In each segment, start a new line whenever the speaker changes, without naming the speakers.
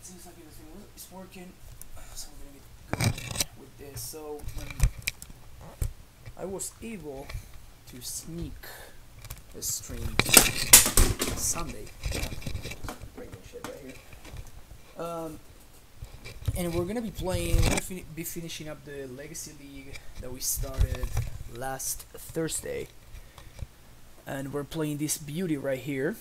seems like everything is working, so I'm gonna get going with this. So I was able to sneak a stream to Sunday. Breaking shit right here. And we're gonna be playing. We're gonna be finishing up the Legacy League that we started last Thursday, and we're playing this beauty right here.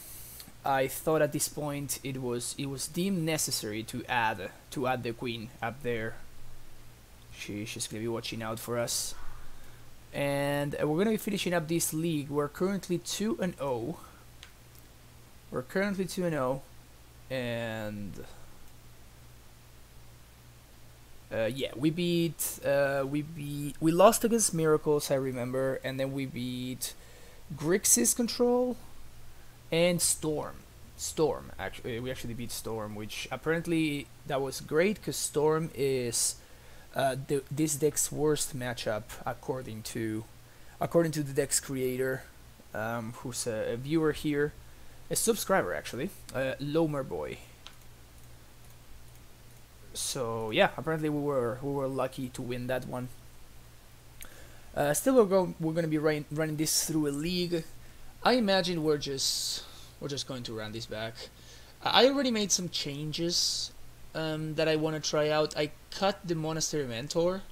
I thought at this point it was deemed necessary to add the queen up there. She's gonna be watching out for us, and we're gonna be finishing up this league. We're currently 2-0. We're currently 2-0, and yeah, we lost against Miracles, I remember, and then we beat Grixis Control and Storm. Actually, we actually beat Storm, which apparently that was great because Storm is this deck's worst matchup according to the deck's creator, who's a viewer here, a subscriber actually, Loam boy. So yeah, apparently we were lucky to win that one. Still, we're gonna be running this through a league. I imagine we're just going to run this back. I already made some changes that I want to try out. I cut the Monastery Mentor.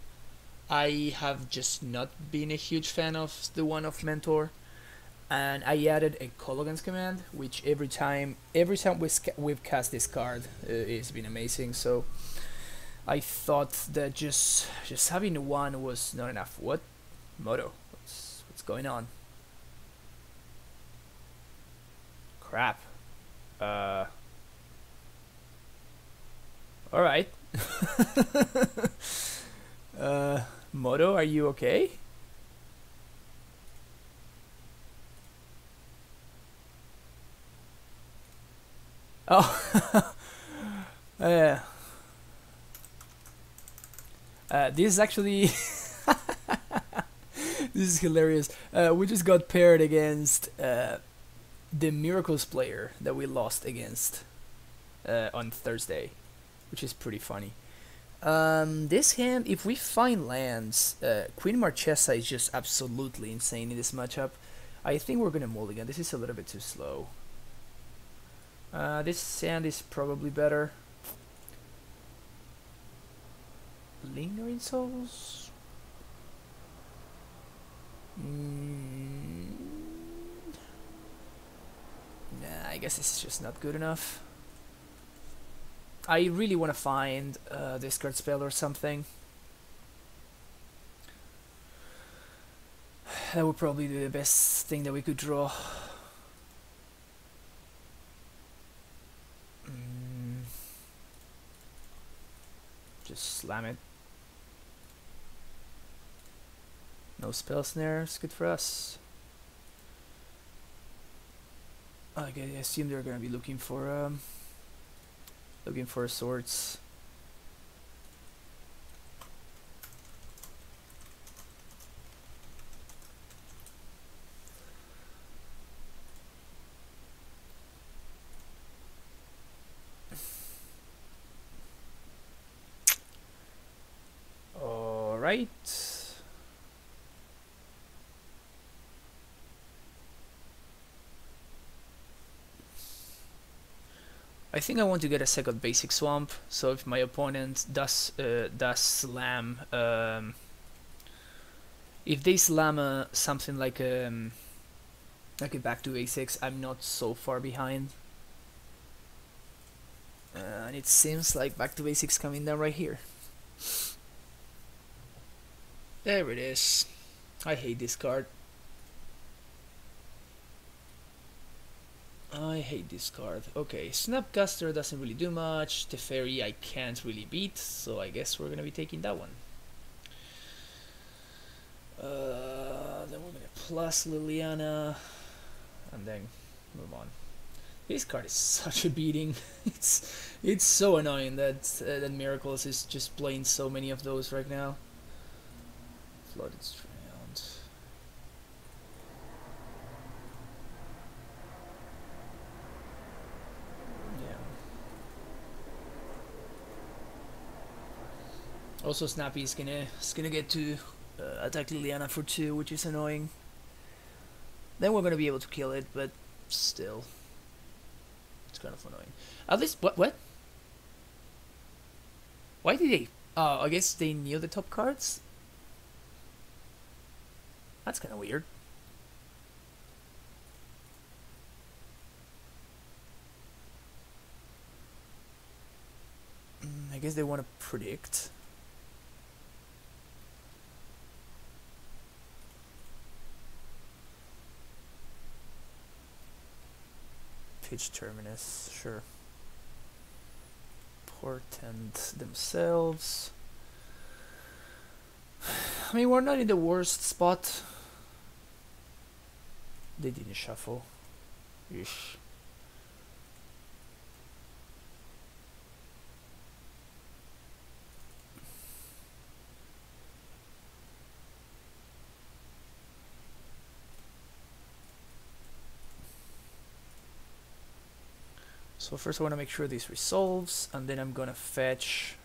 I have just not been a huge fan of the one of Mentor, and I added a Cologans command, which every time we've cast this card, it's been amazing. So I thought that just having one was not enough. What, Moto? What's going on? Crap. Alright. Moto, are you okay? Oh. Yeah. This is actually this is hilarious. We just got paired against the Miracles player that we lost against on Thursday, which is pretty funny. This hand, if we find lands, Queen Marchesa is just absolutely insane in this matchup. I think we're gonna mulligan. This is a little bit too slow. This hand is probably better. Lingering Souls? Nah, I guess it's just not good enough. I really want to find a discard spell or something. That would probably be the best thing that we could draw. Just slam it. No spell snares, good for us. I assume they're gonna be looking for swords. All right. I think I want to get a second basic swamp, so if my opponent does slam, if they slam something like a back to A6, I'm not so far behind. And it seems like back to A6 coming down right here. There it is. I hate this card. I hate this card. Okay, Snapcaster doesn't really do much. Teferi I can't really beat, so I guess we're gonna be taking that one. Then we're gonna plus Liliana, and then move on. This card is such a beating. It's so annoying that that Miracles is just playing so many of those right now. Flooded Strand. Also, Snappy is gonna get to attack Liliana for 2, which is annoying. Then we're gonna be able to kill it, but still, it's kind of annoying. At least, what? Why did they? Oh, I guess they knew the top cards. That's kind of weird. I guess they want to predict. Pitch Terminus, sure. Portent themselves. I mean, we're not in the worst spot. They didn't shuffle. Yeesh. So first I want to make sure this resolves, and then I'm gonna fetch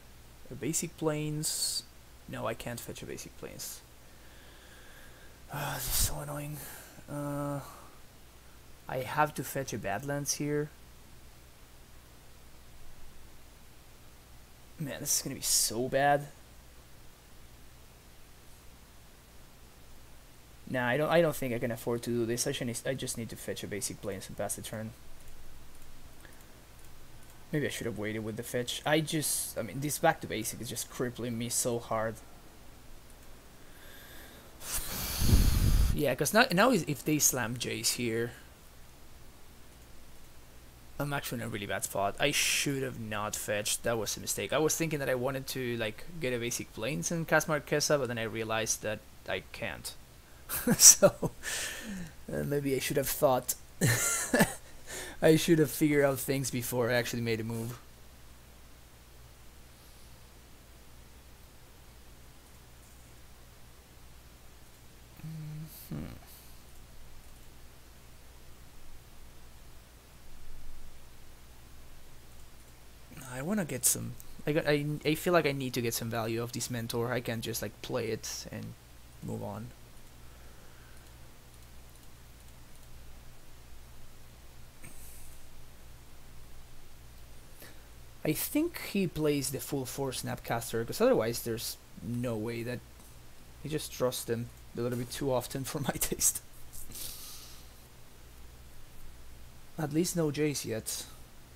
a basic planes. No, I can't fetch a basic planes. This is so annoying. I have to fetch a Badlands here. Man, this is gonna be so bad. Nah, I don't think I can afford to do this. I just need to fetch a basic planes and pass the turn. Maybe I should have waited with the fetch. I mean, this back to basic is just crippling me so hard. Yeah, because now if they slam Jace here, I'm actually in a really bad spot. I should have not fetched. That was a mistake. I was thinking that I wanted to like get a basic planes and cast Marchesa, but then I realized that I can't. So maybe I should have thought. I should have figured out things before I actually made a move. I want to get some. I feel like I need to get some value of this mentor. I can't just like play it and move on. I think he plays the full force Snapcaster, because otherwise there's no way that he just trusts them a little bit too often for my taste. At least no Jace yet,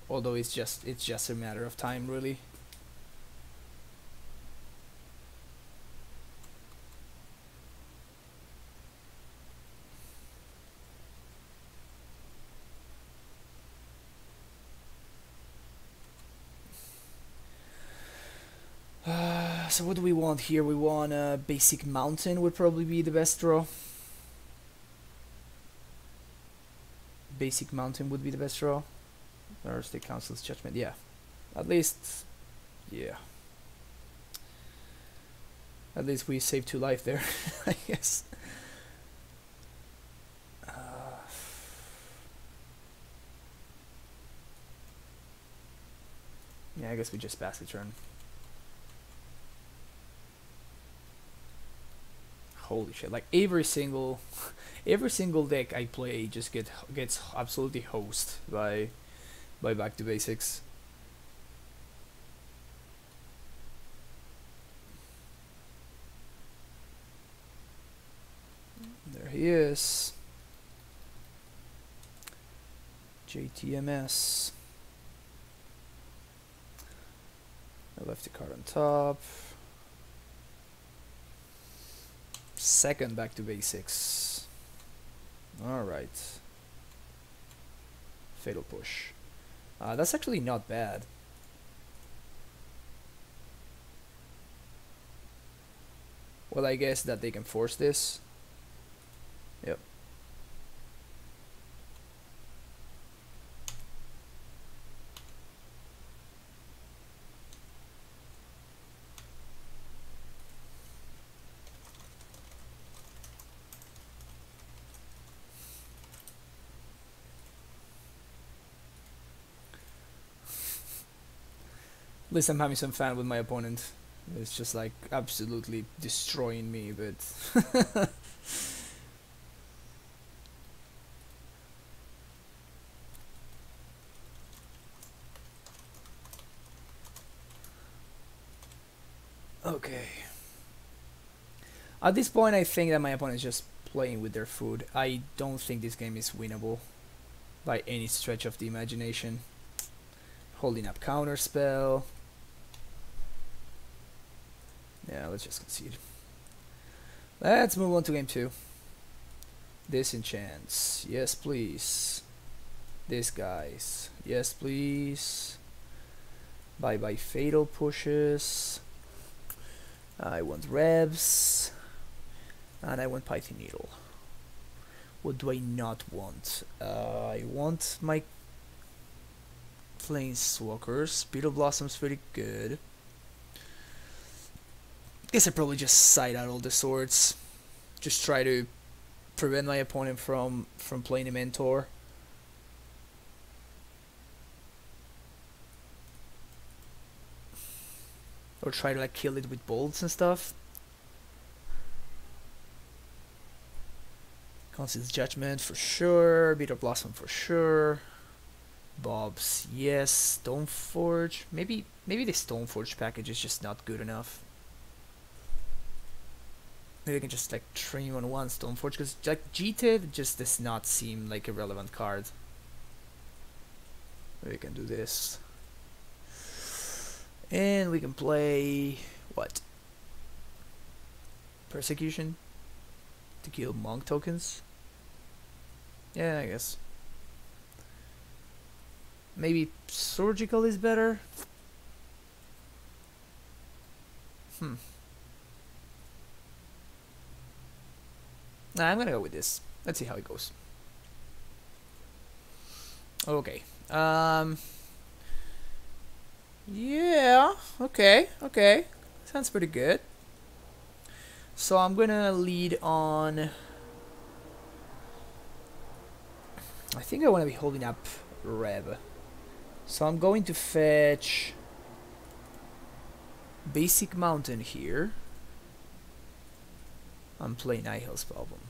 although it's just a matter of time, really. So what do we want here? We want a basic mountain would probably be the best draw. Basic mountain would be the best draw. Or State Council's judgment, yeah. At least, yeah. At least we saved 2 life there, I guess. Yeah, I guess we just pass the turn. Holy shit! Like every single deck I play just gets absolutely hosed by back to basics. There he is. JTMS. I left the card on top. Second back to basics. Alright. Fatal push. That's actually not bad. Well, I guess that they can force this. Yep. At least I'm having some fun with my opponent. It's just like absolutely destroying me, but okay. At this point, I think that my opponent is just playing with their food. I don't think this game is winnable by any stretch of the imagination. Holding up counter spell. Yeah, let's just concede. Let's move on to game 2. Disenchants. Yes, please. This guys. Yes, please. Bye bye fatal pushes. I want revs. And I want Python Needle. What do I not want? I want my Planeswalkers. Beetle Blossom's pretty good. Guess I probably just side out all the swords. Just try to prevent my opponent from playing a mentor. Or try to like kill it with bolts and stuff. Conscious Judgment for sure. Beetle Blossom for sure. Bob's, yes. Stoneforge. Maybe the Stoneforge package is just not good enough. Maybe I can just like trim on one Stoneforge, because like GTID just does not seem like a relevant card. Maybe we can do this. And we can play what? Persecution? To kill monk tokens? Yeah, I guess. Maybe surgical is better? Nah, I'm gonna go with this. Let's see how it goes. Okay. Yeah, okay. Sounds pretty good. So I'm gonna lead on. I think I want to be holding up Rev. So I'm going to fetch Basic Mountain here. I'm playing Nihil's Problem.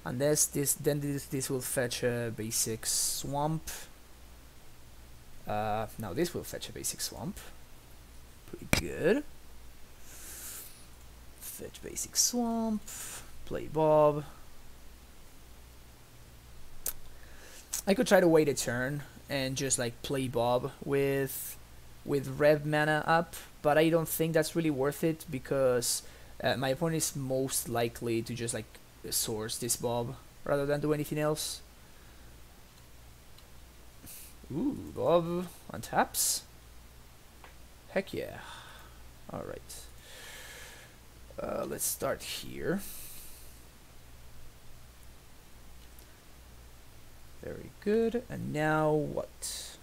Unless this will fetch a basic swamp. Now this will fetch a basic swamp. Pretty good. Fetch basic swamp. Play Bob. I could try to wait a turn and just like play Bob with Rev mana up, but I don't think that's really worth it because my opponent is most likely to just like source this Bob rather than do anything else. Ooh, Bob on taps. Heck yeah. Alright. Let's start here. Very good. And now what?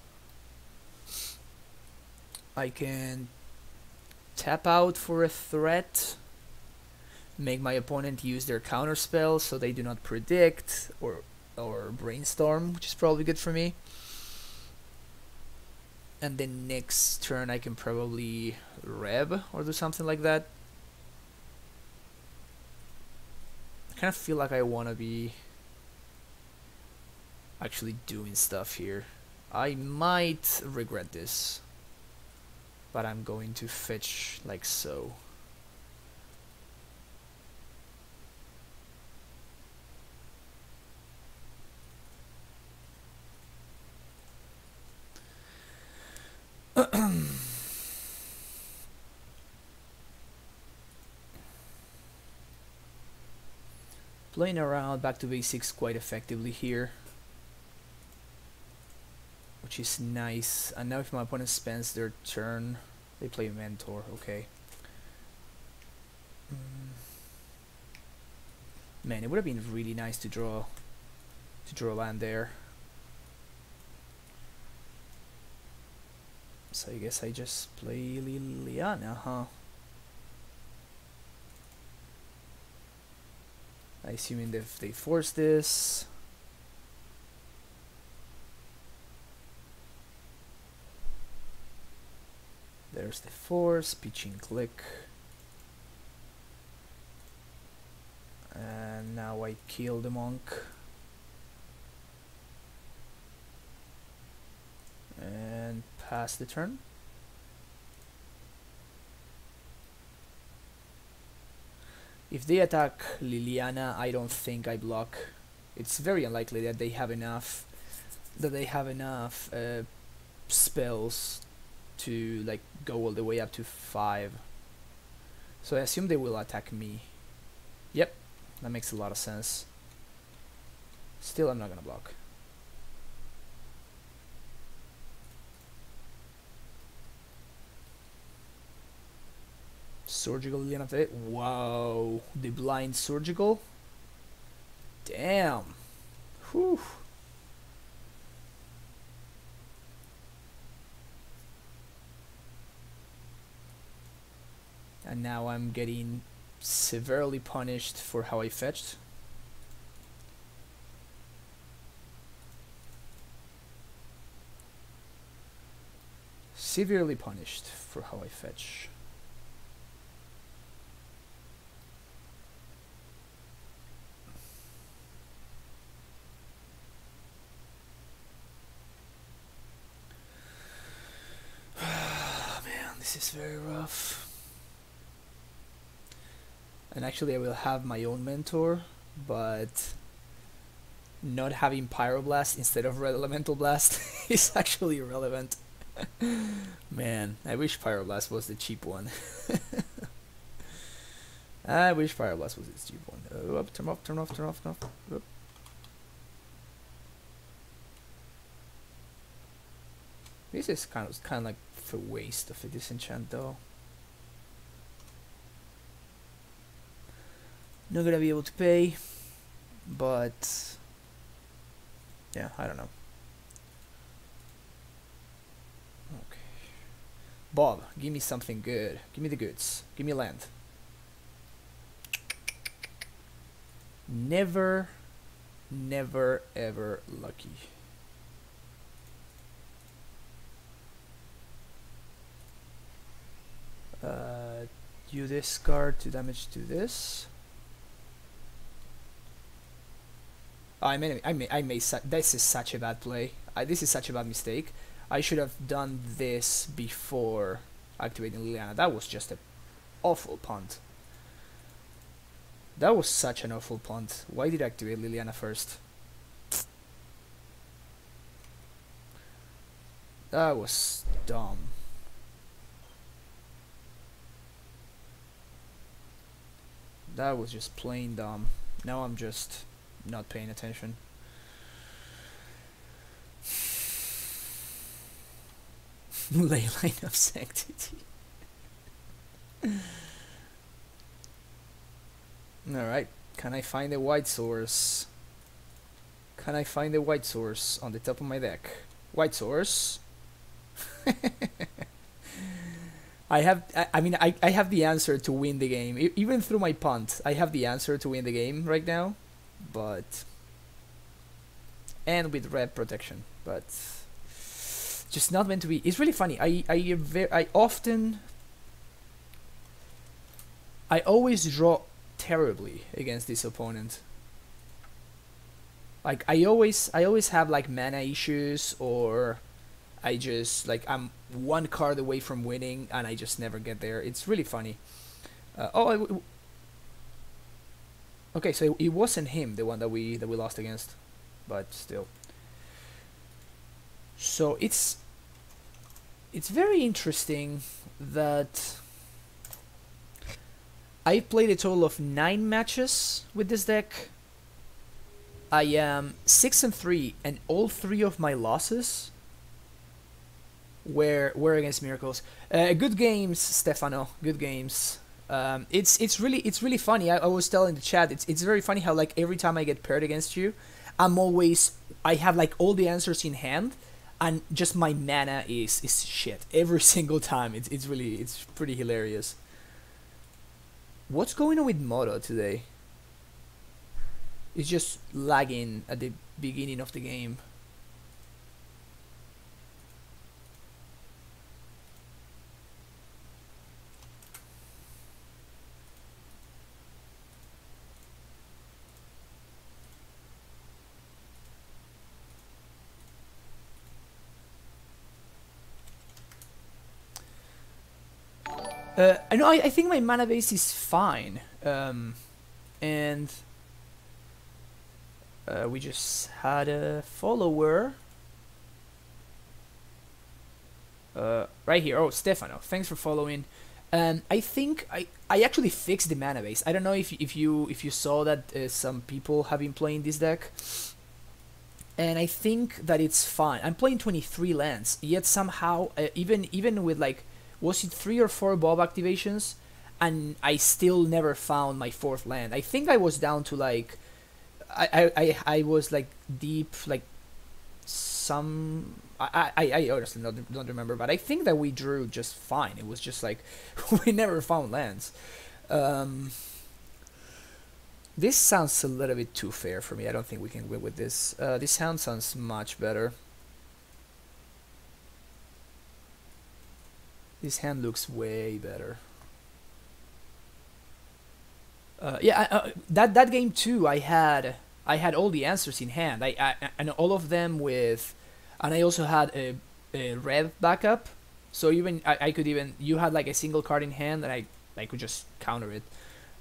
I can tap out for a threat. Make my opponent use their counter spell so they do not predict or brainstorm, which is probably good for me. And then next turn I can probably Rev or do something like that. I kind of feel like I want to be actually doing stuff here. I might regret this, but I'm going to fetch like so. Playing around back to basics quite effectively here, which is nice. And now if my opponent spends their turn, they play Mentor. Okay. Man, it would have been really nice to draw land there. So I guess I just play Liliana, huh? I assuming if they force this. There There's the force, pitching click. And now I kill the monk. And pass the turn. If they attack Liliana, I don't think I block. It's very unlikely that they have enough spells to like go all the way up to 5. So I assume they will attack me. Yep, that makes a lot of sense. Still, I'm not gonna block. Surgical Liliana of the... Wow, the blind surgical. Damn. Whew. And now I'm getting severely punished for how I fetched. Severely punished for how I fetch. Man, this is very rough. And actually I will have my own mentor, but not having Pyroblast instead of Red Elemental Blast is actually irrelevant. Man, I wish Pyroblast was the cheap one. I wish Pyroblast was the cheap one. Oh, up, turn off, turn off, turn off, turn off. Oop. This is kind of like a waste of a disenchant though. Not gonna be able to pay, but yeah, I don't know. Okay, Bob, give me something good. Give me the goods. Give me land. Never, never, ever lucky. You discard to damage to this. I may. This is such a bad play. This is such a bad mistake. I should have done this before activating Liliana. That was just an awful punt. That was such an awful punt. Why did I activate Liliana first? That was dumb. That was just plain dumb. Now I'm just not paying attention. Leyline of Sanctity. Alright, can I find a white source? Can I find a white source on the top of my deck? White source? I have the answer to win the game. Even through my punt, I have the answer to win the game right now. But... and with red protection. But... just not meant to be. It's really funny. I always draw terribly against this opponent. Like I always have like mana issues, or I just like I'm one card away from winning and I just never get there. It's really funny. Okay, so it wasn't him, the one that we lost against, but still. So it's very interesting that I played a total of 9 matches with this deck. I am 6-3, and all 3 of my losses were against Miracles. Good games, Stefano. Good games. It's really funny. I was telling the chat. It's very funny how like every time I get paired against you, I have like all the answers in hand, and just my mana is shit every single time. It's pretty hilarious. What's going on with Moto today? It's just lagging at the beginning of the game. I know. I think my mana base is fine. And we just had a follower. Right here. Oh, Stefano, thanks for following. I think I actually fixed the mana base. I don't know if you saw that some people have been playing this deck, and I think that it's fine. I'm playing 23 lands, yet somehow even with like, was it 3 or 4 Bob activations, and I still never found my 4th land. I think I was down to like I was like deep, like some I honestly don't remember, but I think that we drew just fine. It was just like we never found lands. This sounds a little bit too fair for me. I don't think we can win with this. This hand sounds much better. This hand looks way better. Yeah, that game too. I had all the answers in hand. And all of them with, and I also had a red backup. So even I could even, you had like a single card in hand, and I could just counter it.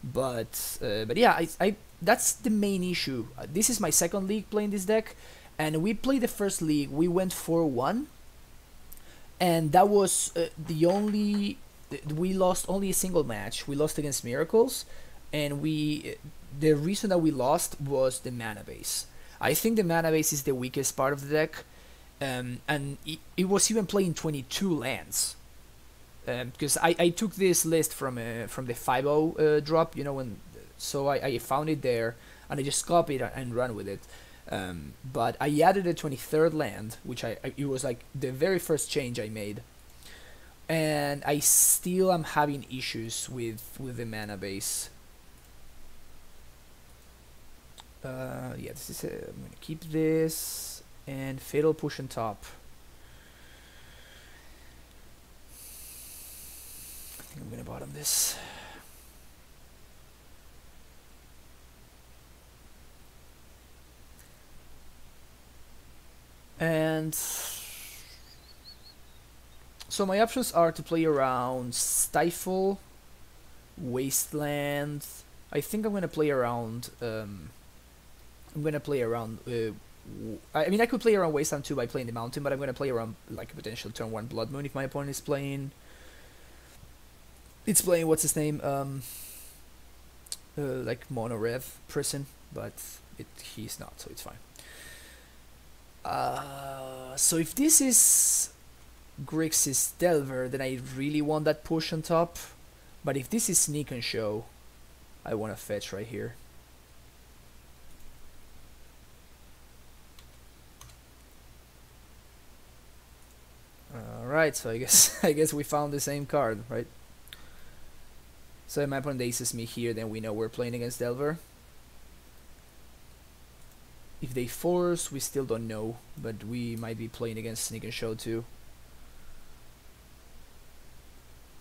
But yeah, I that's the main issue. This is my second league playing this deck, and we played the first league. We went 4-1, and that was the only. We lost only a single match. We lost against Miracles. And the reason that we lost was the mana base. I think the mana base is the weakest part of the deck, and it was even playing 22 lands. Because I took this list from the 5-0 drop, you know, so I found it there, and I just copied it and run with it. But I added a 23rd land, which it was like the very first change I made, and I still am having issues with the mana base. Yeah, this is I'm gonna keep this and Fatal Push on top. I think I'm gonna bottom this. And so my options are to play around Stifle, Wasteland. I think I'm gonna play around. I mean, I could play around Wasteland too by playing the Mountain, but I'm going to play around like a potential turn 1 Blood Moon if my opponent is playing. It's playing, what's his name? Like Mono Red Prison, but he's not, so it's fine. So if this is Grixis Delver, then I really want that push on top. But if this is Sneak and Show, I want to fetch right here. Alright, so I guess we found the same card, right? So if my opponent aces me here, then we know we're playing against Delver. If they force, we still don't know, but we might be playing against Sneak and Show too.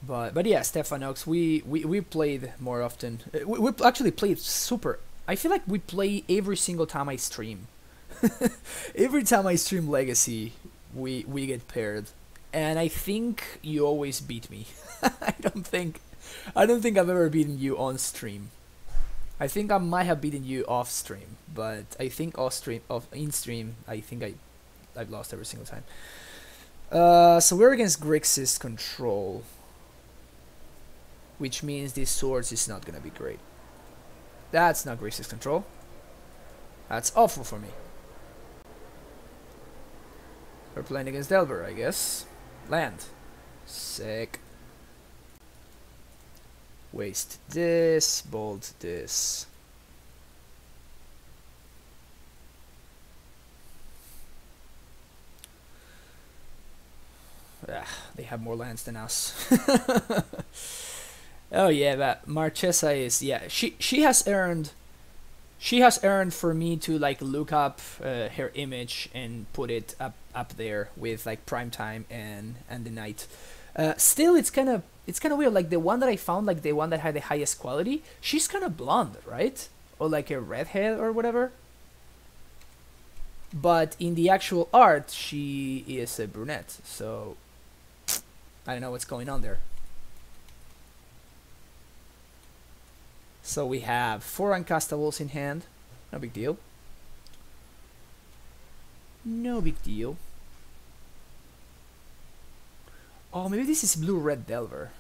But yeah, Stefanox, we played more often. We actually played super. I feel like we play every single time I stream. Every time I stream Legacy, we get paired. And I think you always beat me. I don't think I've ever beaten you on stream. I think I might have beaten you off stream, but I think in stream, I think I've lost every single time. So we're against Grixis control, which means this Swords is not gonna be great. That's not Grixis control. That's awful for me. We're playing against Delver, I guess. Land. Sick. Waste this, bolt this. They have more lands than us. Oh yeah, but Marchesa is, yeah, she has earned for me to like look up her image and put it up there with like Prime Time and the Night. Still, it's kind of weird. Like the one that I found, like the one that had the highest quality, she's kind of blonde, right? Or like a redhead or whatever. But in the actual art, she is a brunette. So I don't know what's going on there. So we have 4 uncastables in hand. No big deal. No big deal. Oh, maybe this is blue-red Delver.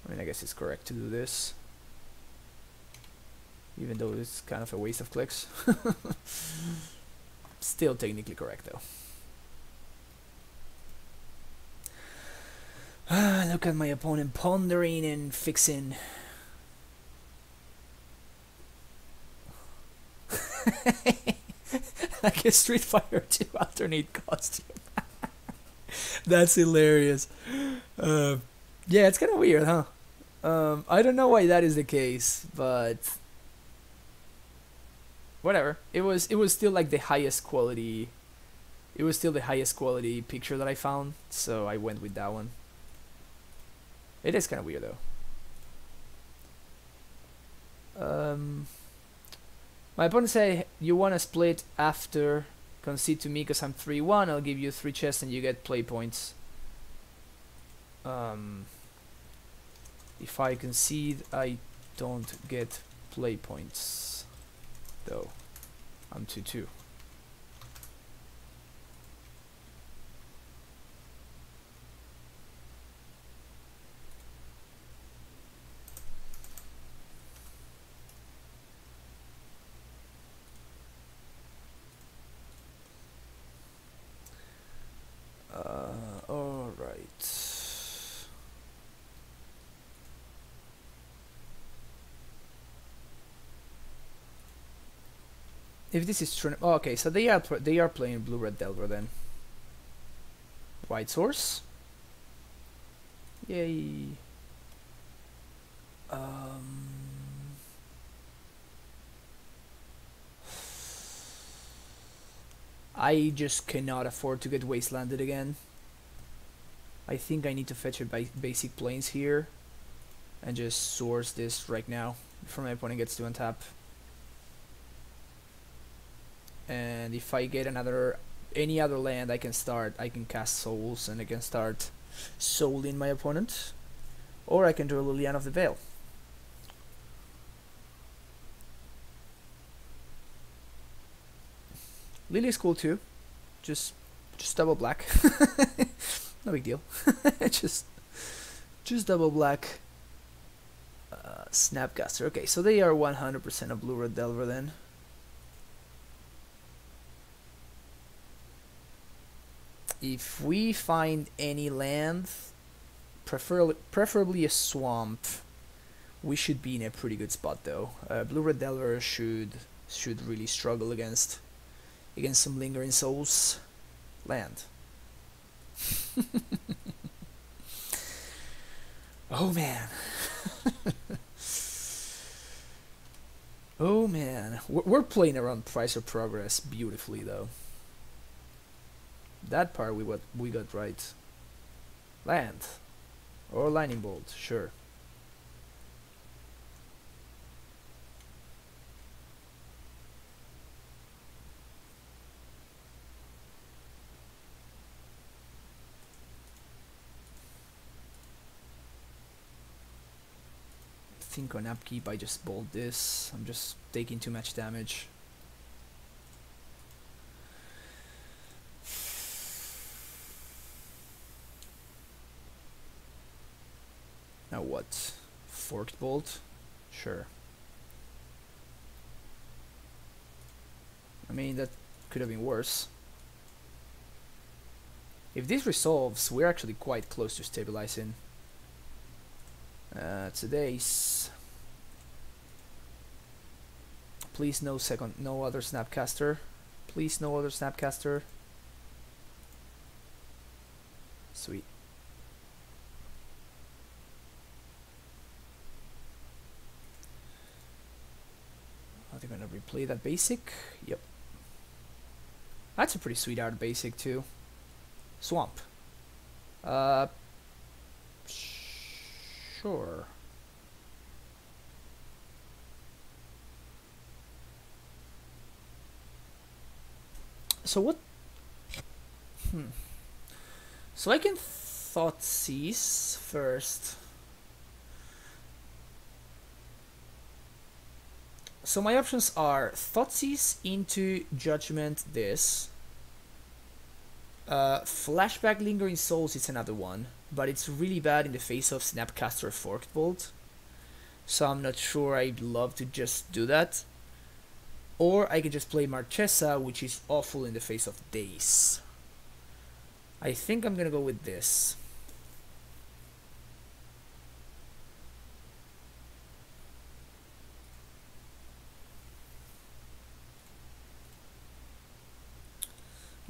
I mean, I guess it's correct to do this. Even though it's kind of a waste of clicks. Still technically correct though. Look at my opponent pondering and fixing. Like a Street Fighter 2 alternate costume. That's hilarious. Yeah, it's kind of weird, huh? I don't know why that is the case, but whatever. It was still like the highest quality. It was still the highest quality picture that I found, so I went with that one. It is kind of weird though. My opponent say you want to split after concede to me because I'm 3-1. I'll give you 3 chests and you get play points. If I concede, I don't get play points though. I'm 2-2. All right. If this is true, oh, okay. So they are playing blue-red Delver then. White source. Yay. I just cannot afford to get wastelanded again. I think I need to fetch a basic plains here and just source this right now before my opponent gets to untap. And if I get any other land, I can cast souls and I can start souling my opponent, or I can do a Liliana of the Veil. Lily is cool too. Just double black. No big deal. just double black. Snapcaster. Okay, so they are 100% a blue-red Delver then. If we find any land, preferably a swamp, we should be in a pretty good spot though. Blue-red Delver should really struggle against some lingering souls land. Oh man. Oh man, we're playing around Price or Progress beautifully though. That part we got right. Land or lightning bolt, sure. I think on upkeep I just bolt this. I'm just taking too much damage. Now what? Forked bolt? Sure. I mean, that could have been worse. If this resolves, we're actually quite close to stabilizing. Today's. Please no other Snapcaster. Please no other Snapcaster. Sweet. Are they gonna replay that basic? Yep. That's a pretty sweet art basic too. Swamp. Sure. So what? So I can Thoughtseize first. So my options are Thoughtseize into Judgment this. Flashback Lingering Souls is another one, but it's really bad in the face of Snapcaster Forked Bolt. So I'm not sure I'd love to just do that. Or I can just play Marchesa, which is awful in the face of Daze. I think I'm gonna go with this.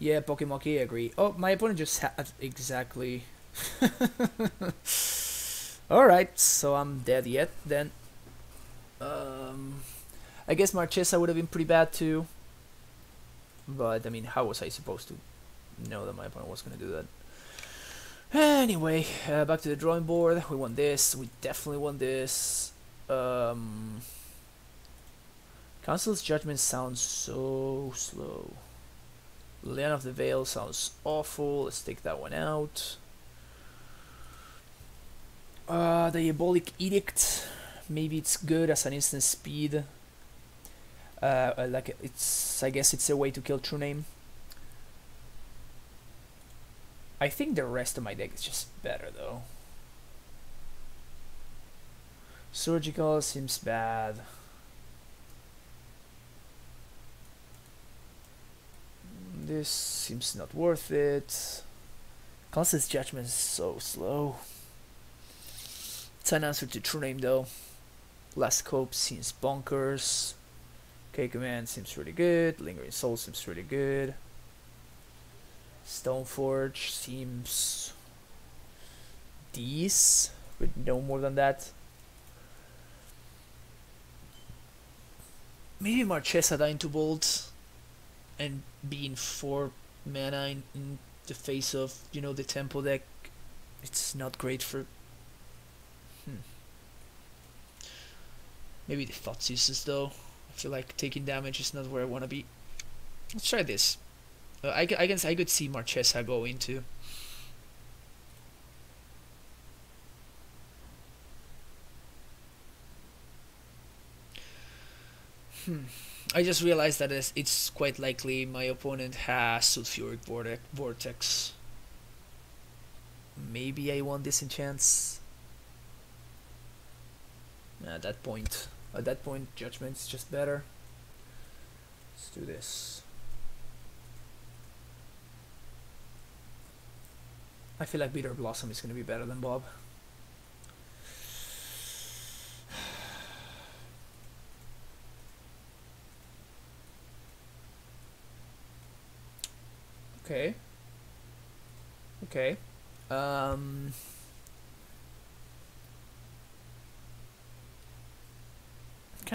Yeah, Pokemon, I agree. Oh, my opponent just had exactly. Alright, so I'm dead yet then. I guess Marchesa would have been pretty bad too. But, I mean, how was I supposed to know that my opponent was going to do that? Anyway, back to the drawing board. We won this. We definitely won this. Council's Judgment sounds so slow. Land of the Veil sounds awful. Let's take that one out. The Diabolic Edict. Maybe it's good as an instant speed. Like I guess it's a way to kill True Name. I think the rest of my deck is just better though. Surgical seems bad. This seems not worth it. Constance Judgment is so slow. It's an answer to True Name though. Last Cope seems bonkers. K-Command seems really good. Lingering Soul seems really good. Stoneforge seems decent, but no more than that. Maybe Marchesa dying to Bolt and being 4 mana in the face of, you know, the tempo deck. It's not great for... Maybe the Thoughtseize though. I feel like taking damage is not where I want to be. Let's try this. I guess I could see Marchesa go into. I just realized that it's quite likely my opponent has Sulfuric Vortex. Maybe I want Disenchants. At that point, Judgment's just better. Let's do this. I feel like Bitter Blossom is going to be better than Bob. Okay. Okay. Kind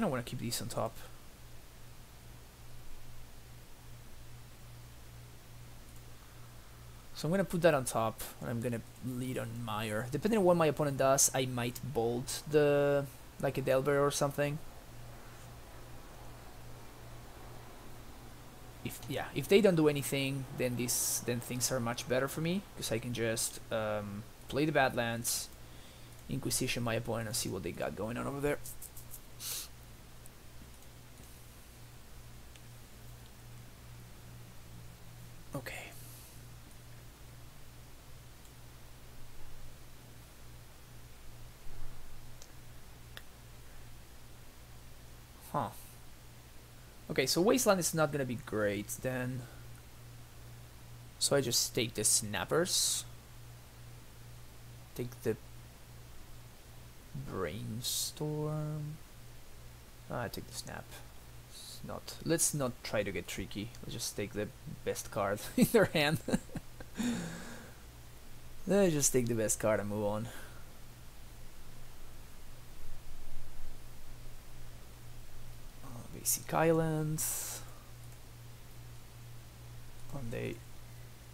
of want to keep these on top. So I'm gonna put that on top, and I'm gonna lead on Mire. Depending on what my opponent does, I might bolt the like a Delver or something. If they don't do anything, then things are much better for me because I can just play the Badlands, Inquisition my opponent, and see what they got going on over there. Okay. Huh. Okay, so Wasteland is not gonna be great then. So I just take the Snappers. Take the Brainstorm. I take the Snap. Let's not try to get tricky. Let's just take the best card in their hand. Let's just take the best card and move on. Basic Islands. And they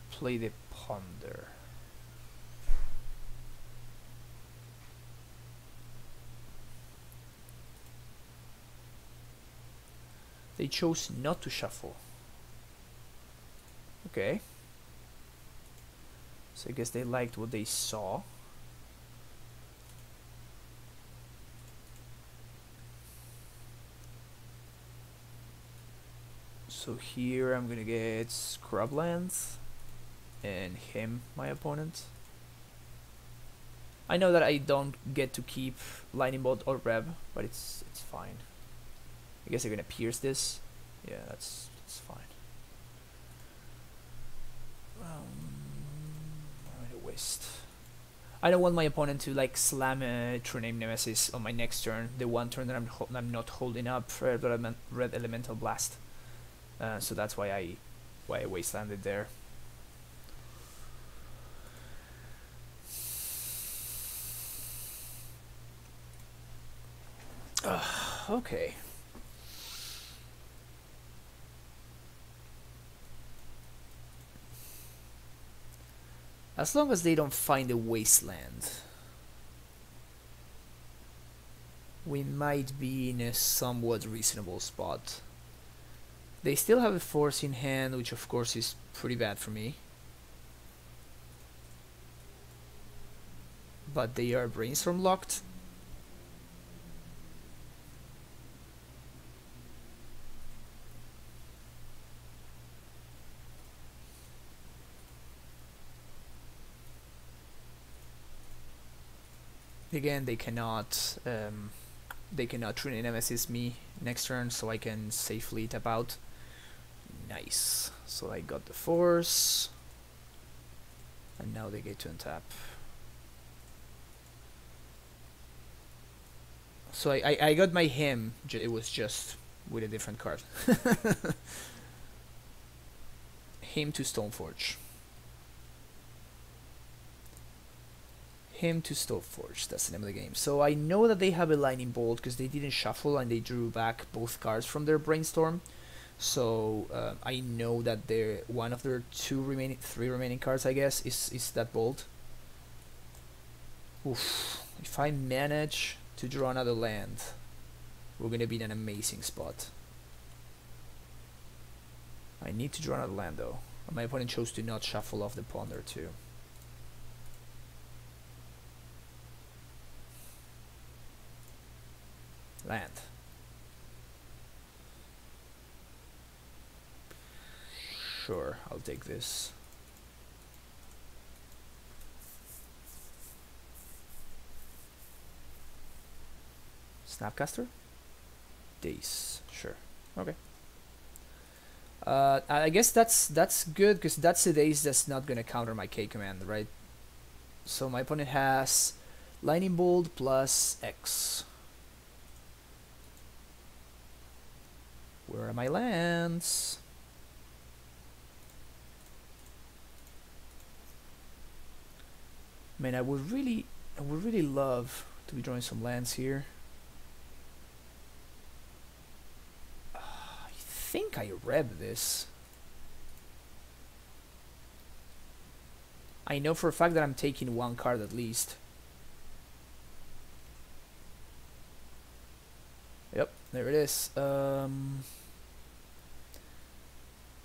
play the Ponder. They chose not to shuffle. Okay. So I guess they liked what they saw. So here I'm gonna get Scrublands and him, my opponent. I know that I don't get to keep Lightning Bolt or Reb, but it's fine. I guess they're gonna pierce this. Yeah, that's fine. I'm gonna waste. I don't want my opponent to like slam a True Name Nemesis on my next turn. The one turn that I'm not holding up Red Elemental Blast. So that's why I wastelanded there. Okay. As long as they don't find a wasteland, we might be in a somewhat reasonable spot. They still have a force in hand, which of course is pretty bad for me. But they are brainstorm locked. Again, they cannot True Name Nemesis me next turn, so I can safely tap out. Nice. So I got the force, and now they get to untap. So I got my him. It was just with a different card. Him to Stoneforge. Him to Stoneforge, that's the name of the game. So I know that they have a Lightning Bolt because they didn't shuffle and they drew back both cards from their Brainstorm. So I know that one of their three remaining cards, I guess, is that Bolt. Oof. If I manage to draw another land, we're gonna be in an amazing spot. I need to draw another land though. My opponent chose to not shuffle off the Ponder too. Land. Sure, I'll take this. Snapcaster? Daze. Sure. Okay. I guess that's good because that's a Daze that's not gonna counter my K command, right? So my opponent has Lightning Bolt plus X. Where are my lands? Man, I would really love to be drawing some lands here. I think I read this. I know for a fact that I'm taking one card at least. Yep, there it is.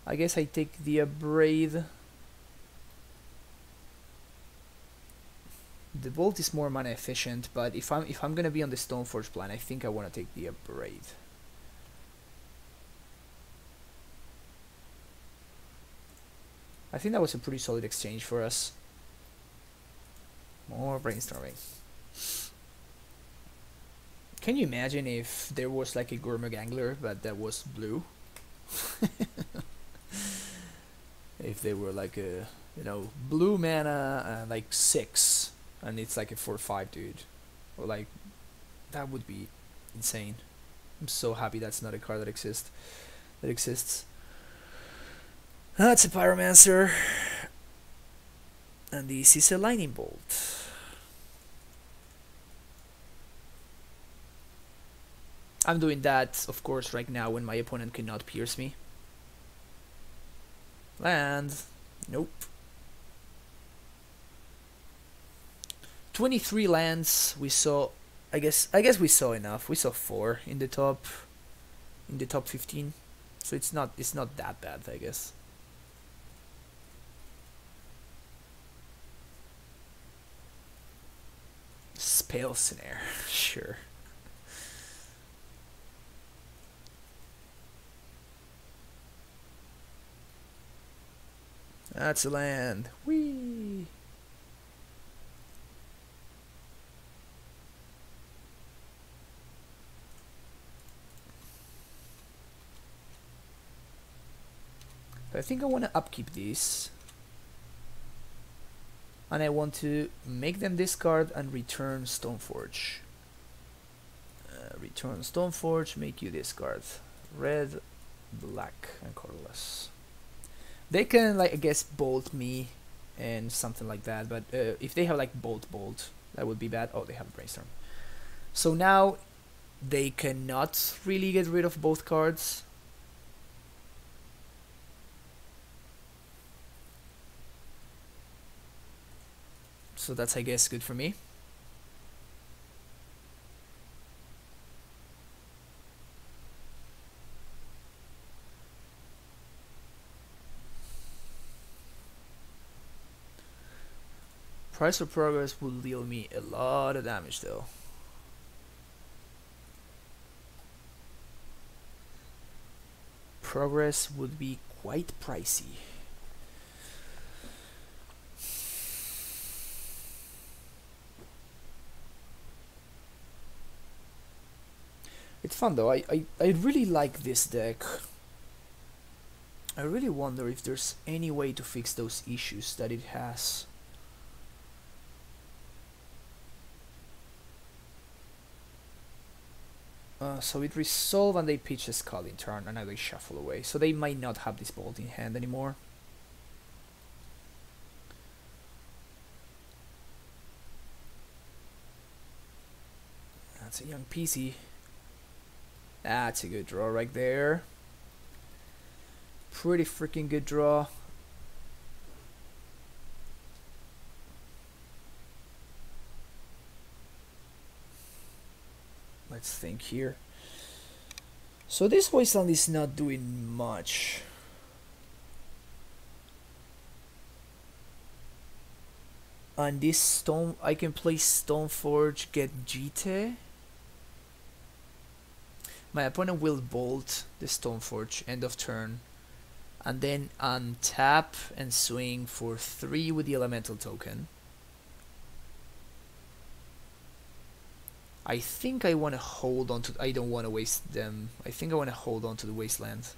I guess I take the Abrade. The Bolt is more mana efficient, but if I'm gonna be on the Stoneforge plan, I think I want to take the Abrade. I think that was a pretty solid exchange for us. More brainstorming. Can you imagine if there was like a Gormagangler, but that was blue? If they were like a, you know, blue mana, like 6, and it's like a 4/5 dude, or like, that would be insane. I'm so happy that's not a card that exists. That's a Pyromancer, and this is a Lightning Bolt. I'm doing that, of course, right now when my opponent cannot pierce me. Land. Nope. 23 lands. We saw. I guess we saw enough. We saw 4 in the top 15. So it's not that bad, I guess. Spell Snare. Sure. That's a land. Whee! I think I want to upkeep these. And I want to make them discard and return Stoneforge. Return Stoneforge, make you discard. Red, black, and colorless. They can, like, I guess, bolt me and something like that, but if they have like bolt, that would be bad. Oh, they have a brainstorm. So now they cannot really get rid of both cards. So that's, I guess, good for me. Price of Progress will deal me a lot of damage though. Progress would be quite pricey. It's fun though. I really like this deck. I really wonder if there's any way to fix those issues that it has. So it resolve and they pitch a Skull in turn and now they shuffle away. So they might not have this bolt in hand anymore. That's a young PC. That's a good draw right there. Pretty freaking good draw. Let's think here. So this wasteland is not doing much. And this stone, I can play Stoneforge, get Jite. My opponent will bolt the Stoneforge, end of turn. And then untap and swing for 3 with the elemental token. I think I want to hold on to... I don't want to waste them. I think I want to hold on to the wasteland.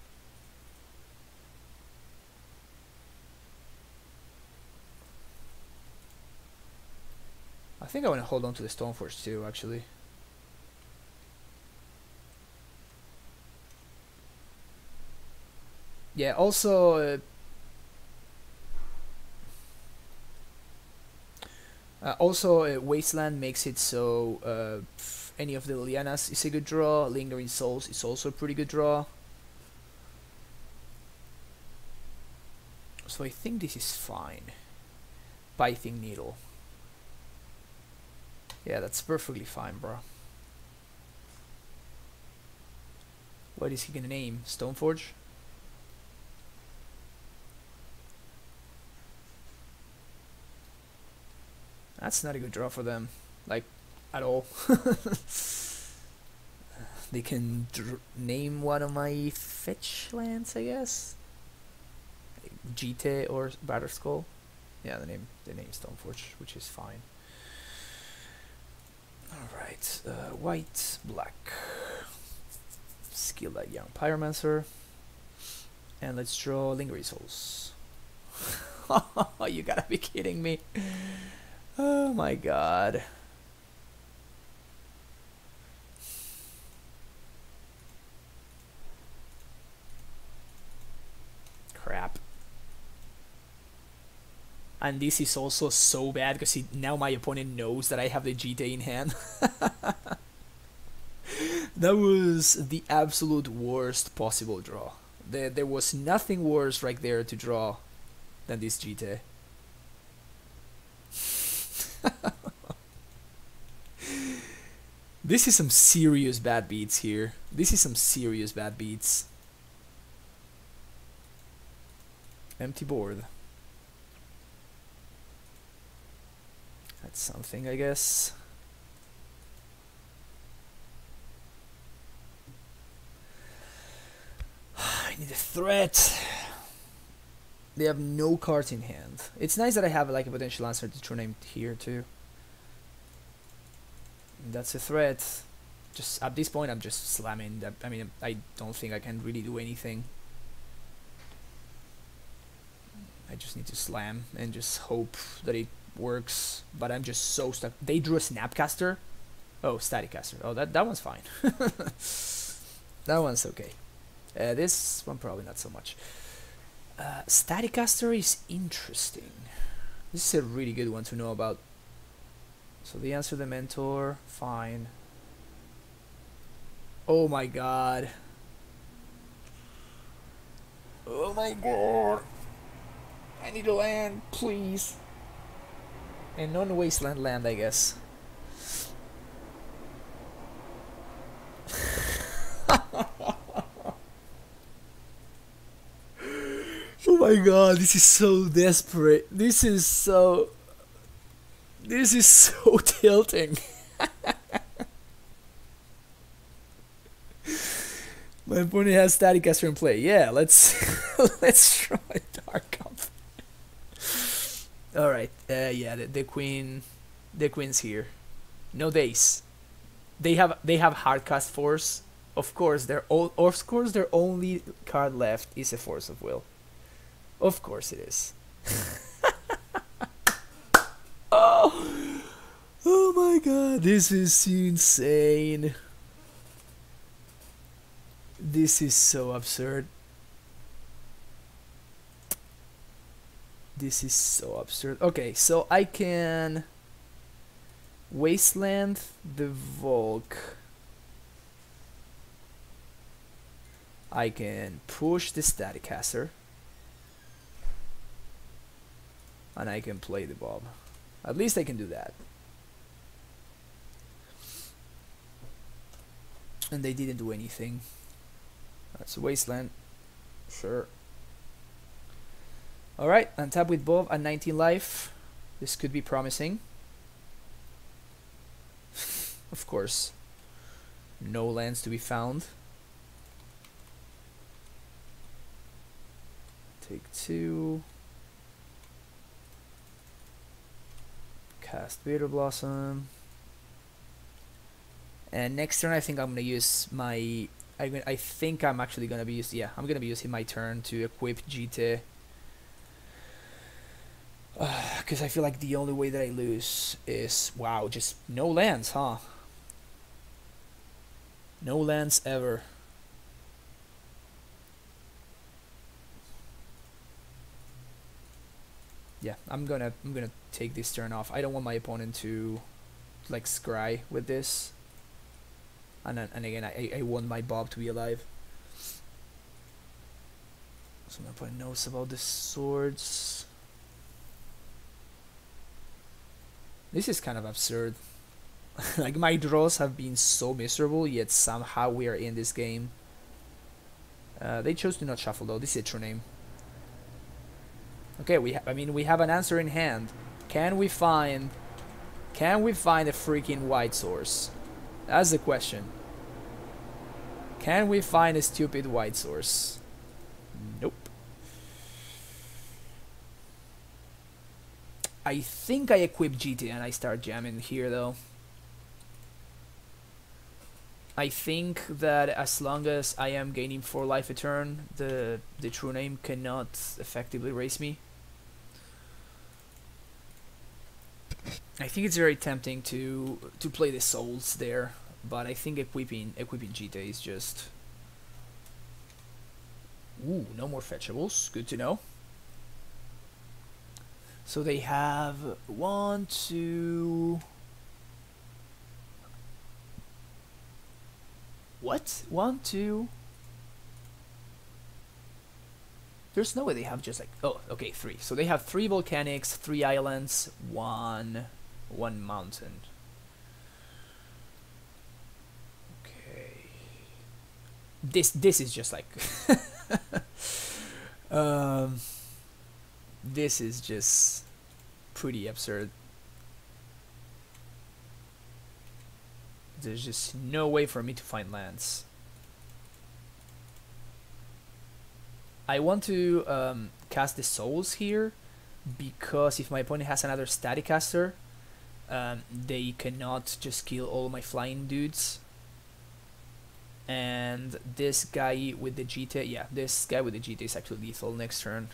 I think I want to hold on to the Stoneforge too, actually. Yeah, also... Wasteland makes it so any of the Lilianas is a good draw. Lingering Souls is also a pretty good draw. So I think this is fine. Pithing Needle. Yeah, that's perfectly fine, bro. What is he gonna name? Stoneforge? That's not a good draw for them, like, at all. They can name one of my fetch lands, I guess. Jite or Batterskull. Yeah, they name Stoneforge, which is fine. All right, white, black. Skill that young Pyromancer, and let's draw Lingering Souls. You gotta be kidding me. Oh my god. Crap. And this is also so bad because now my opponent knows that I have the GT in hand. That was the absolute worst possible draw. There was nothing worse right there to draw than this GT. This is some serious bad beats here. This is some serious bad beats. Empty board. That's something, I guess. I need a threat. They have no cards in hand. It's nice that I have like a potential answer to true name here too. That's a threat. Just at this point, I'm just slamming. I mean, I don't think I can really do anything. I just need to slam and just hope that it works. But I'm just so stuck. They drew a Snapcaster. Oh, Static-caster. Oh, that one's fine. That one's okay. This one probably not so much. Static-caster is interesting. This is a really good one to know about. So they answer the mentor. Fine. Oh my god. Oh my god. I need a land, please. And non-wasteland land, I guess. Oh my god, this is so desperate. This is so tilting. My opponent has Static-caster in play. Yeah, let's let's try Dark Up. All right. Yeah, the queen's here. No days. They have Hardcast Force. Of course, their only card left is a Force of Will. Of course it is. Oh my god, this is insane. This is so absurd. This is so absurd. Okay, so I can Wasteland the Volk. I can push the Static-caster. And I can play the Bob. At least I can do that. And they didn't do anything. That's a Wasteland. Sure. Alright, untap with Bob at 19 life. This could be promising. Of course. No lands to be found. Take 2. Cast Bitter Blossom. And next turn I think I'm gonna use my I think I'm actually gonna be I'm gonna be using my turn to equip GT. Because I feel like the only way that I lose is wow, just no lands, huh? No lands ever. Yeah, I'm gonna take this turn off. I don't want my opponent to like scry with this. And again, I want my Bob to be alive. So my opponent knows about the swords. This is kind of absurd. Like my draws have been so miserable, yet somehow we are in this game. They chose to not shuffle though. This is a true name. Okay, we have an answer in hand. Can we find a freaking white source? That's the question. Can we find a stupid white source? Nope. I think I equip GT and I start jamming here though. I think that as long as I am gaining 4 life a turn, the true name cannot effectively raise me. I think it's very tempting to play the souls there, but I think equipping GT is just... Ooh, no more fetchables. Good to know. So they have 1, 2... What? 1, 2... There's no way they have just like... Oh, okay, 3. So they have 3 volcanics, 3 islands, 1 mountain. Okay. This is just like... this is just pretty absurd. There's just no way for me to find lands. I want to cast the souls here, because if my opponent has another static caster, they cannot just kill all my flying dudes. And this guy with the GT, yeah, this guy with the GT is actually lethal next turn.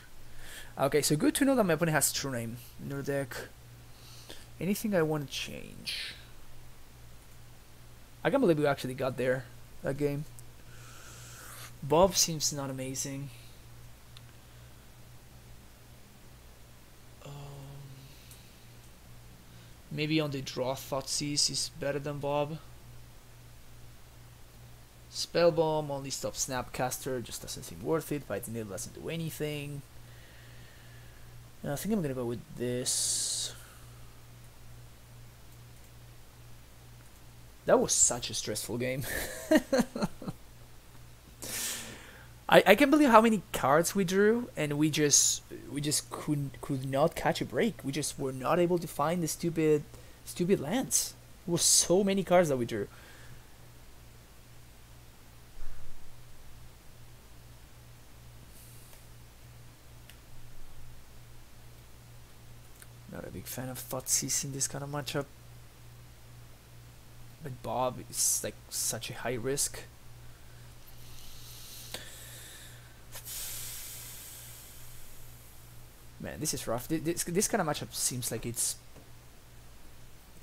Okay, so good to know that my opponent has True Name in their deck. Anything I want to change? I can't believe we actually got there that game. Bob seems not amazing. Maybe on the draw Thoughtseize is better than Bob. Spellbomb only stops Snapcaster, just doesn't seem worth it. Fighting Needle doesn't do anything. I think I'm gonna go with this. That was such a stressful game. I can't believe how many cards we drew, and we just could not catch a break. We just were not able to find the stupid lands. There were so many cards that we drew. Not a big fan of Thoughtseize in this kind of matchup. But Bob is like such a high risk. Man, this is rough. This kind of matchup seems like it's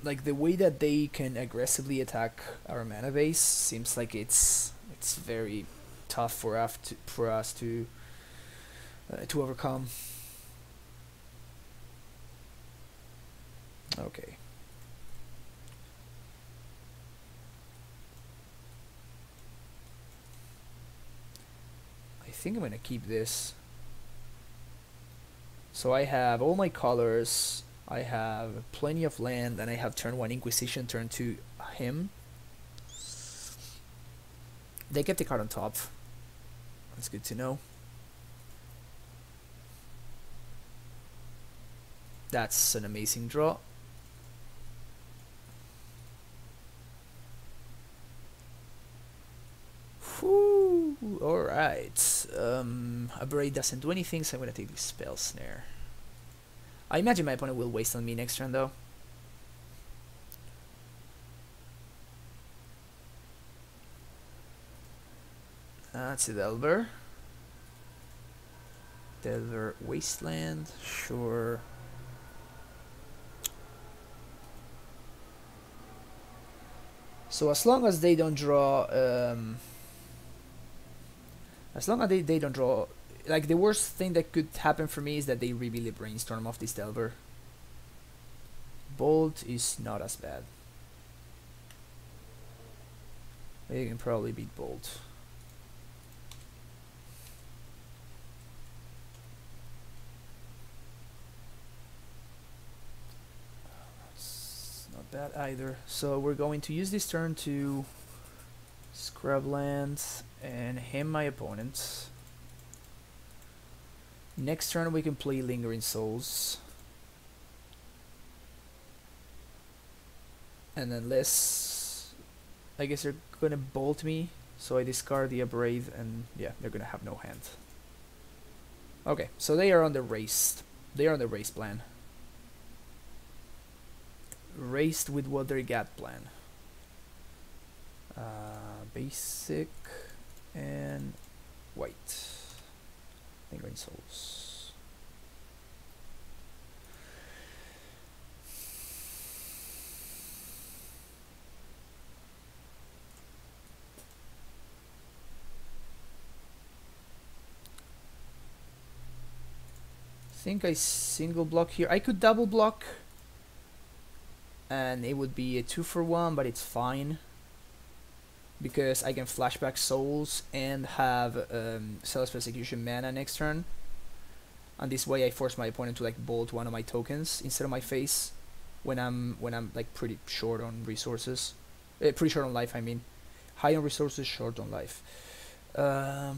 like the way that they can aggressively attack our mana base seems like it's very tough for us to overcome. Okay. I think I'm gonna keep this. So I have all my colors, I have plenty of land, and I have turn 1 Inquisition, turn 2 him. They kept the card on top. That's good to know. That's an amazing draw. Alright. A Braid doesn't do anything, so I'm gonna take the Spell Snare. I imagine my opponent will waste on me next turn though. That's a Delver. Delver Wasteland, sure. So as long as they don't draw as long as they don't draw, like the worst thing that could happen for me is that they reveal a Brainstorm off this Delver. Bolt is not as bad. They can probably beat Bolt. It's not bad either. So we're going to use this turn to scrub lands and hem my opponent. Next turn we can play Lingering Souls. And unless, I guess they're gonna bolt me, so I discard the Abrade, and yeah, they're gonna have no hand. Okay, so they are on the race. They are on the race plan. Raced with what they got plan. Basic and white. Lingering Souls. I think I single block here. I could double block and it would be a 2-for-1, but it's fine because I can flashback souls and have Zealous Persecution mana next turn, and this way I force my opponent to like bolt one of my tokens instead of my face when I'm like pretty short on resources, pretty short on life. I mean, high on resources, short on life. So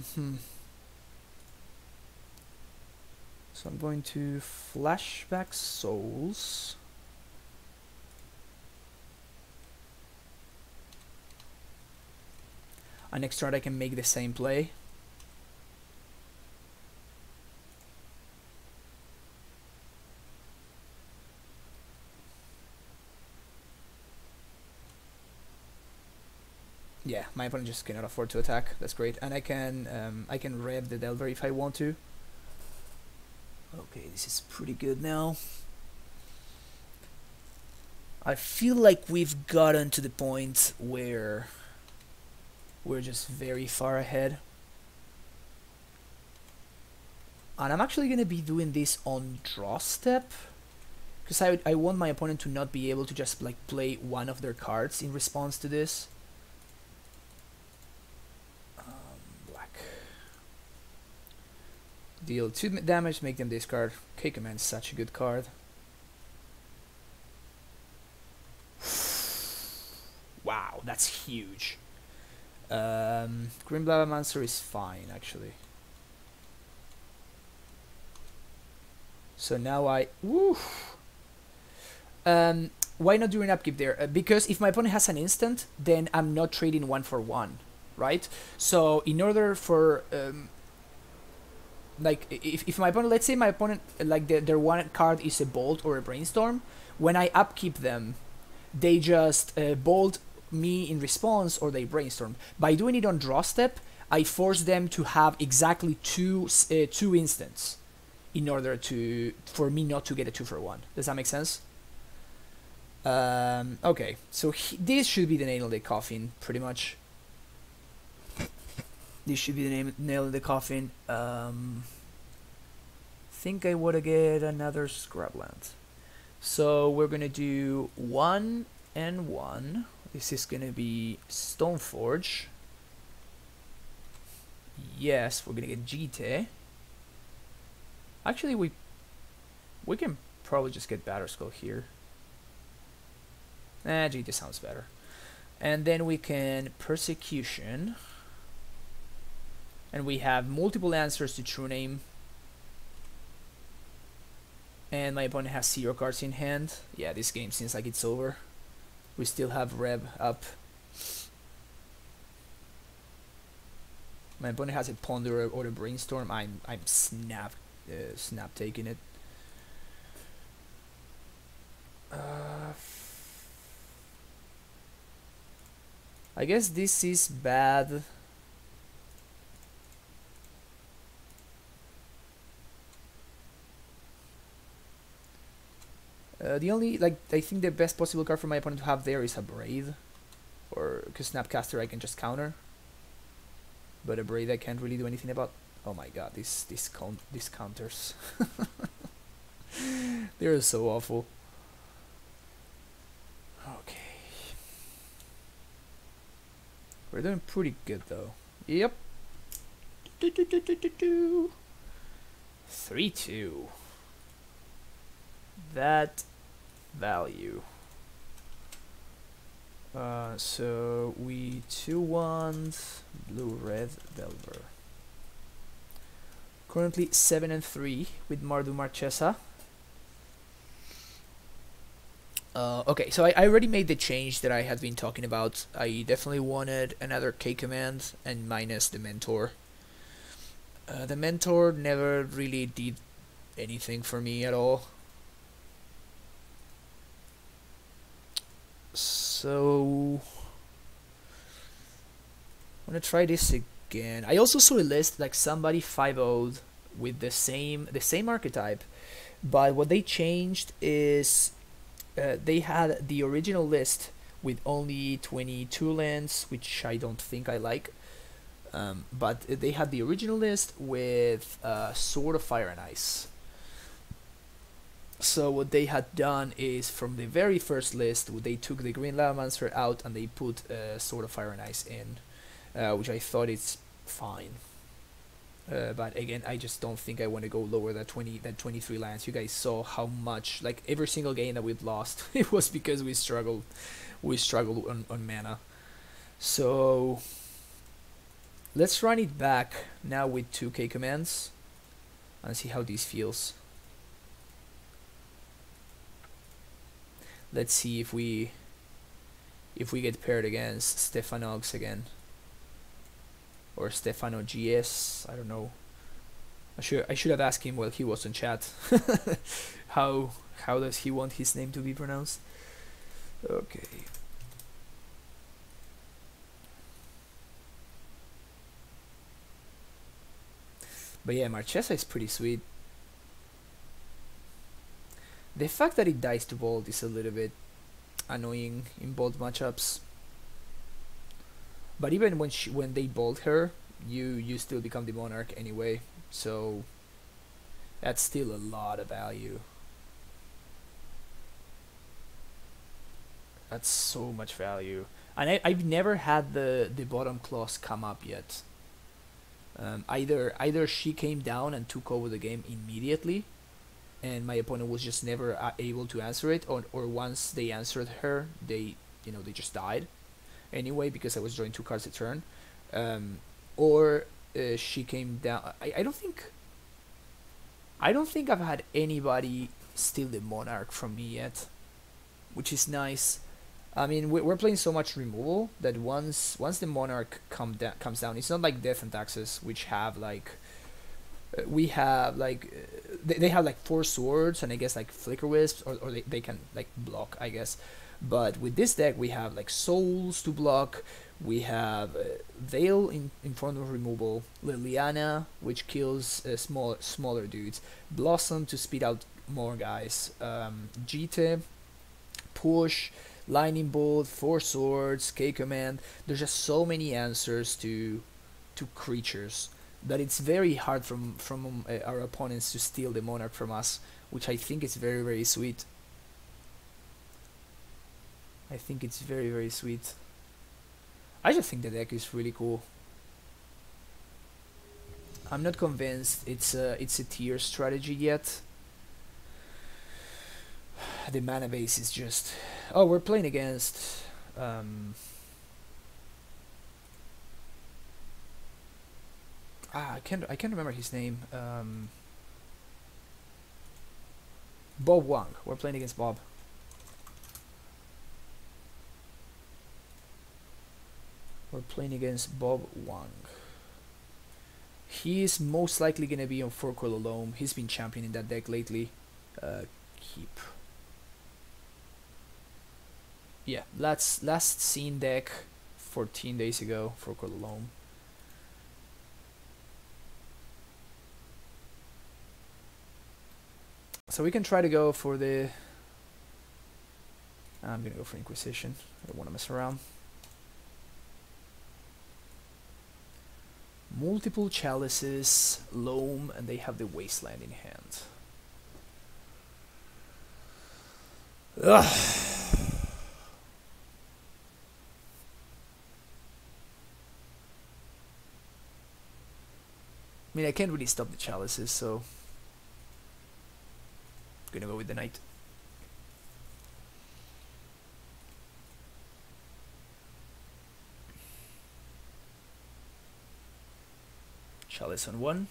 I'm going to flashback souls. And next turn I can make the same play. yeah, my opponent just cannot afford to attack. That's great, and I can rev the Delver if I want to. Okay, this is pretty good now. I feel like we've gotten to the point where we're just very far ahead. And I'm actually going to be doing this on draw step, because I want my opponent to not be able to just like play one of their cards in response to this. Black. Deal 2 damage, make them discard. K-Command is such a good card. Wow, that's huge. Green Blavamancer is fine, actually. So now woo. Why not do an upkeep there? Because if my opponent has an instant, then I'm not trading 1 for 1, right? So in order for like if my opponent, let's say my opponent like their one card is a Bolt or a Brainstorm, when I upkeep them, they just Bolt me in response or they Brainstorm. By doing it on draw step, I force them to have exactly two instants in order for me not to get a 2 for 1. Does that make sense? Okay, so this should be the nail in the coffin, pretty much. This should be the nail in the coffin. Think I would get another Scrubland. So we're gonna do 1 and 1. This is gonna be Stoneforge. Yes, we're gonna get Jite. Actually, we can probably just get Batterskull here. Jite sounds better. And then we can Persecution. And we have multiple answers to True Name. And my opponent has 0 cards in hand. Yeah, this game seems like it's over. We still have Reb up. My opponent has a Ponder or a Brainstorm. I'm snap taking it. I guess this is bad. The only, like, I think the best possible card for my opponent to have there is a Braid, or because Snapcaster I can just counter, but a Braid I can't really do anything about. Oh my god, these counters. They're so awful. Okay. We're doing pretty good though. Yep. 3-2. That value. So we 2-1 blue red Delver. Currently 7-3 with Mardu Marchesa. Okay, so I already made the change that I had been talking about. I definitely wanted another K command and minus the mentor. The mentor never really did anything for me at all. So I'm gonna try this again. I also saw a list like somebody 5-0'd with the same archetype, but what they changed is they had the original list with only 22 lands, which I don't think I like. But they had the original list with Sword of Fire and Ice. So what they had done is from the very first list, they took the Green Lavamancer out and they put Sword of Fire and Ice in, which I thought it's fine. But again, I just don't think I want to go lower than 23 lands. You guys saw how much, like every single game that we've lost, it was because we struggled on mana. So let's run it back now with 2K commands and see how this feels. Let's see if we get paired against Stefanox again. Or Stefano GS, I don't know. I should have asked him while he was in chat. How does he want his name to be pronounced? Okay. But yeah, Marchesa is pretty sweet. The fact that it dies to Bolt is a little bit annoying in Bolt matchups. But even when they Bolt her, you still become the Monarch anyway. So that's still a lot of value. That's so much value. And I've never had the bottom clause come up yet. Either she came down and took over the game immediately, and my opponent was just never able to answer it, or once they answered her, they they just died anyway because I was drawing 2 cards a turn, or she came down. I don't think I've had anybody steal the Monarch from me yet, which is nice. I mean, we're playing so much removal that once the Monarch comes down, it's not like Death and Taxes, which have like we have like they have like 4 swords and I guess like Flicker Wisps, or they can like block, I guess. But with this deck we have like Souls to block, we have Veil in form of removal, Liliana, which kills smaller dudes, Blossom to speed out more guys, Jite, Push, Lightning Bolt, 4 swords, K command. There's just so many answers to creatures that it's very hard from our opponents to steal the Monarch from us, which I think is very, very sweet. I think it's very, very sweet. I just think the deck is really cool. I'm not convinced it's a tier strategy yet. The mana base is just... Oh, we're playing against... I can't remember his name. Bob Wang. We're playing against Bob. We're playing against Bob Wang. He is most likely gonna be on 4-color Loam. He's been championing that deck lately. Keep. Yeah, last seen deck 14 days ago, 4-color Loam. So we can try to go for the... I'm gonna go for Inquisition. I don't want to mess around. Multiple Chalices, Loam, and they have the Wasteland in hand. Ugh. I mean, I can't really stop the Chalices, so I'm gonna go with the Knight. Chalice on 1.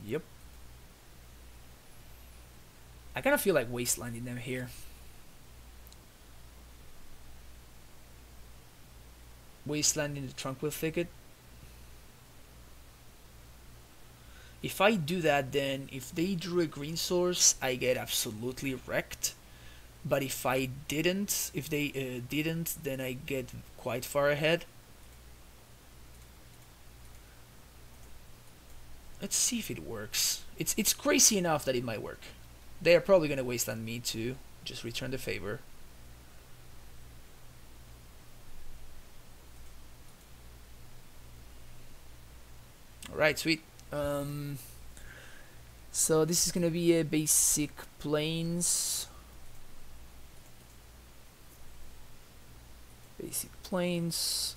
Yep. I kind of feel like wastelanding them here. Wastelanding the Tranquil Thicket. If I do that, then if they drew a green source, I get absolutely wrecked. But if I didn't, if they didn't, then I get quite far ahead. Let's see if it works. It's crazy enough that it might work. They are probably gonna wasteland me to just return the favor. Alright, sweet. So this is gonna be a basic plains. Basic plains.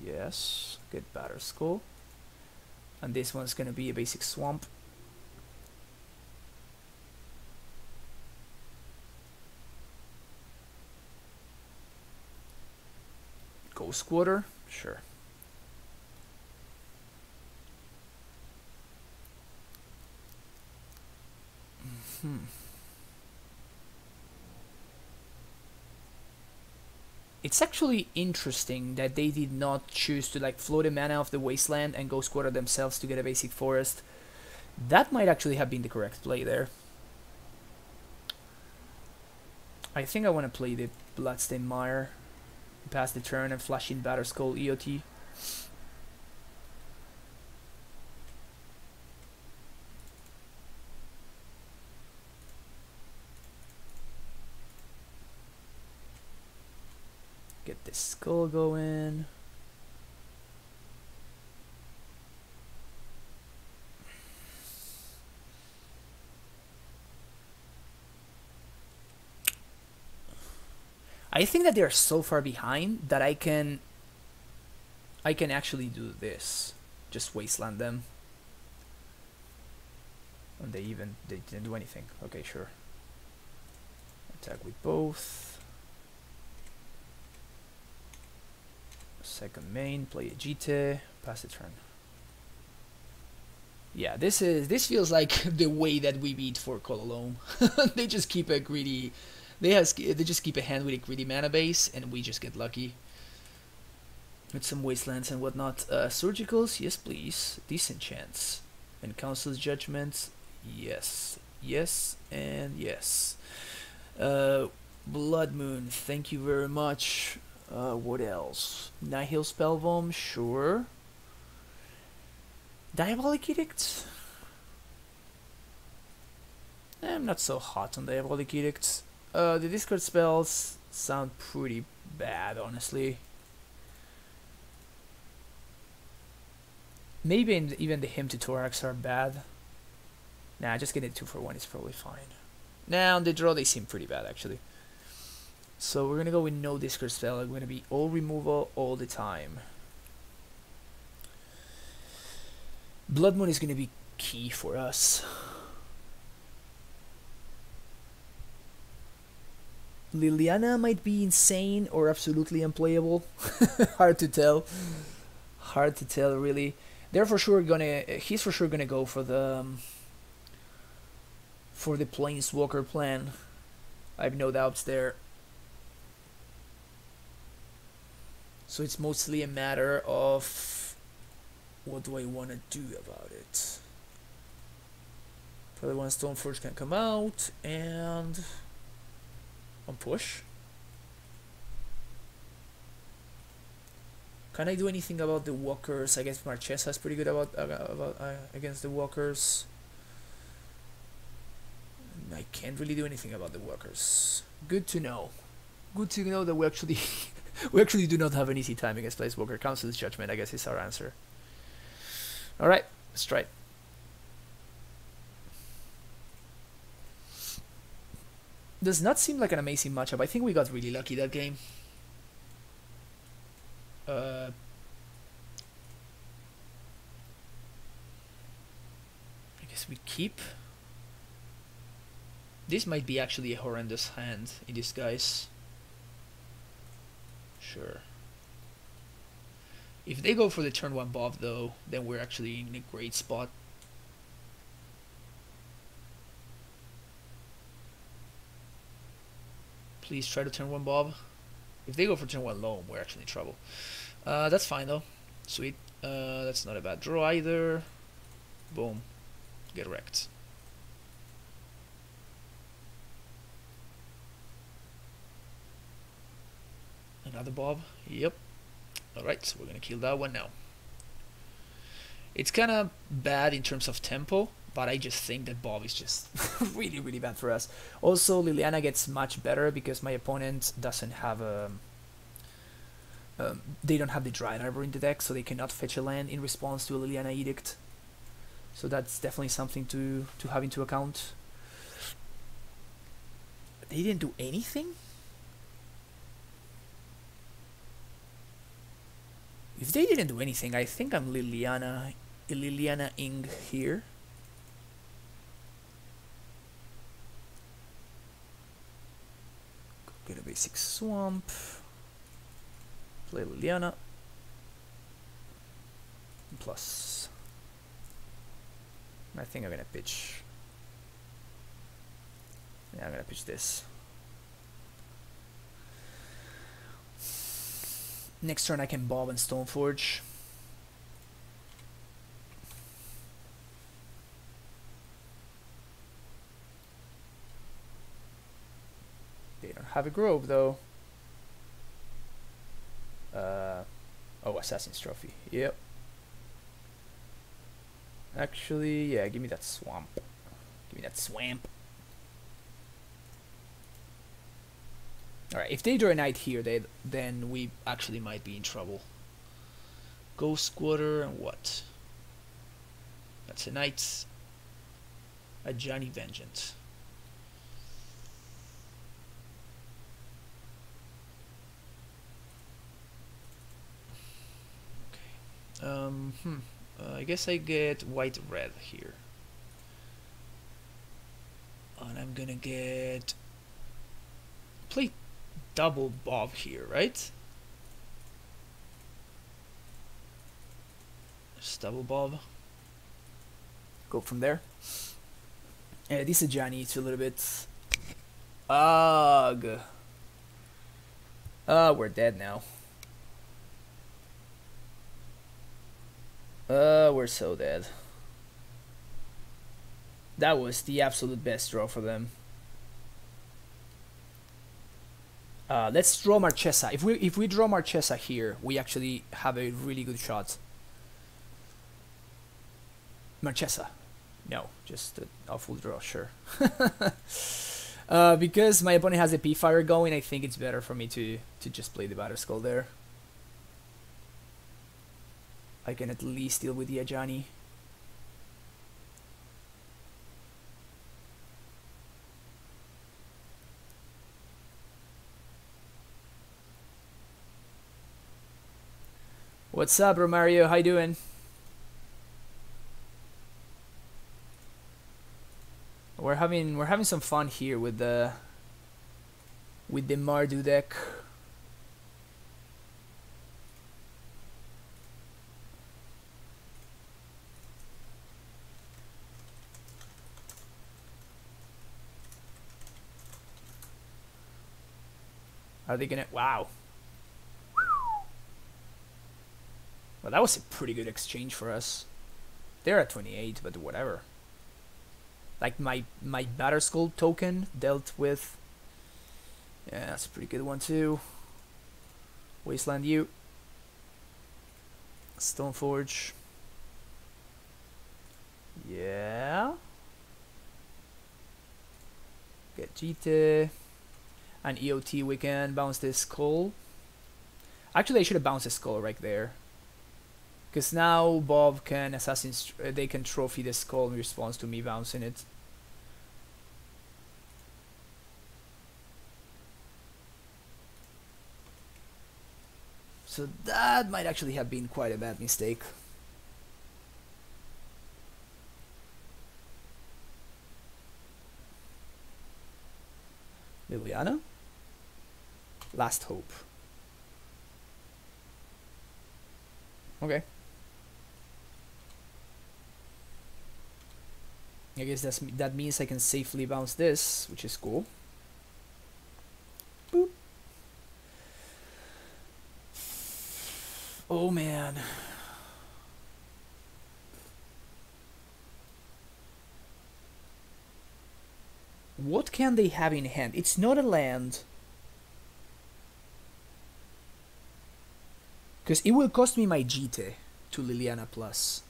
Yes, get Batter Skull. And this one's gonna be a basic swamp. Ghost Quarter, sure. It's actually interesting that they did not choose to like float a mana off the wasteland and go squatter themselves to get a basic forest. That might actually have been the correct play there. I think I want to play the Bloodstained Mire, pass the turn and flash in Batterskull EOT. the skull going. I think that they're so far behind that I can actually do this. Just wasteland them. And they didn't do anything. Okay, sure. Attack with both. Second main, play a GT, pass the turn. Yeah, this feels like the way that we beat for Loam. They just keep a greedy. They just keep a hand with a greedy mana base, and we just get lucky with some wastelands and whatnot. Surgicals, yes please. Disenchants and Council's Judgments, yes, yes, and yes. Blood Moon, thank you very much. What else? Nihil Spellbomb, sure. Diabolic Edict? I'm not so hot on Diabolic Edict. The discard spells sound pretty bad, honestly. Maybe even the Hymn to Thorax are bad. Nah, just getting 2 for 1 is probably fine. Now on the draw they seem pretty bad actually. So we're gonna go with no discard spell. I'm gonna be all removal all the time. Blood Moon is gonna be key for us. Liliana might be insane or absolutely unplayable. Hard to tell. Hard to tell, really. He's for sure gonna go for the Planeswalker plan. I have no doubts there. So it's mostly a matter of what do I want to do about it. Probably one Stoneforge can come out and on push. Can I do anything about the walkers? I guess Marchesa is pretty good about against the walkers. I can't really do anything about the walkers. Good to know. Good to know that we actually we actually do not have an easy time against Planeswalker. Council's Judgment, I guess, is our answer. All right, let's try it. Does not seem like an amazing matchup. I think we got really lucky that game. I guess we keep. This might be actually a horrendous hand in disguise. Sure. If they go for the turn 1 Bob though, then we're actually in a great spot. Please try to turn 1 Bob. If they go for turn 1 Loam, we're actually in trouble. That's fine though. Sweet. That's not a bad draw either. Boom. Get wrecked. Another Bob. Yep. Alright, so we're gonna kill that one now. It's kind of bad in terms of tempo, but I just think that Bob is just really, really bad for us. Also, Liliana gets much better because my opponent doesn't have a... they don't have the Dryad Arbor in the deck, so they cannot fetch a land in response to a Liliana Edict. So that's definitely something to have into account. They didn't do anything? If they didn't do anything, I think I'm Liliana-ing here. Get a basic swamp. Play Liliana. Plus. I think I'm gonna pitch. Yeah, I'm gonna pitch this. Next turn I can Bob and Stoneforge. They don't have a Grove though. Oh, Assassin's Trophy. Yep. Actually, yeah, give me that swamp. Give me that swamp. Alright, if they draw a knight here, then we actually might be in trouble. Ghost Squatter and what? That's a knight. A Johnny Vengeance. Okay. I guess I get white red here. And I'm gonna get play double bob here, right? Just double bob. Go from there. This is Johnny. It's a little bit. Ugh. We're dead now. We're so dead. That was the absolute best draw for them. Let's draw Marchesa. If we draw Marchesa here, we actually have a really good shot. Marchesa. No, just a full draw, sure. Because my opponent has a P-Fire going, I think it's better for me to just play the Battle Skull there. I can at least deal with the Ajani. What's up, Romario? How you doing? We're having some fun here with the Mardu deck. Are they gonna? Wow. Well, that was a pretty good exchange for us. They're at 28, but whatever. Like my Batter Skull token dealt with. Yeah, that's a pretty good one too. Wasteland U. Stoneforge. Yeah. Get GT. And EOT, we can bounce this skull. Actually, I should have bounced the skull right there. Because now Bob can they can trophy the skull in response to me bouncing it. So that might actually have been quite a bad mistake. Liliana? Last hope. Okay. I guess that means I can safely bounce this, which is cool. Boop. Oh man. What can they have in hand? It's not a land. Because it will cost me my GT to Liliana Plus.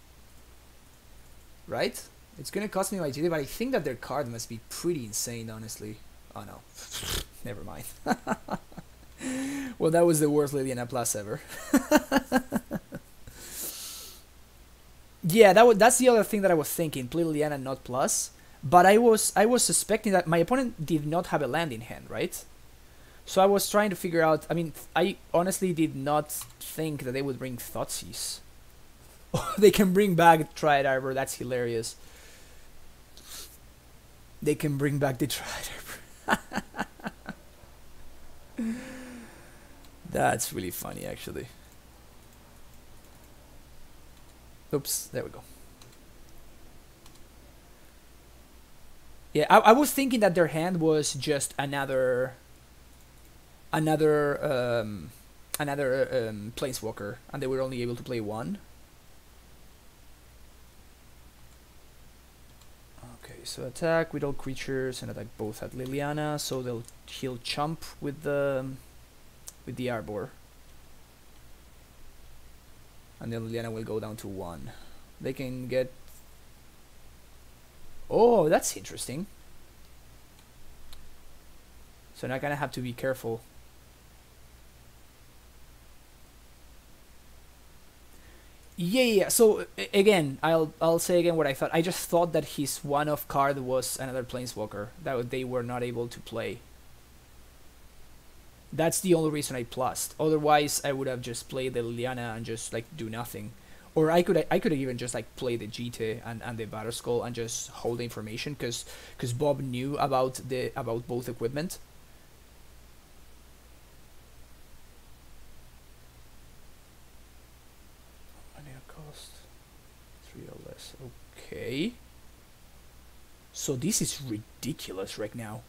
Right? It's gonna cost me my GT, but I think that their card must be pretty insane, honestly. Oh no. Never mind. Well, that was the worst Liliana Plus ever. Yeah, that's the other thing that I was thinking. Play Liliana not Plus. But I was suspecting that my opponent did not have a land in hand, right? So I was trying to figure out. I mean, I honestly did not think that they would bring Thoughtseize. They can bring back Triad Arbor. That's hilarious. They can bring back the Triad Arbor. That's really funny, actually. Oops, there we go. Yeah, I was thinking that their hand was just another Planeswalker, and they were only able to play one. Okay, so attack with all creatures and attack both at Liliana, so he'll chump with the Arbor, and then Liliana will go down to 1. They can get. Oh, that's interesting. So now I kind of have to be careful. Yeah. So again, I'll say again what I thought. I just thought that his one-off card was another Planeswalker that they were not able to play. That's the only reason I plussed. Otherwise, I would have just played the Liliana and just like do nothing. Or I could even just like play the GT and the Batterskull and just hold the information because Bob knew about both equipment. Cost 3 or less. Okay. So this is ridiculous right now.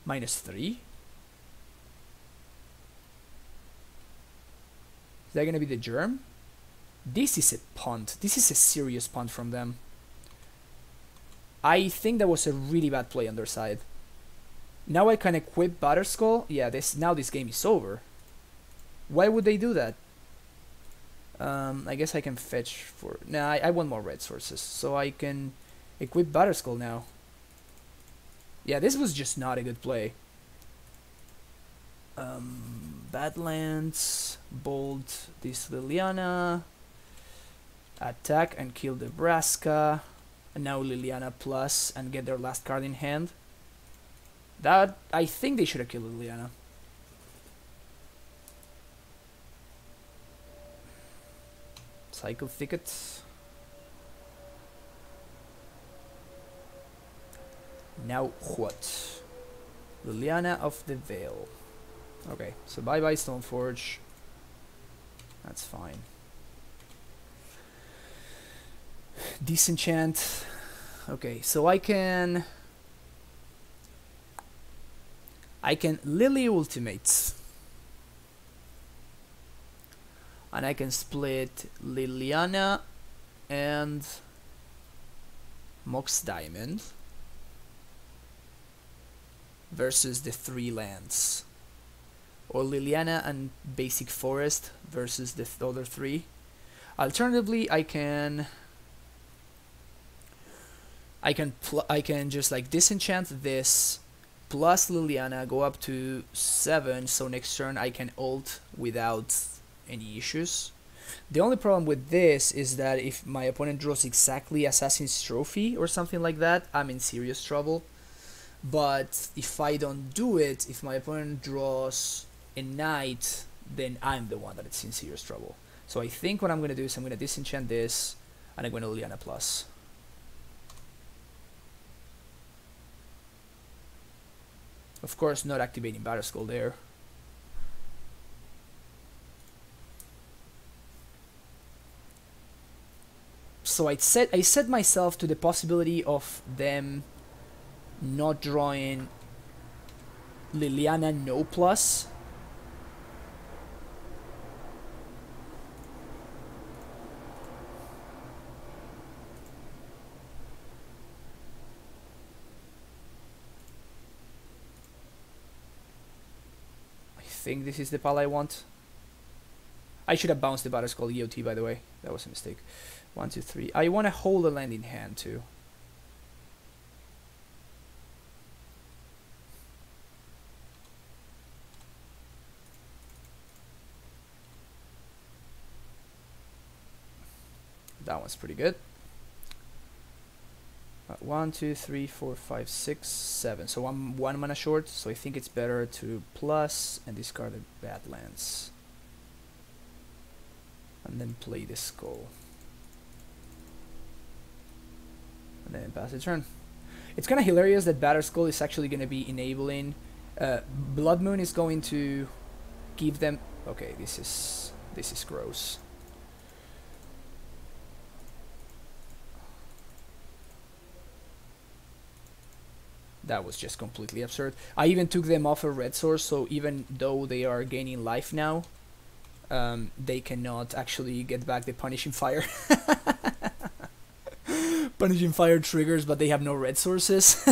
-3. Is that gonna be the germ? This is a punt. This is a serious punt from them. I think that was a really bad play on their side. Now I can equip Batterskull. Yeah, now this game is over. Why would they do that? I guess I can fetch for... Nah, I want more red sources. So I can equip Batterskull now. Yeah, this was just not a good play. Badlands, Bolt this Liliana, attack and kill Nebraska, and now Liliana plus and get their last card in hand. That, I think they should have killed Liliana. Cycle Thickets. Now what? Liliana of the Veil. Okay, so bye-bye Stoneforge. That's fine. Disenchant. Okay, so I can Lily Ultimates. And I can split Liliana and Mox Diamond versus the 3 lands. Or Liliana and Basic Forest versus the other 3. Alternatively, I can just like disenchant this plus Liliana, go up to 7, so next turn I can ult without any issues. The only problem with this is that if my opponent draws exactly Assassin's Trophy or something like that, I'm in serious trouble. But if I don't do it, if my opponent draws a Knight, then I'm the one that is in serious trouble. So I think what I'm going to do is I'm going to disenchant this, and I'm going to Liliana plus. Of course, not activating Batterskull there. So I set myself to the possibility of them not drawing Liliana no plus. I think this is the pal I want. I should have bounced the Batterskull EOT, by the way. That was a mistake. 1, 2, 3. I want to hold a land in hand too. That one's pretty good. 1, 2, 3, 4, 5, 6, 7. So I'm 1 mana short, so I think it's better to plus and discard the Badlands. And then play the Skull. And then pass the turn. It's kind of hilarious that Batterskull is actually going to be enabling... Blood Moon is going to give them... Okay, this is gross. That was just completely absurd. I even took them off a red source, so even though they are gaining life now, they cannot actually get back the Punishing Fire. Punishing Fire triggers, but they have no red sources.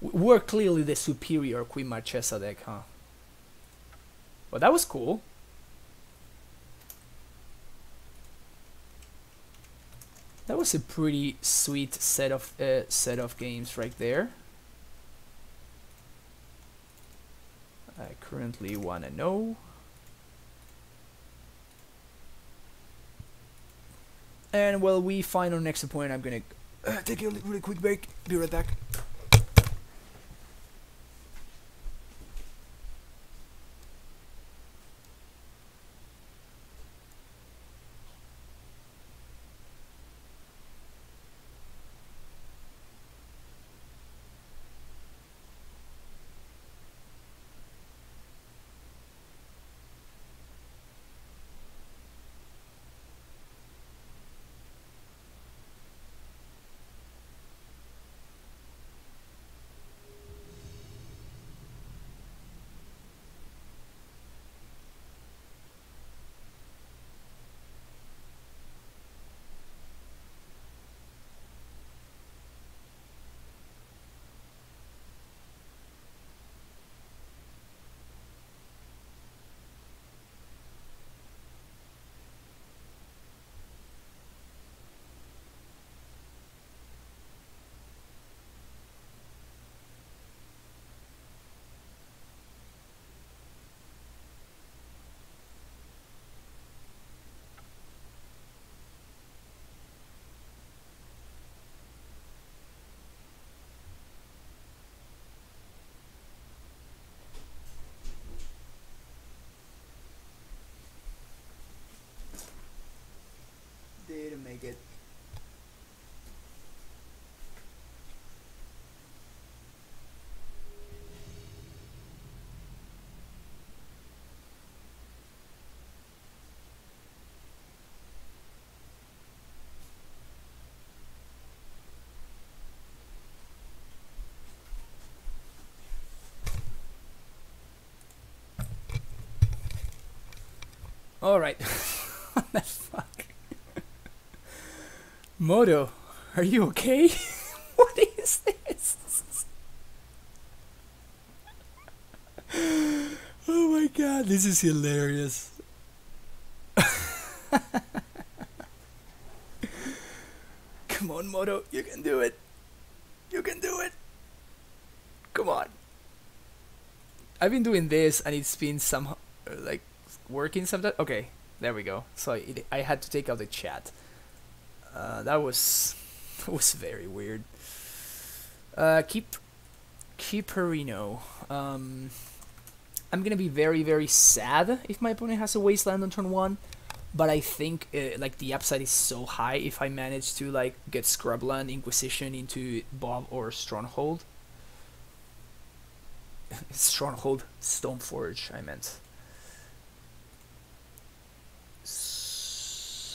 We're clearly the superior Queen Marchesa deck, huh? Well, that was cool. That was a pretty sweet set of games right there. I currently wanna know. And while we find our next opponent, I'm gonna take a really quick break. Be right back. Didn't make it. Alright. What the fuck? Moto, are you okay? What is this? Oh my god, this is hilarious. Come on, Moto, you can do it. You can do it. Come on. I've been doing this and it's been somehow like working sometimes. Okay, there we go. So I had to take out the chat. That was very weird. Keep Perino. I'm gonna be very sad if my opponent has a wasteland on turn 1, but I think like the upside is so high if I manage to like get Scrubland Inquisition into Bob or Stronghold. Stronghold Stoneforge, I meant.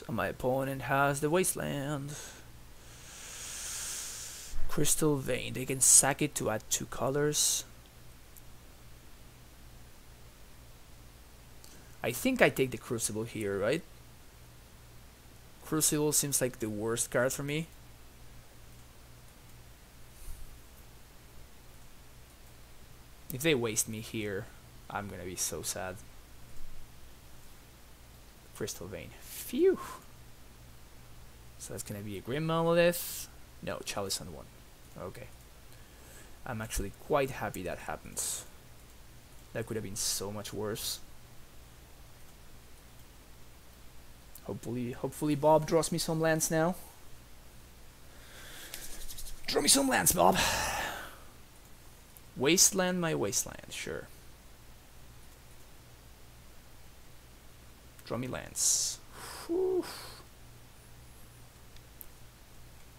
My opponent has the wasteland. Crystal Vein. They can sack it to add 2 colors. I think I take the Crucible here, right? Crucible seems like the worst card for me. If they waste me here, I'm gonna be so sad. Crystal Vein. Phew. So that's gonna be a Grim Monolith. No, Chalice on 1. Okay. I'm actually quite happy that happens. That could have been so much worse. Hopefully Bob draws me some lands now. Draw me some lands, Bob. Wasteland, my wasteland, sure. Draw me lands. Whew.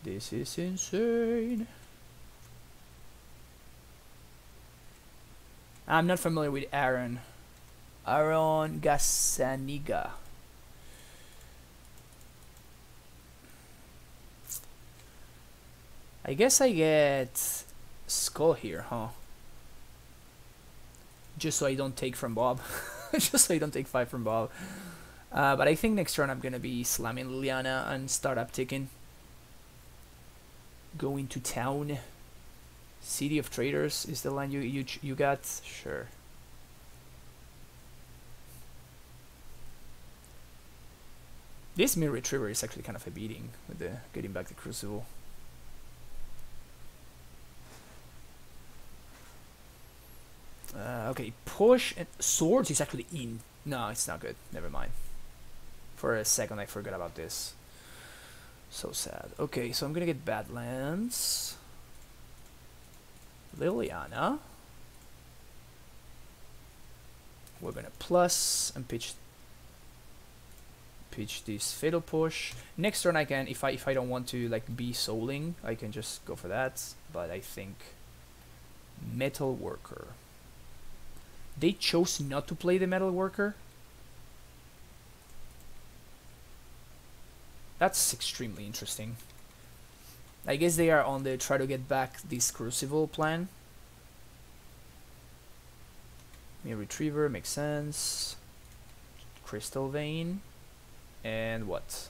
This is insane. I'm not familiar with Aaron. Aaron Gazzaniga. I guess I get Skull here, huh? Just so I don't take from Bob. Just so I don't take 5 from Bob. But I think next turn I'm gonna be slamming Liliana and start upticking. Going to town. City of Traders is the line you got? Sure. This Mirror Retriever is actually kind of a beating with the getting back the Crucible. Okay, push and swords is actually in. No, it's not good. Never mind. For a second, I forgot about this. So sad. Okay, so I'm gonna get Badlands. Liliana. We're gonna plus and pitch this Fatal Push. Next turn I can, if I don't want to like be souling, I can just go for that. But I think Metal Worker. They chose not to play the Metal Worker. That's extremely interesting. I guess they are on the try to get back this Crucible plan. Mirror Retriever makes sense. Crystal Vein. And what?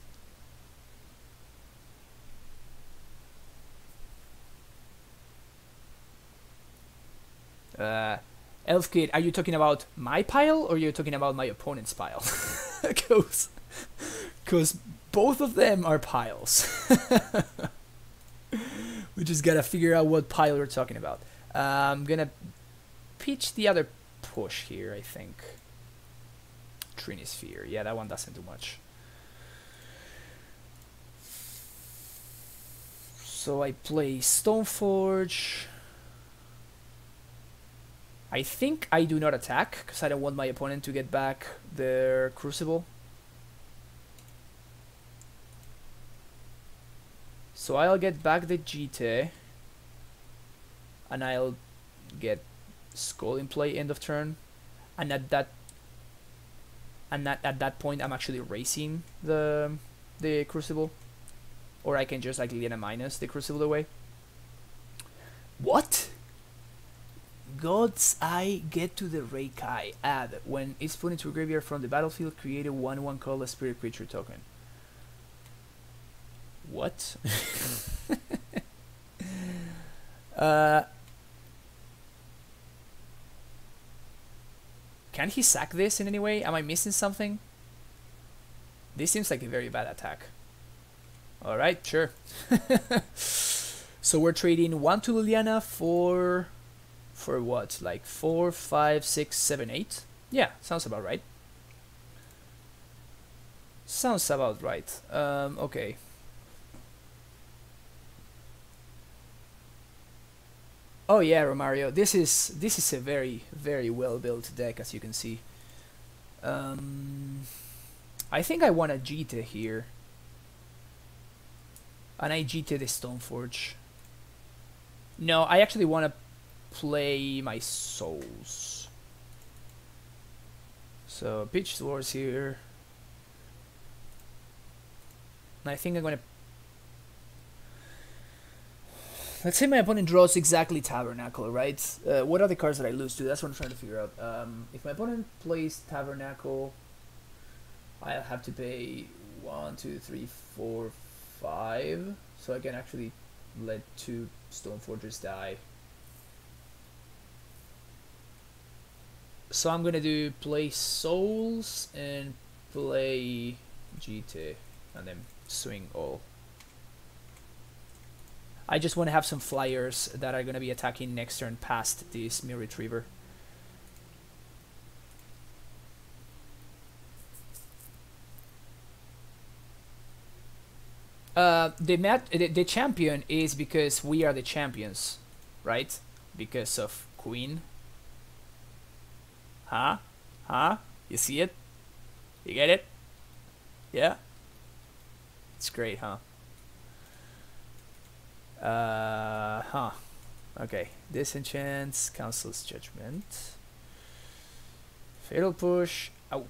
Elf Kid, are you talking about my pile or are you talking about my opponent's pile? Because both of them are piles. We just gotta figure out what pile we're talking about. I'm gonna pitch the other push here, I think. Trinisphere. Yeah, that one doesn't do much. So I play Stoneforge. I think I do not attack because I don't want my opponent to get back their Crucible. So I'll get back the GT and I'll get Skull in play end of turn, and at that point I'm actually racing the Crucible, or I can just like Liana minus the Crucible away. What? God's Eye get to the Reikai. Add when it's put into a graveyard from the battlefield, create a 1/1 colorless spirit creature token. What? Can he sack this in any way? Am I missing something? This seems like a very bad attack. Alright, sure. So we're trading 1 to Liliana for what? Like 4, 5, 6, 7, 8? Yeah, sounds about right. Sounds about right. Okay. Oh yeah, Romario. This is a very, very well built deck, as you can see. I think I want a GT here. And I GT the Stoneforge. No, I actually want to play my souls. So pitch Swords here. And I think I'm gonna. Let's say my opponent draws exactly Tabernacle, right? What are the cards that I lose to? That's what I'm trying to figure out. If my opponent plays Tabernacle, I'll have to pay 1, 2, 3, 4, 5. So I can actually let 2 Stoneforgers die. So I'm gonna do play Souls and play GT and then swing all. I just want to have some flyers that are going to be attacking next turn past this Mirror Retriever. The champion is because we are the champions, right? Because of Queen. Huh? Huh? You see it? You get it? Yeah? It's great, huh? Okay. Disenchants, Council's Judgment. Fatal Push, out.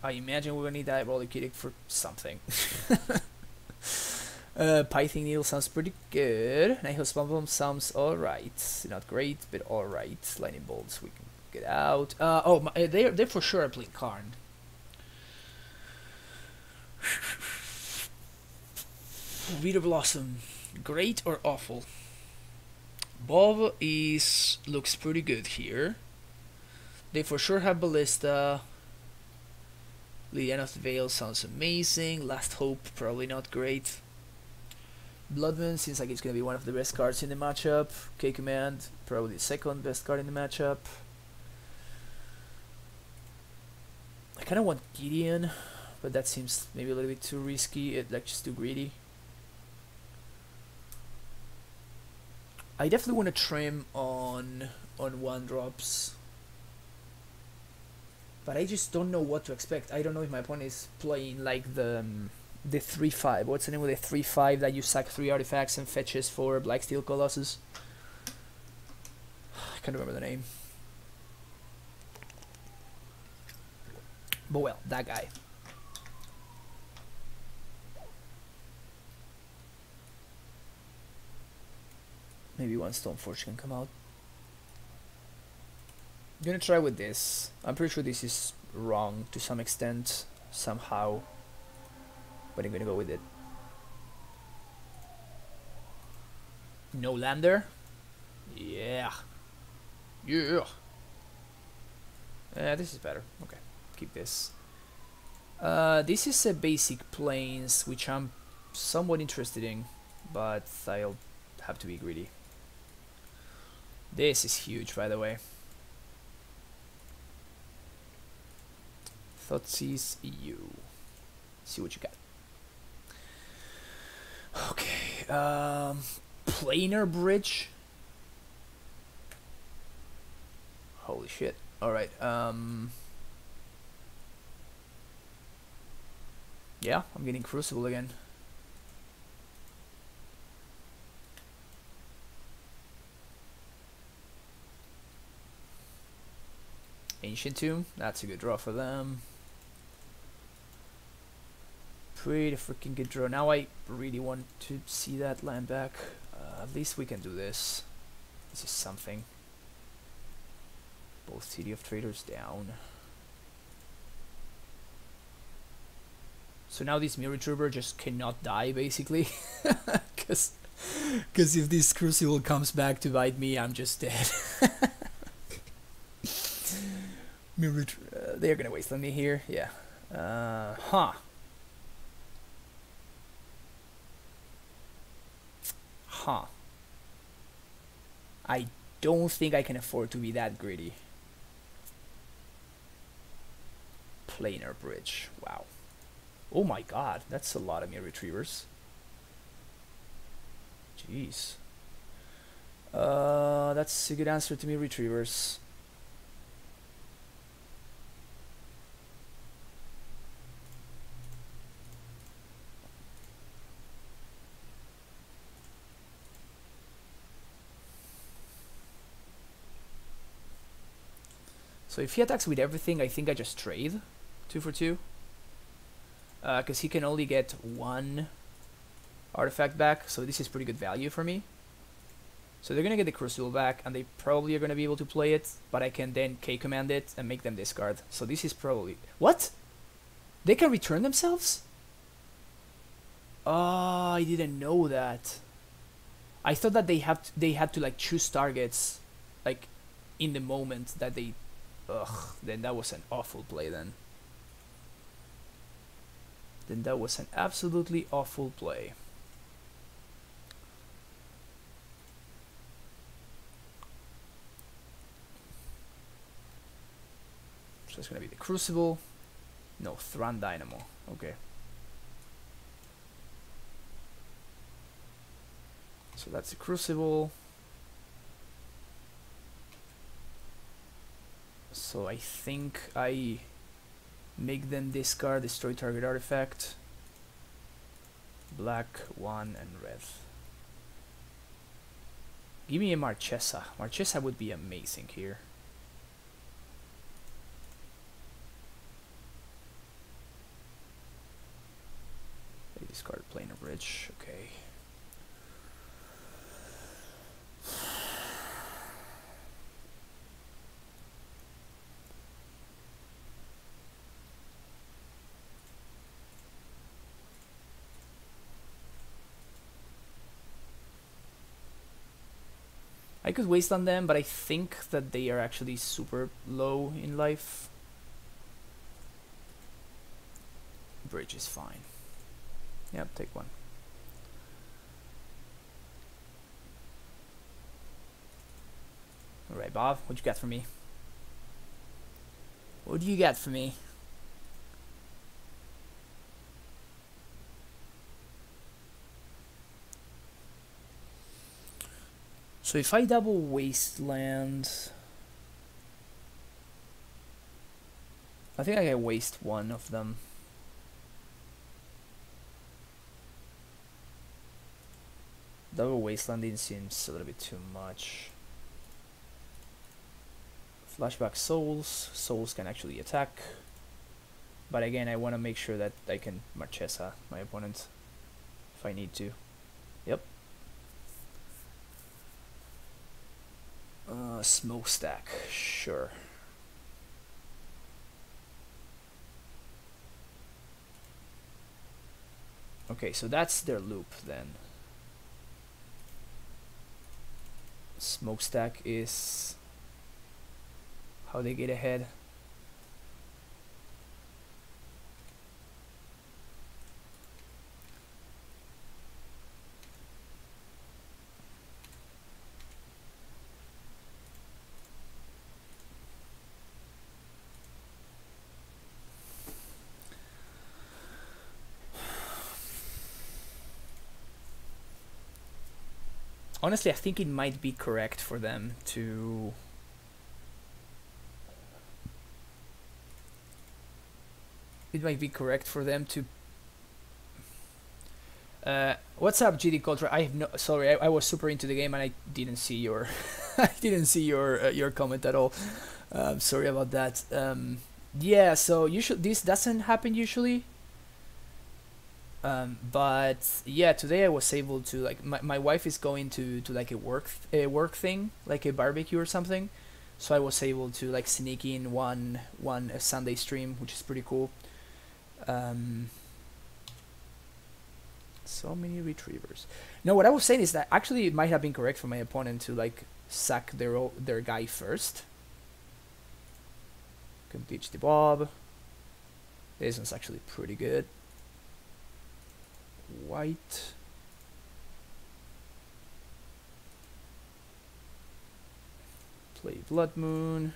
I imagine we're gonna need Diabolic for something. Pything Needle sounds pretty good. Nihil's Bomb sounds alright. Not great, but alright. Lightning Bolts, we can get out. They for sure are playing Karn. Reader Blossom. Great or awful? Bob looks pretty good here. They for sure have Ballista. Liliana of the Veil sounds amazing. Last Hope, probably not great. Bloodman seems like it's gonna be one of the best cards in the matchup. K-Command, probably the second best card in the matchup. I kinda want Gideon, but that seems maybe a little bit too risky, like just too greedy. I definitely want to trim on 1-drops, but I just don't know what to expect. I don't know if my opponent is playing like the 3/5. What's the name of the 3/5 that you sack 3 artifacts and fetches for Black Steel Colossus? I can't remember the name. But well, that guy. Maybe one Stoneforge can come out. I'm gonna try with this. I'm pretty sure this is wrong to some extent, somehow, but I'm gonna go with it. No lander? Yeah. Yeah. This is better. Okay, keep this. This is a basic plains, which I'm somewhat interested in, but I'll have to be greedy. This is huge, by the way. Thoughtseize EU. See what you got. Okay. Planar bridge. Holy shit. Alright. Yeah, I'm getting Crucible again. Ancient Tomb, that's a good draw for them. Pretty freaking good draw. Now I really want to see that land back. At least we can do this. This is something. Both City of Traders down. So now this Mirror Trooper just cannot die, basically. Because if this Crucible comes back to bite me, I'm just dead. They're gonna waste on me here, yeah. I don't think I can afford to be that greedy. Planar bridge, wow. Oh my god, that's a lot of Mirror Retrievers. Jeez. That's a good answer to Mirror Retrievers. So if he attacks with everything, I think I just trade 2 for 2. Because he can only get 1 artifact back, so this is pretty good value for me. So they're gonna get the Crucible back, and they probably are gonna be able to play it, but I can then K-command it and make them discard. So this is probably... What? They can return themselves? Oh, I didn't know that. I thought that they had to like choose targets like in the moment that they... Ugh, then that was an awful play then. Then that was an absolutely awful play. So it's gonna be the Crucible. No, Thran Dynamo. Okay. So that's the Crucible. So I think I make them discard, destroy target artifact. Black, 1, and red. Give me a Marchesa. Marchesa would be amazing here. They discard Planar Bridge, okay. I could waste on them, but I think that they are actually super low in life. bridge is fine. Yep, take one. Alright, Bob, what you got for me? What do you got for me? So if I double wasteland, I think I can waste one of them. Double wastelanding seems a little bit too much. Flashback souls. Souls can actually attack. But again, I want to make sure that I can Marchesa my opponent if I need to. Yep. Smokestack, sure. Okay, so that's their loop then. Smokestack is how they get ahead. Honestly, I think it might be correct for them to what's up, GD Culture? I have no sorry, I was super into the game and I didn't see your I didn't see your comment at all. Sorry about that. Yeah, so usually this doesn't happen usually. But yeah, today I was able to, like, my wife is going to like a work thing, like a barbecue or something, so I was able to like sneak in one Sunday stream, which is pretty cool. So many retrievers. No, what I was saying is that actually it might have been correct for my opponent to like sack their guy first. Can teach the Bob. This one's actually pretty good. White. Play Blood Moon.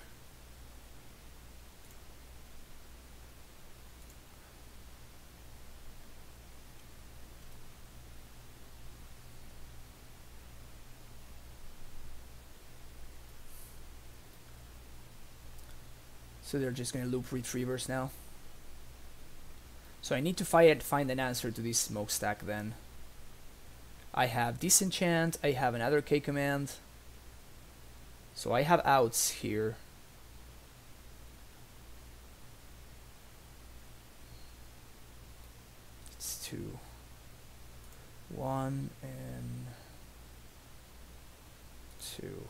So they're just gonna loop retrievers now. So I need to find an answer to this smokestack then. I have disenchant, I have another K command. So I have outs here. It's 2, 1, and 2.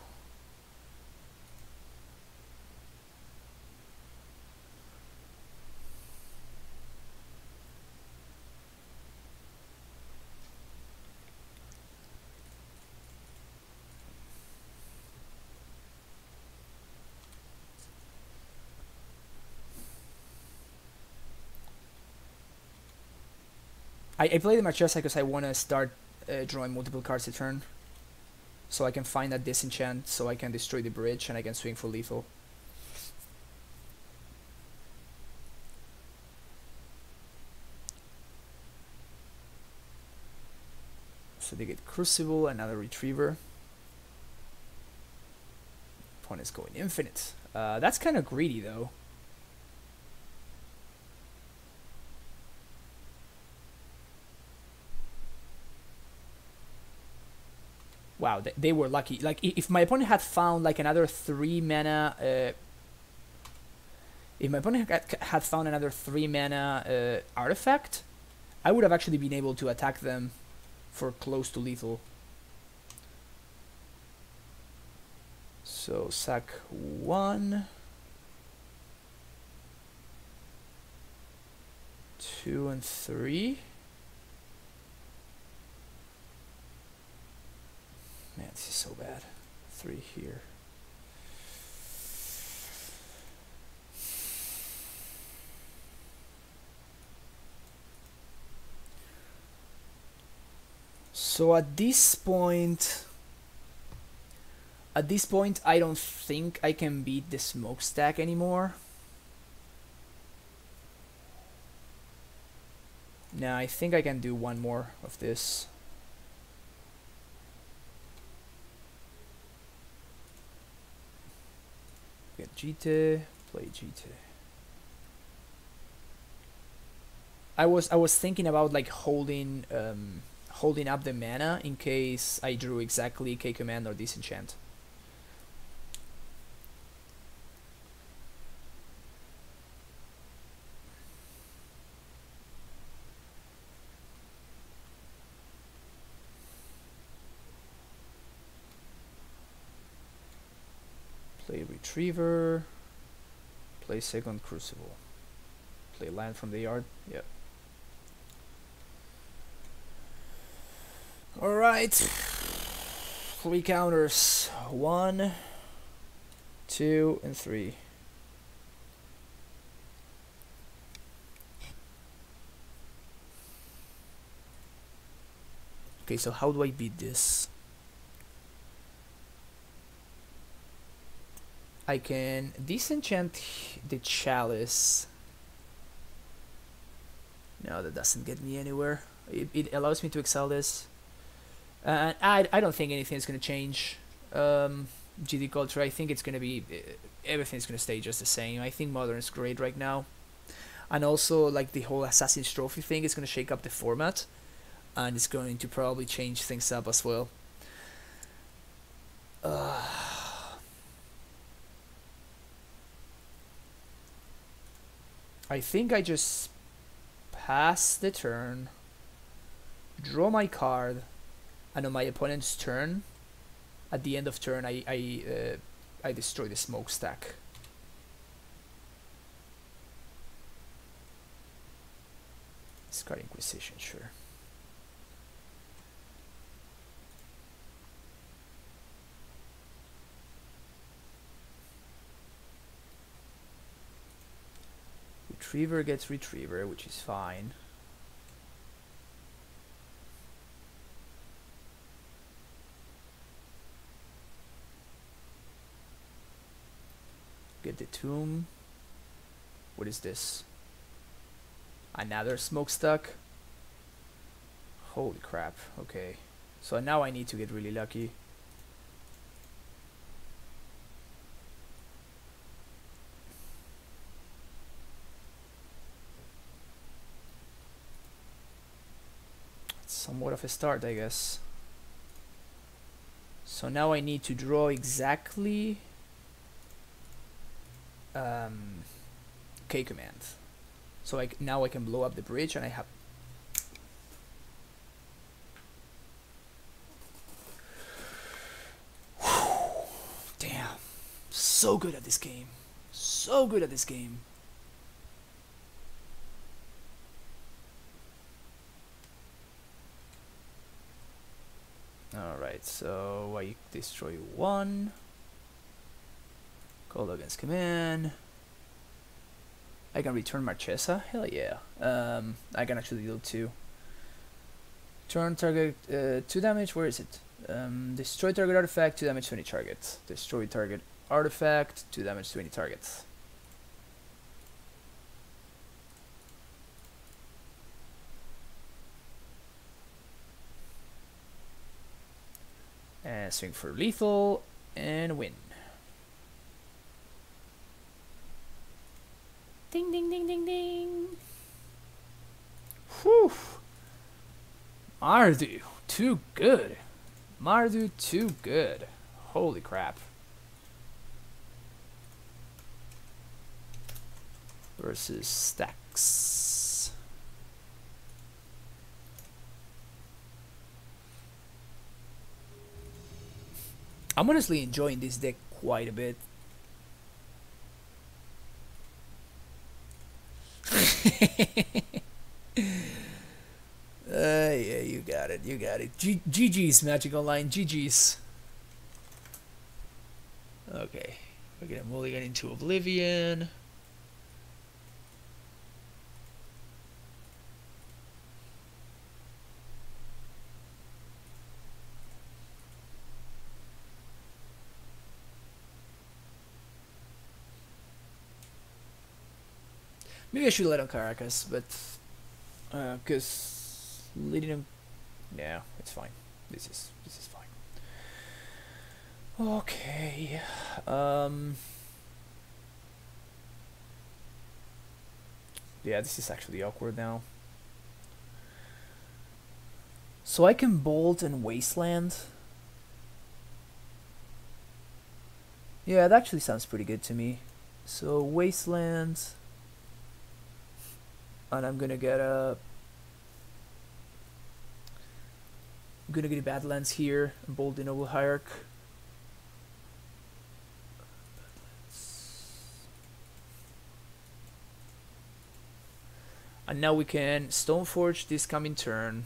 I play the Marchesa because I want to start drawing multiple cards a turn. So I can find that disenchant, so I can destroy the bridge and I can swing for lethal. So they get Crucible, another Retriever. Opponent's going infinite. That's kind of greedy though. Wow, they were lucky. Like, if my opponent had found like another 3 mana, if my opponent had found another 3 mana artifact, I would have actually been able to attack them for close to lethal. So sack 1, 2, and 3. Man, this is so bad. 3 here. So at this point, I don't think I can beat the smokestack anymore. No, I think I can do one more of this. Get GT, play GT. I was thinking about like holding up the mana in case I drew exactly K command or disenchant. Play Retriever. Play Second Crucible. Play land from the yard. Yep. Alright. 3 counters. 1, 2, and 3. Okay, so how do I beat this? I can disenchant the Chalice. No, that doesn't get me anywhere. It allows me to exile this. I don't think anything's gonna change. GD Culture, I think it's gonna be... everything's gonna stay just the same. I think Modern is great right now. And also, like, the whole Assassin's Trophy thing is gonna shake up the format. And it's going to probably change things up as well. I think I just pass the turn, draw my card, and on my opponent's turn, at the end of turn, I destroy the smokestack. Discard Inquisition, sure. Retriever gets Retriever, which is fine. Get the Tomb. What is this? Another smokestack? Holy crap, okay. So now I need to get really lucky. Somewhat of a start, I guess. So now I need to draw exactly K command. So now I can blow up the bridge, and I have... Damn. So good at this game. So good at this game. Alright, so I destroy 1. Call against command. I can return Marchesa? Hell yeah. I can actually deal 2. Turn target 2 damage, where is it? Destroy target artifact, 2 damage to any target. Destroy target artifact, 2 damage to any target. And swing for lethal and win. Ding ding ding ding ding. Whew. Mardu, too good. Mardu, too good. Holy crap. Versus Stax. I'm honestly enjoying this deck quite a bit. Yeah, you got it, you got it. GG's, Magic Online, GG's. Okay, we're gonna mulligan into Oblivion. Maybe I should let on Caracas, but because leading him, yeah, it's fine. This is fine. Okay. Yeah, this is actually awkward now. So I can bolt and wasteland. Yeah, that actually sounds pretty good to me. So wasteland, and I'm gonna get a Badlands here, bolt the Noble Hierarch. And now we can Stoneforge this coming turn.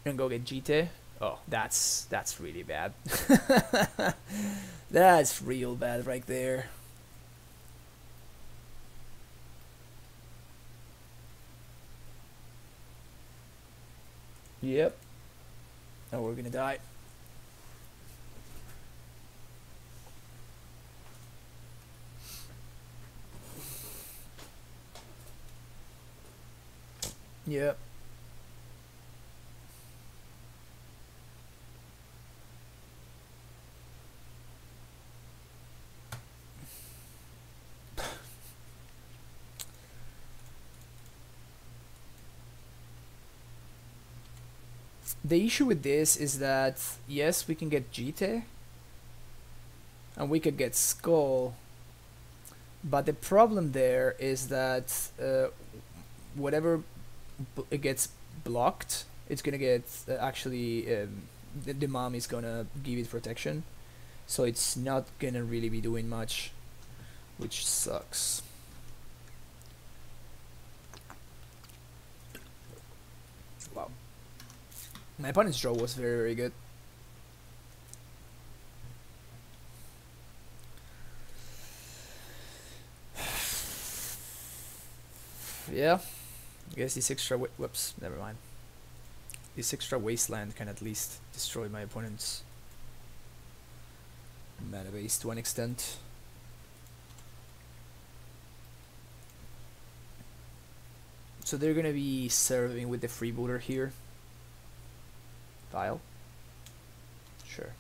And go get Jite. Oh, that's really bad. That's real bad right there. Yep. Now we're gonna die. Yep. The issue with this is that, yes, we can get Jite, and we could get Skull, but the problem there is that whatever it gets blocked, it's gonna get the mom is gonna give it protection, so it's not gonna really be doing much, which sucks. Wow. My opponent's draw was very, very good. Yeah, I guess this extra whoops, never mind. This extra wasteland can at least destroy my opponent's mana base to an extent. So they're gonna be serving with the freebooter here. File. Sure.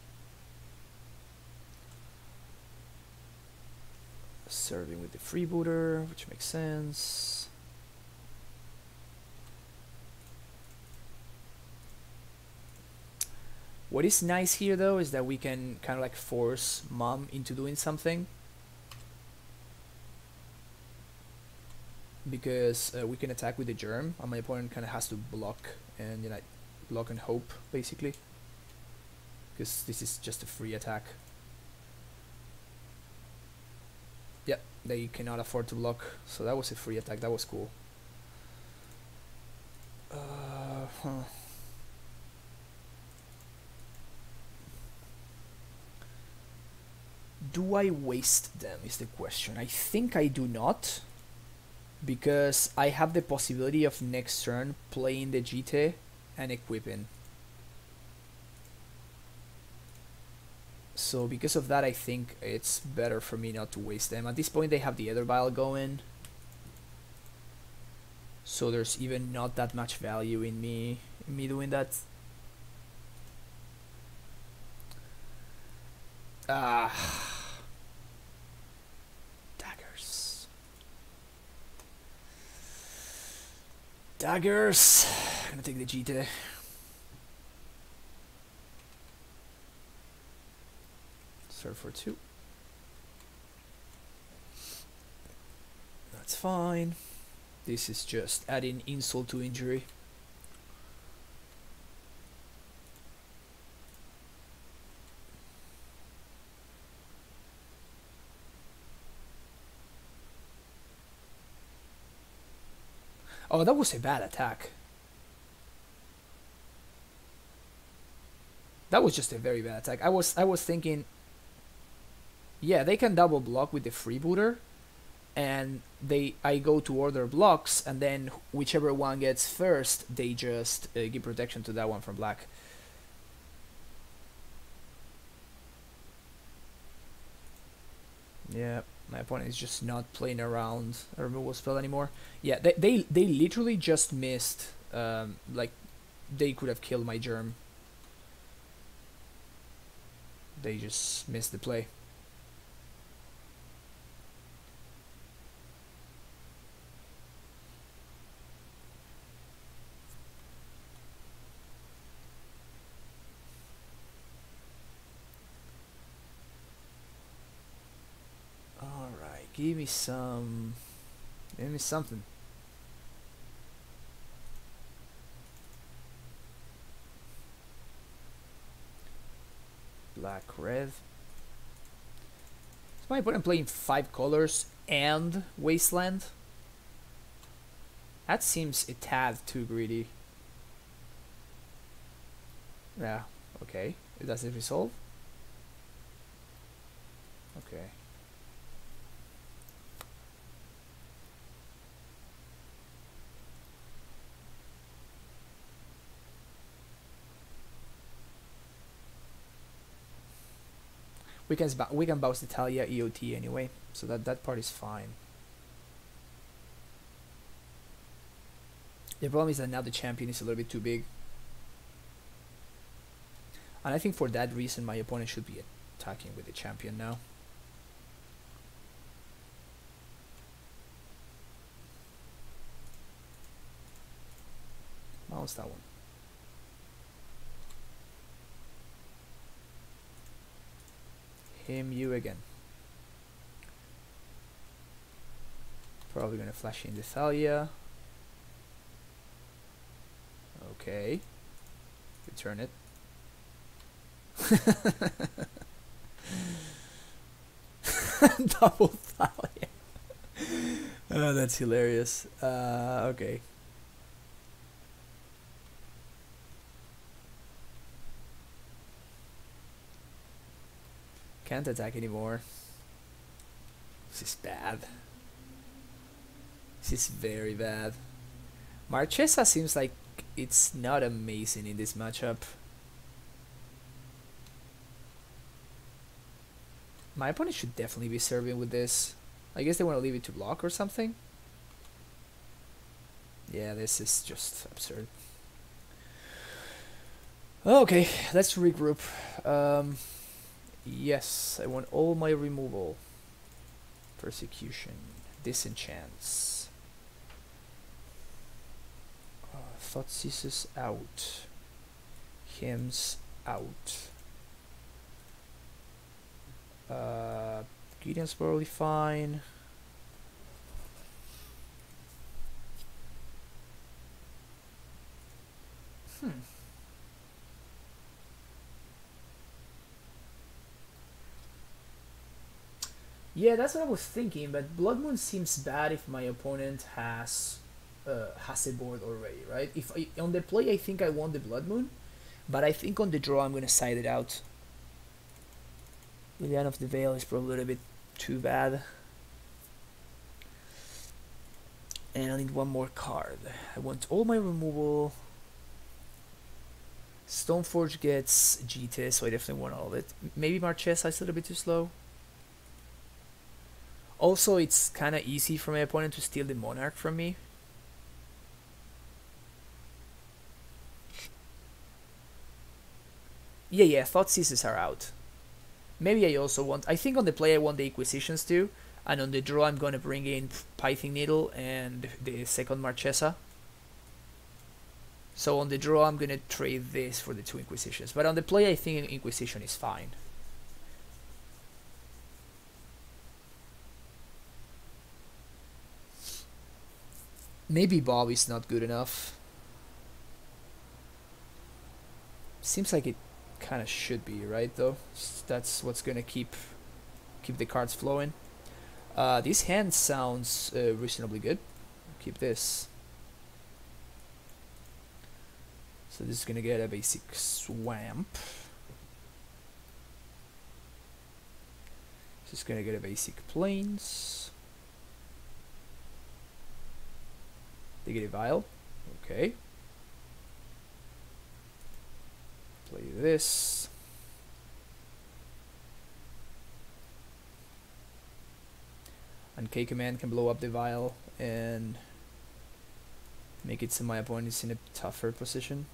Serving with the freebooter, which makes sense. What is nice here though is that we can kind of like force mom into doing something, because we can attack with the germ and my opponent kind of has to block and, you know, block and hope basically, because this is just a free attack. Yep, they cannot afford to block, so that was a free attack. That was cool. Do I waste them is the question. I think I do not, because I have the possibility of next turn playing the Jite and equipping. So because of that, I think it's better for me not to waste them. At this point they have the Ether Vial going, so there's even not that much value in me doing that. Daggers. I'm gonna take the Jite. Serve for 2. That's fine. This is just adding insult to injury. Oh, that was a bad attack. That was just a very bad attack. I was thinking, yeah, they can double block with the freebooter, and I go to order blocks, and then whichever one gets first, they just give protection to that one from black. Yeah, my opponent is just not playing around a removal spell anymore. Yeah, they literally just missed. Like, they could have killed my germ. They just missed the play. Alright, give me some... Give me something. Black, red. Is my opponent playing 5 colors and Wasteland? That seems a tad too greedy. Yeah, okay. Does it resolve? Okay. We can bounce the Talia EOT anyway, so that part is fine. The problem is that now the champion is a little bit too big. And I think for that reason my opponent should be attacking with the champion now. Bounce that one. You again. Probably gonna flash in the Thalia. Okay. Return it. Double Thalia. Oh, that's hilarious. Okay. Can't attack anymore. This is bad. This is very bad. Marchesa seems like it's not amazing in this matchup. My opponent should definitely be serving with this. I guess they want to leave it to block or something. Yeah, this is just absurd. Okay, let's regroup. Yes, I want all my removal. Persecution. Disenchants. Thoughtseize out. Hymns out. Gideon's probably fine. Yeah, that's what I was thinking, but Blood Moon seems bad if my opponent has a board already, right? If on the play I think I want the Blood Moon, but I think on the draw I'm gonna side it out. Liliana of the Veil is probably a little bit too bad. And I need one more card. I want all my removal. Stoneforge gets GT, so I definitely want all of it. Maybe Marchesa is a little bit too slow. Also, it's kind of easy for my opponent to steal the Monarch from me. Yeah, Thoughtseizes are out. Maybe I also want... I think on the play I want the Inquisitions too. And on the draw I'm going to bring in Pithing Needle and the second Marchesa. So on the draw I'm going to trade this for the 2 Inquisitions. But on the play I think Inquisition is fine. Maybe Bob is not good enough. Seems like it kind of should be, right? Though that's what's gonna keep the cards flowing. This hand sounds reasonably good. Keep this. So this is gonna get a basic swamp. This is gonna get a basic plains. They get a vial. Okay. Play this. And K command can blow up the vial and make it so my opponent is in a tougher position.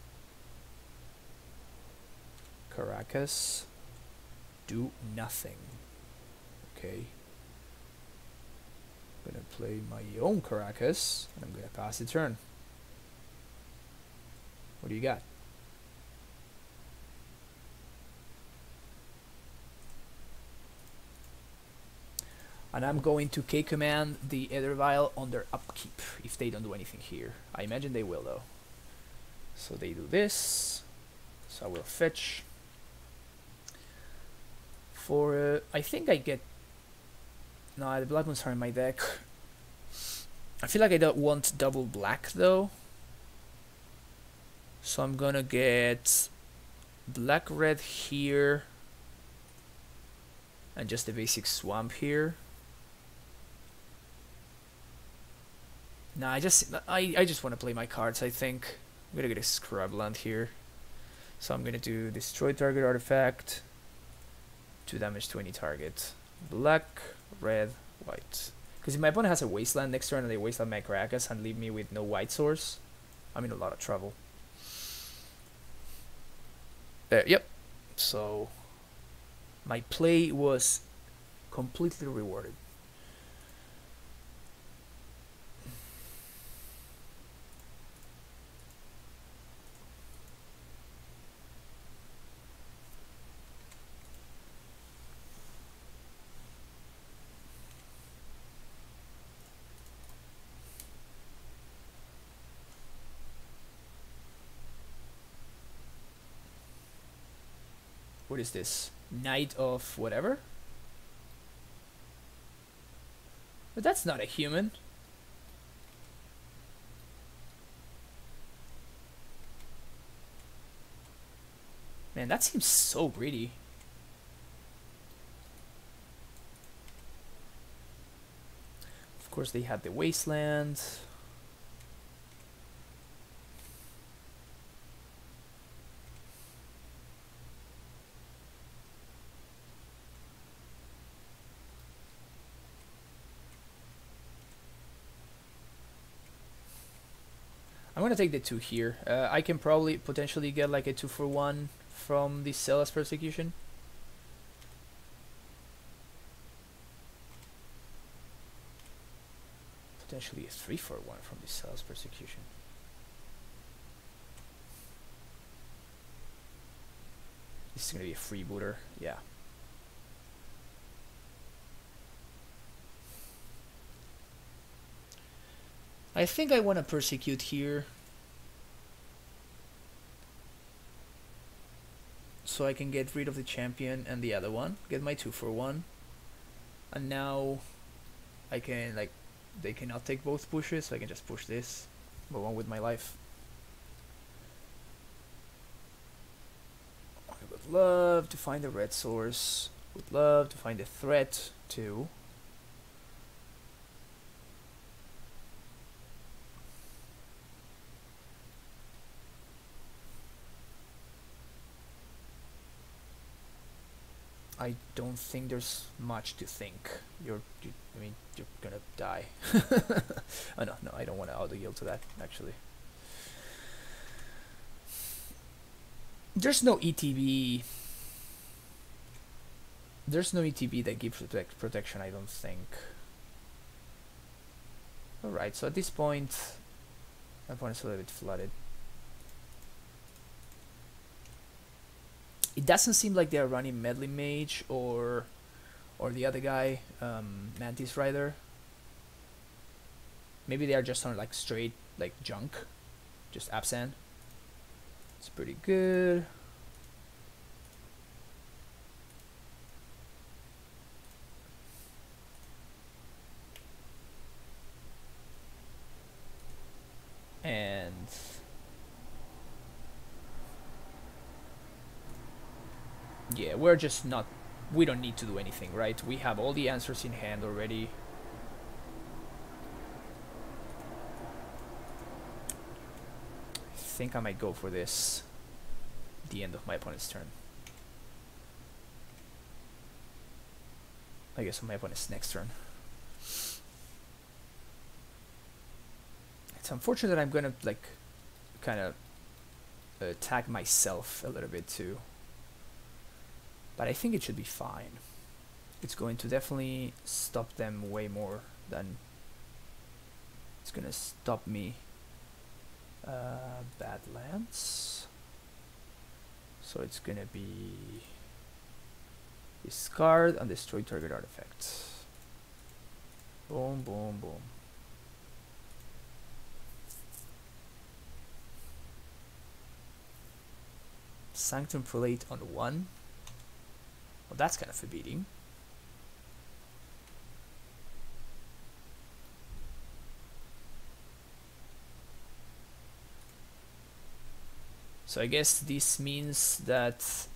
Caracas. Do nothing. Okay. I'm gonna play my own Caracas and I'm gonna pass the turn. What do you got? And I'm going to K command the Ether Vial on their upkeep if they don't do anything here. I imagine they will though. So they do this. So I will fetch. For I think I get. No, the Blood Moons are in my deck. I feel like I don't want double black though. So I'm gonna get black red here. And just a basic swamp here. Nah, I just want to play my cards, I think. I'm gonna get a Scrubland here. So I'm gonna do destroy target artifact. 2 damage to any target. Black, red, white. Because if my opponent has a wasteland next turn and they wasteland my Caracas and leave me with no white source, I'm in a lot of trouble. Yep. So my play was completely rewarded. What is this? Knight of whatever? But that's not a human. Man, that seems so greedy. Of course they had the wasteland. I'm gonna take the 2 here. I can probably potentially get like a 2-for-1 from the Zealous Persecution. Potentially a 3-for-1 from the Zealous Persecution. This is gonna be a freebooter, yeah. I think I want to persecute here. So I can get rid of the champion and the other one. Get my 2-for-1. And now I can, like, they cannot take both pushes, so I can just push this. Go on with my life. I would love to find a red source. Would love to find a threat too. I don't think there's much to think. I mean, you're gonna die. Oh no, I don't want to auto yield to that actually. There's no ETB. There's no ETB that gives protection, I don't think. Alright, so at this point, my opponent's a little bit flooded. It doesn't seem like they're running Medley Mage or the other guy, Mantis Rider. Maybe they are just on like straight like junk, just Absent. It's pretty good. And yeah, we're just not, we don't need to do anything, right? We have all the answers in hand already. I think I might go for this at the end of my opponent's turn. I guess on my opponent's next turn. unfortunate that I'm gonna like kind of tag myself a little bit too, but I think it should be fine. It's going to definitely stop them way more than it's gonna stop me. Badlands, so it's gonna be discard and destroy target artifact. Boom, boom, boom. Sanctum Prelate on 1. Well, that's kind of a beating. So I guess this means that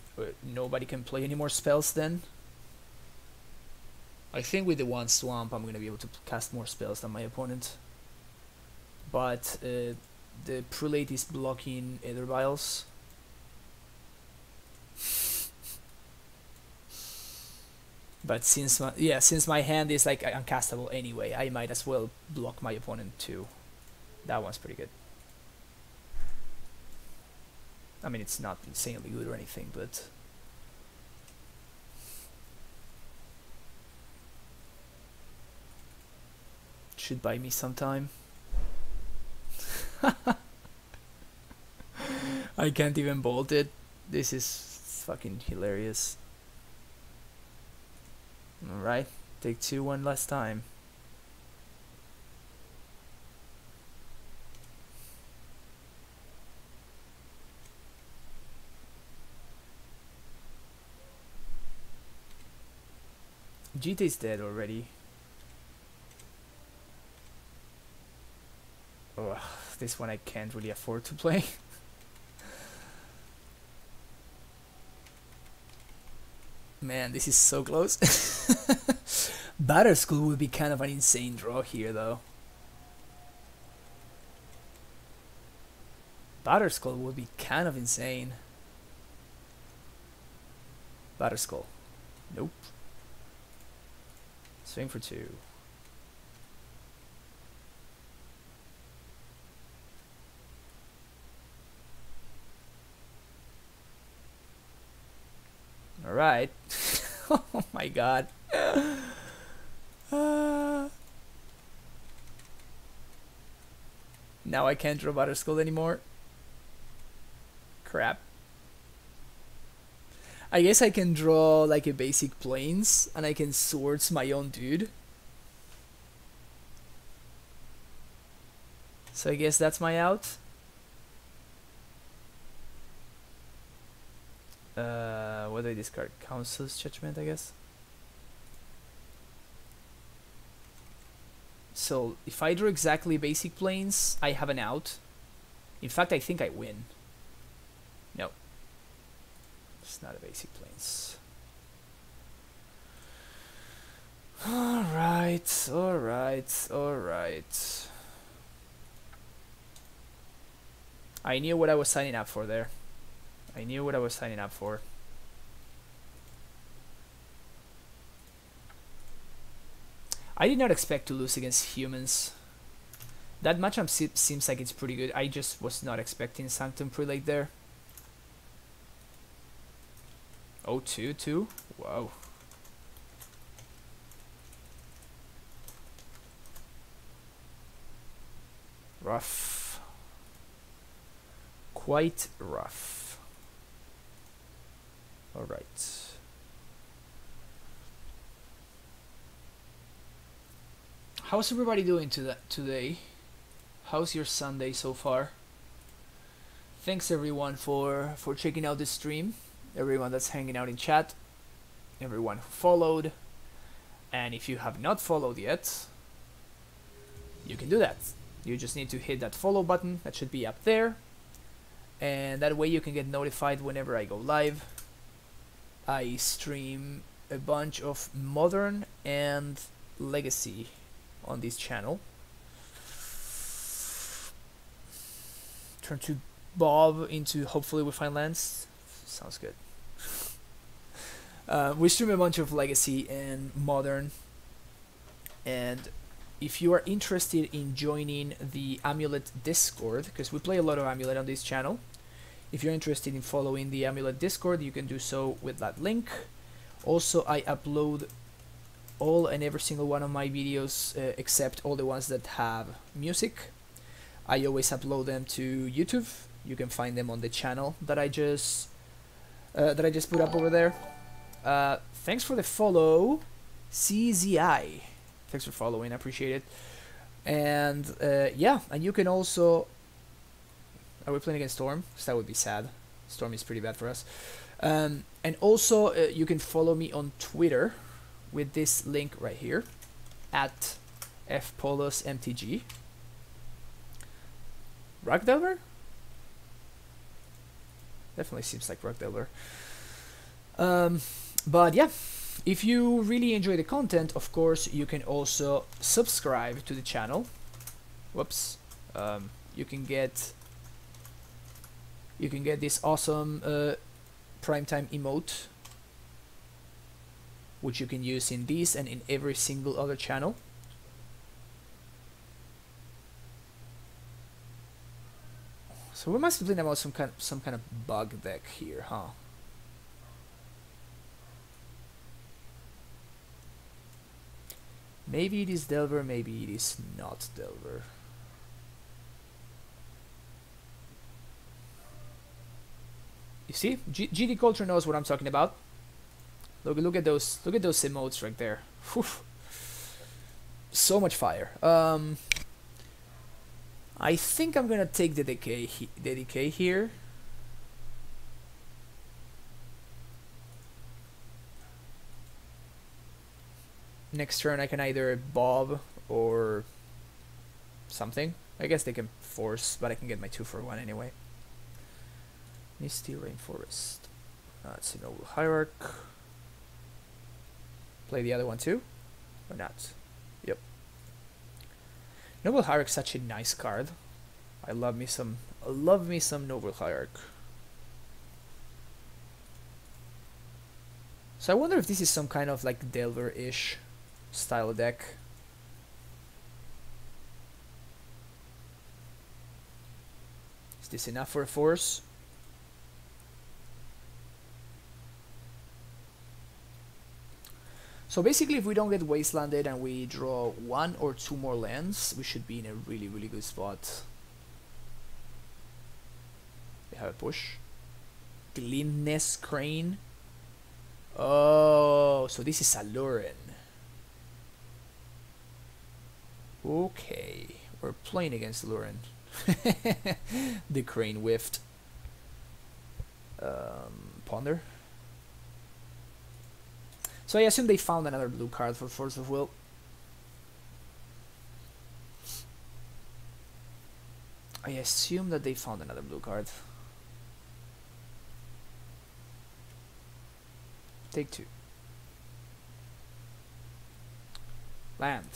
nobody can play any more spells then. I think with the 1 swamp I'm gonna be able to cast more spells than my opponent. But the Prelate is blocking Aether Vials. But since my hand is like uncastable anyway, I might as well block my opponent too. That one's pretty good. I mean, it's not insanely good or anything, but it should buy me some time. I can't even bolt it. This is fucking hilarious. Alright, take 2 one last time. Jita is dead already. Oh, this one I can't really afford to play. Man, this is so close. Batterskull would be kind of an insane draw here, though. Batterskull would be kind of insane. Batterskull. Nope. Swing for 2. Alright. Oh my god. Now I can't draw Batterskull anymore. Crap. I guess I can draw like a basic plains and I can swords my own dude. So I guess that's my out. What do I discard? Council's Judgment, I guess. So if I draw exactly basic plains, I have an out. In fact, I think I win. No. It's not a basic plains. Alright, alright, alright. I knew what I was signing up for there. I knew what I was signing up for. I did not expect to lose against humans. That matchup seems like it's pretty good. I just was not expecting Sanctum Prelate there. Oh, 2-2? Wow. Rough. Quite rough. Alright. How's everybody doing today? How's your Sunday so far? Thanks everyone for checking out this stream. Everyone that's hanging out in chat. Everyone who followed. And if you have not followed yet, you can do that. You just need to hit that follow button that should be up there. And that way you can get notified whenever I go live. I stream a bunch of Modern and Legacy on this channel. Turn to Bob into Hopefully We Find Lands. Sounds good. We stream a bunch of Legacy and Modern, and if you are interested in joining the Amulet Discord, because we play a lot of Amulet on this channel, if you're interested in following the Amulet Discord, you can do so with that link. Also, I upload all and every single one of my videos except all the ones that have music. I always upload them to YouTube. You can find them on the channel that I just put up over there. Thanks for the follow, CZI. Thanks for following, I appreciate it. And yeah, and you can also... Are we playing against Storm? Because that would be sad. Storm is pretty bad for us. And also, you can follow me on Twitter with this link right here, at fpolosmtg. Rock Delver? Definitely seems like Rock Delver. But yeah, if you really enjoy the content, of course, you can also subscribe to the channel. Whoops. You can get this awesome primetime emote, which you can use in this and in every single other channel. So we must be playing about some kind of bug deck here, huh? Maybe it is Delver, maybe it is not Delver. You see, GD Culture knows what I'm talking about. Look at those emotes right there. Whew. So much fire. I think I'm gonna take the decay here. Next turn I can either bob or something. I guess they can force, but I can get my 2 for 1 anyway. Misty Rainforest. That's a Noble Hierarch. Play the other one too? Or not? Yep. Noble Hierarch is such a nice card. I love me some Noble Hierarch. So I wonder if this is some kind of like Delver-ish style deck. Is this enough for a force? So basically, if we don't get wastelanded and we draw 1 or 2 more lands, we should be in a really, really good spot. They have a push. Glintness Crane. Oh, so this is Aluren. Okay, we're playing against Aluren. The Crane whiffed. Ponder. So I assume they found another blue card for Force of Will. I assume that they found another blue card. Take 2. Land.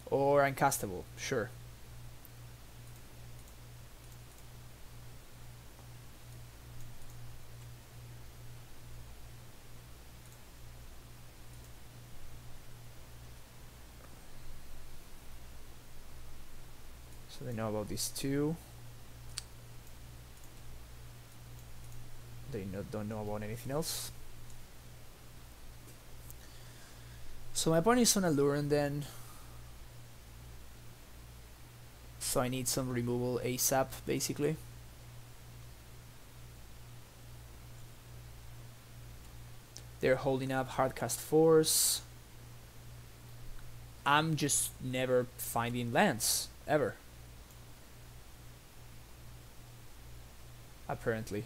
Or uncastable, sure. So they know about these 2. They don't know about anything else. So my opponent is on Aluren then. So I need some removal ASAP, basically. They're holding up Hardcast Force. I'm just never finding lands, ever. Apparently.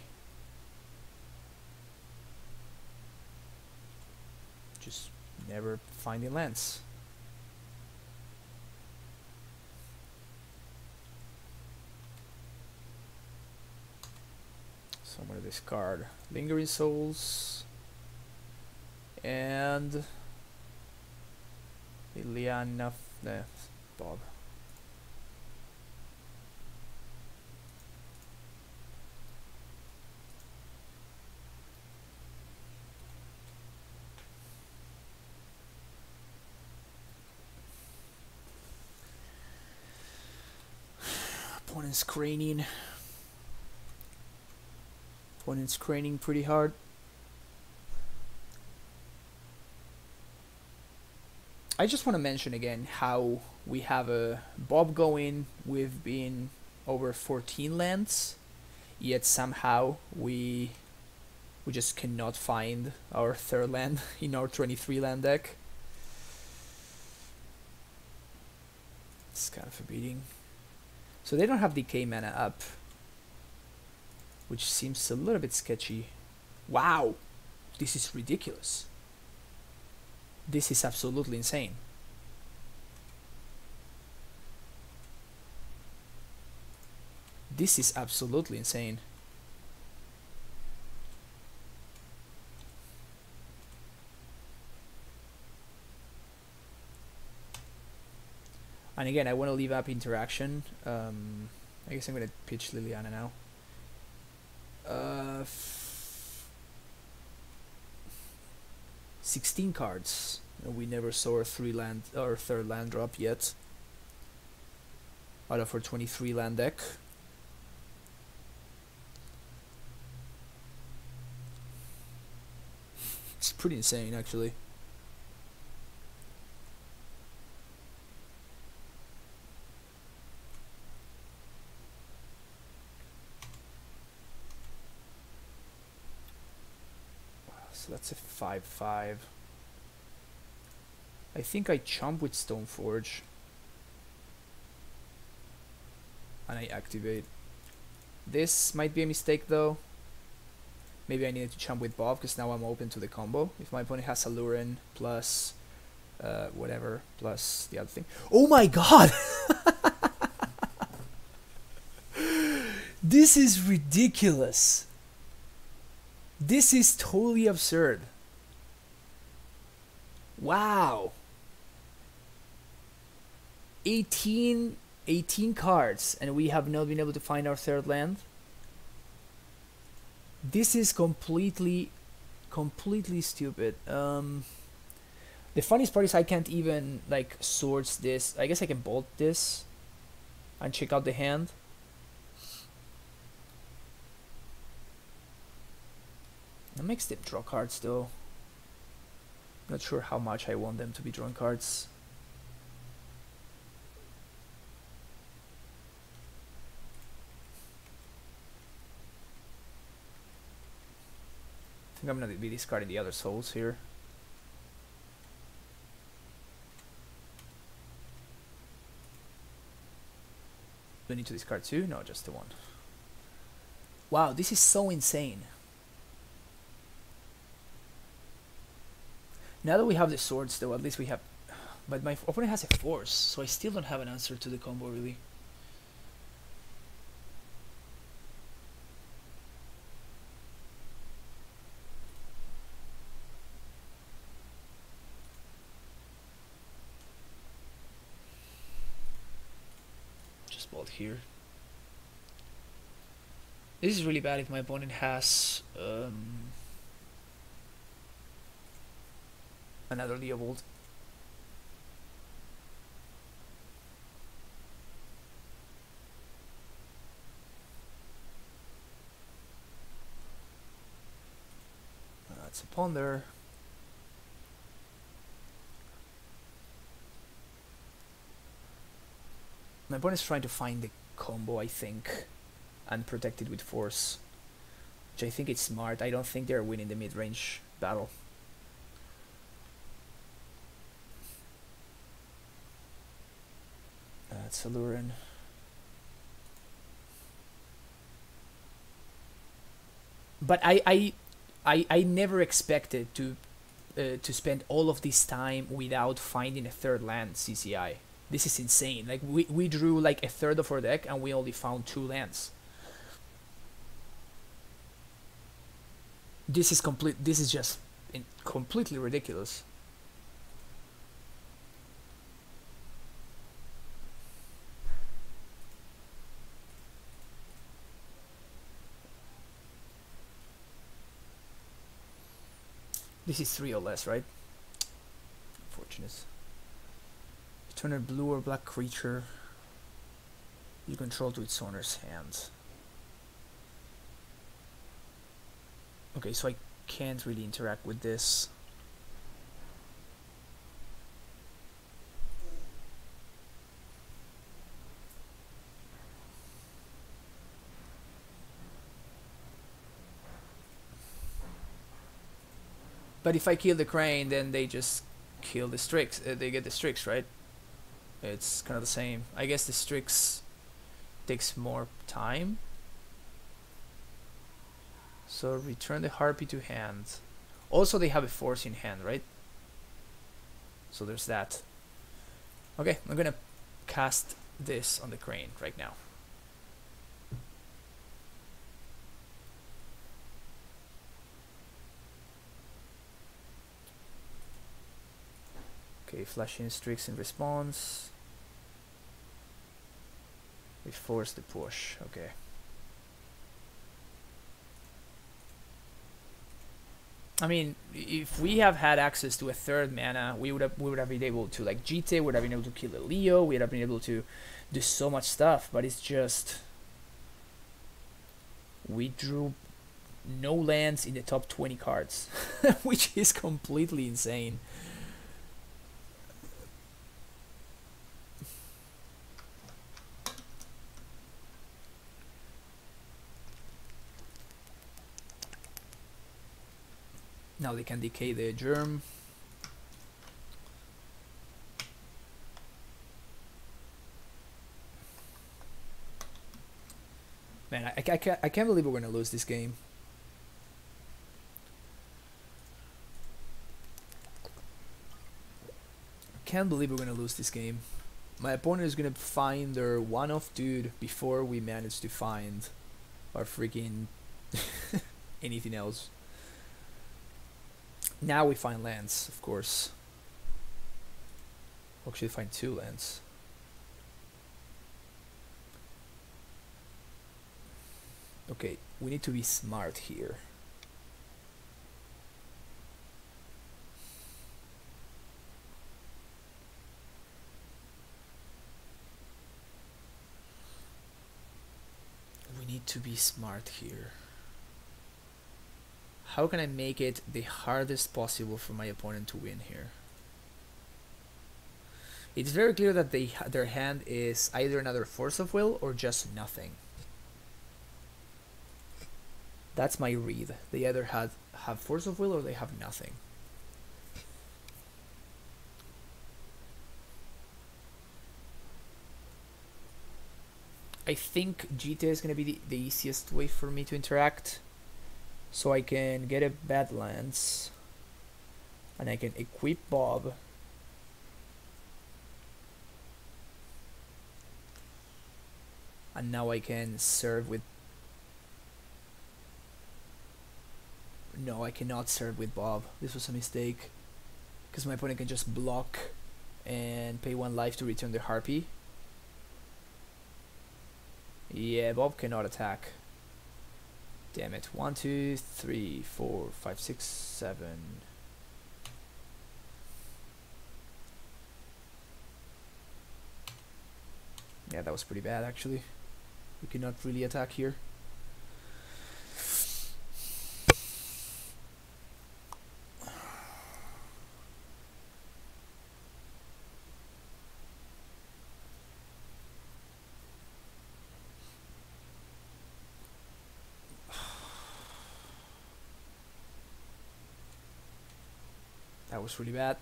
Just never finding lands. So I'm gonna discard Lingering Souls and Liliana Bob. Opponent's craning. Opponent's craning pretty hard. I just want to mention again how we have a Bob going. We've been over 14 lands, yet somehow we just cannot find our third land in our 23 land deck. It's kind of a beating. So they don't have decay mana up, which seems a little bit sketchy. Wow, this is ridiculous. This is absolutely insane. This is absolutely insane. And again, I want to leave up interaction. I guess I'm going to pitch Liliana now. 16 cards. We never saw a third land drop yet out of our 23 land deck. It's pretty insane, actually. So that's a 5/5. I think I chomp with Stoneforge and I activate. This might be a mistake though. Maybe I needed to chomp with Bob because now I'm open to the combo. If my opponent has Aluren plus whatever plus the other thing. Oh my god! This is ridiculous. This is totally absurd. Wow. 18 cards and we have not been able to find our third land. This is completely stupid. The funniest part is I can't even like swords this. I guess I can bolt this and check out the hand. That makes them draw cards though. Not sure how much I want them to be drawing cards. I think I'm gonna be discarding the other souls here. Do I need to discard two? No, just the one. Wow, this is so insane. Now that we have the swords though, at least we have... But my opponent has a force, so I still don't have an answer to the combo really. Just bolt here. This is really bad if my opponent has... another Leovold. That's a Ponder. My opponent's trying to find the combo, I think, and protect it with force, which I think is smart. I don't think they're winning the mid-range battle. That's Aluren. But I never expected to spend all of this time without finding a third land CCI. This is insane. Like we drew like a third of our deck and we only found 2 lands. This is just completely ridiculous. This is 3 or less, right? Unfortunate. Turn a blue or black creature. You control to its owner's hand. Okay, so I can't really interact with this. But if I kill the crane, then they just kill the Strix. They get the Strix, right? It's kind of the same. I guess the Strix takes more time. So return the harpy to hand. Also, they have a force in hand, right? So there's that. Okay, I'm gonna cast this on the crane right now. Okay, flashing Strix in response. We force the push. Okay. I mean, if we have had access to a third mana, we would have been able to, like, GT would have been able to kill a Leo. We would have been able to do so much stuff. But it's just we drew no lands in the top 20 cards, which is completely insane. Now they can decay the germ. Man, I can't believe we're gonna lose this game. Can't believe we're gonna lose this game. My opponent is gonna find their one-off dude before we manage to find our freaking anything else. Now we find lands, of course. We'll actually find 2 lands. Okay, we need to be smart here. We need to be smart here. How can I make it the hardest possible for my opponent to win here? It's very clear that their hand is either another Force of Will or just nothing. That's my read. They either have Force of Will or they have nothing. I think GT is going to be the easiest way for me to interact. So I can get a Badlands, and I can equip Bob. And now I can serve with... No, I cannot serve with Bob. This was a mistake. Because my opponent can just block and pay 1 life to return the Harpy. Yeah, Bob cannot attack. Damn it. 1, 2, 3, 4, 5, 6, 7. Yeah, that was pretty bad actually. We cannot really attack here. That was really bad.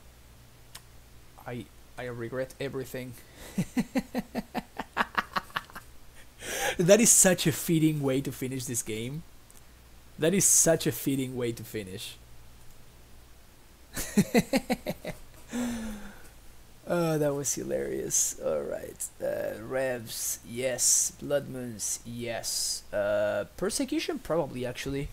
I regret everything. That is such a fitting way to finish this game. That is such a fitting way to finish. Oh, that was hilarious. Alright. Revs, yes. Blood Moons, yes. Persecution, probably, actually.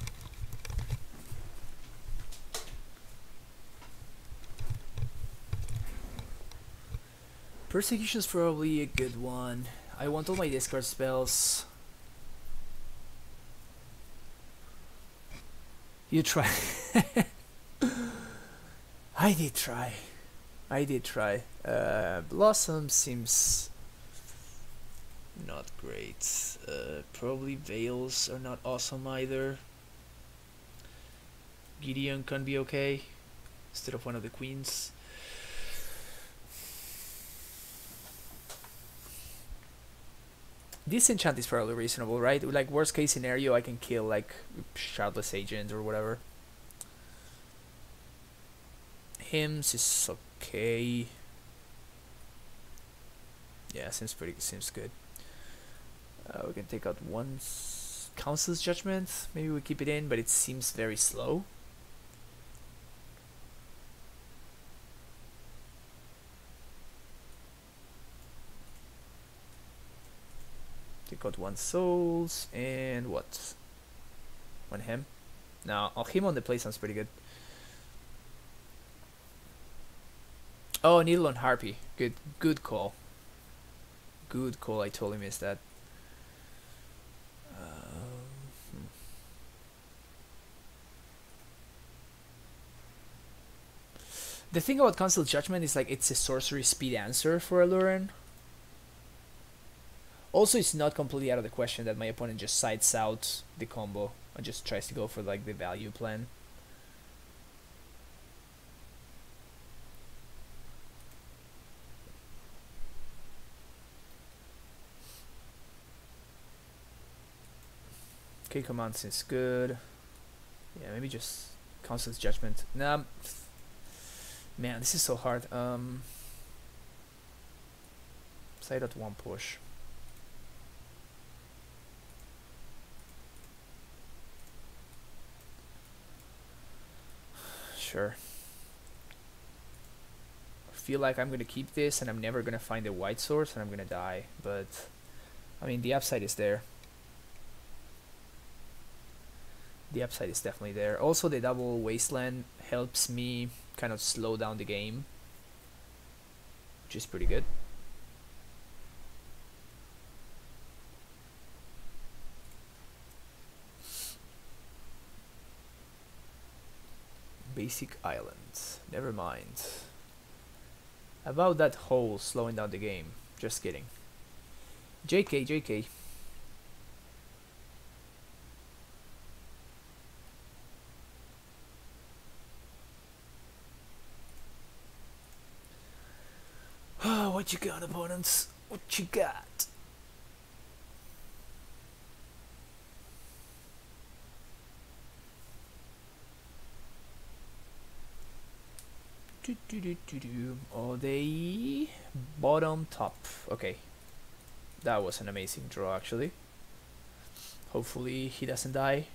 Persecution's probably a good one. I want all my discard spells. You try. I did try. I did try. Blossom seems Not great. Probably Veils are not awesome either. Gideon can be okay instead of one of the queens. This enchant is probably reasonable, right? Like worst case scenario, I can kill like Shardless Agent or whatever. Hymns is okay. Yeah, seems good. We can take out one Council's Judgment. Maybe we keep it in, but it seems very slow. Take out one Souls and what? One Him? No, Him on the play sounds pretty good. Oh, Needle on Harpy. Good call. Good call. I totally missed that. The thing about Council Judgment is like it's a sorcery speed answer for Aluren. Also, it's not completely out of the question that my opponent just sides out the combo and just tries to go for like the value plan. Okay, command seems good. Yeah, maybe just Council's Judgment. Nah, man, this is so hard. Side out one push. Sure. I feel like I'm gonna keep this and I'm never gonna find a white source and I'm gonna die, but I mean the upside is there. The upside is definitely there. Also, the double wasteland helps me kind of slow down the game, which is pretty good. Basic islands. Never mind. About that hole slowing down the game. Just kidding. JK, JK. What you got, opponents? What you got? Oh, they bottom top. Okay, that was an amazing draw actually. Hopefully he doesn't die.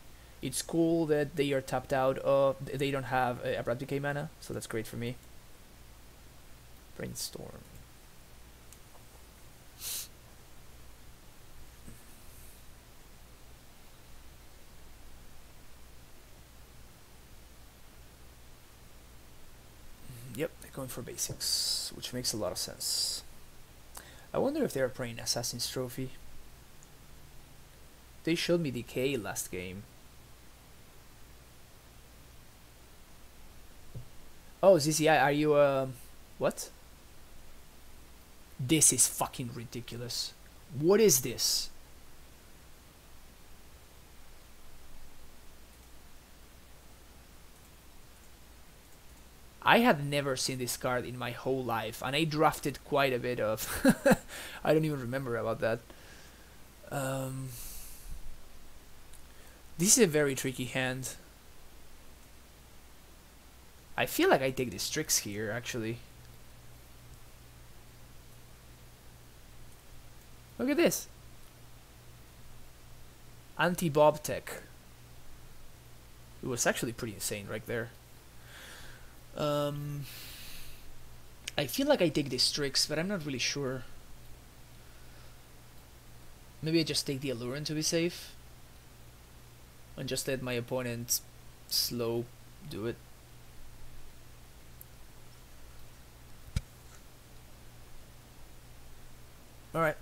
It's cool that they are tapped out of. They don't have abrupt decay mana, so that's great for me. Brainstorm. Yep, they're going for basics, which makes a lot of sense. I wonder if they're playing Assassin's Trophy. They showed me Decay last game. Oh, ZZI, are you, what? This is fucking ridiculous. What is this? I had never seen this card in my whole life, and I drafted quite a bit of. I don't even remember about that. This is a very tricky hand. I feel like I take the Strix here, actually. Look at this. Anti-Bob Tech. It was actually pretty insane right there. I feel like I take the Strix, but I'm not really sure. Maybe I just take the Aluren to be safe. And just let my opponent slow do it. Alright.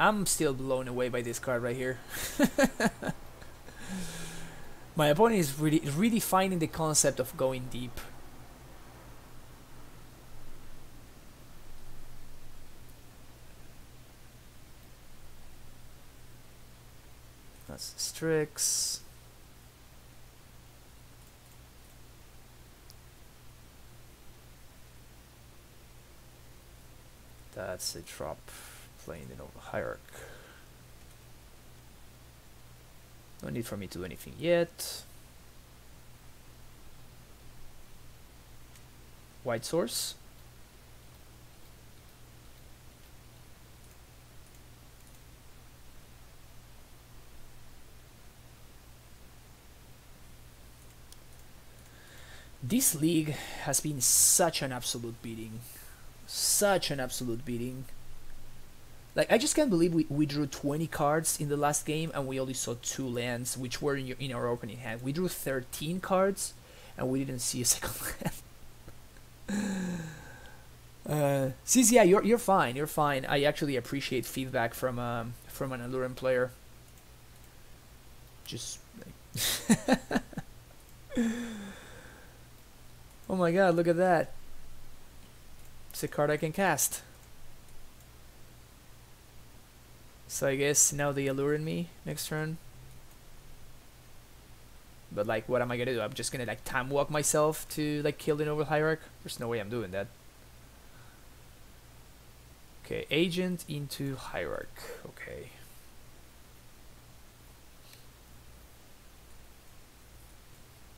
I'm still blown away by this card right here. My opponent is really finding the concept of going deep. That's Strix. That's a drop playing the Nova Hierarch. No need for me to do anything yet. White source. This league has been such an absolute beating. Such an absolute beating. Like, I just can't believe we drew 20 cards in the last game and we only saw 2 lands, which were in our opening hand. We drew 13 cards and we didn't see a second land. Sis, yeah, you're fine. You're fine. I actually appreciate feedback from an Aluren player. Just like oh my god, look at that. It's a card I can cast. So I guess now they Aluren me next turn. But like, what am I gonna do? I'm just gonna like time walk myself to like kill the Noble Hierarch? There's no way I'm doing that. Okay, Agent into Hierarch. Okay.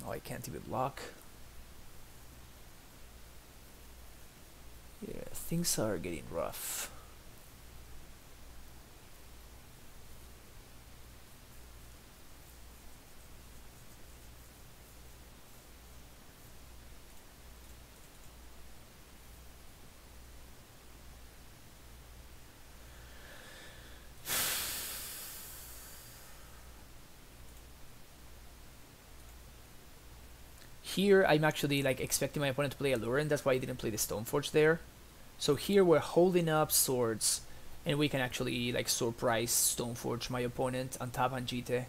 Oh, I can't even lock. Yeah, things are getting rough. Here, I'm actually like expecting my opponent to play Aluren. That's why I didn't play the Stoneforge there. So here we're holding up swords, and we can actually like surprise Stoneforge my opponent on top on Jite.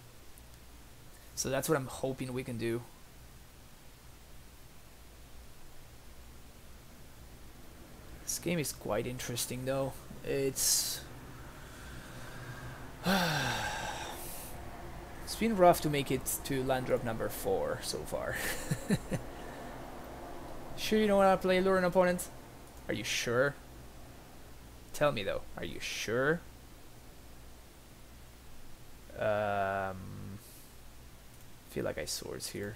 So that's what I'm hoping we can do. This game is quite interesting though. It's it's been rough to make it to land drop number 4 so far. Sure you don't want to play Aluren, opponent? Are you sure? Tell me though, are you sure? Feel like I swords here.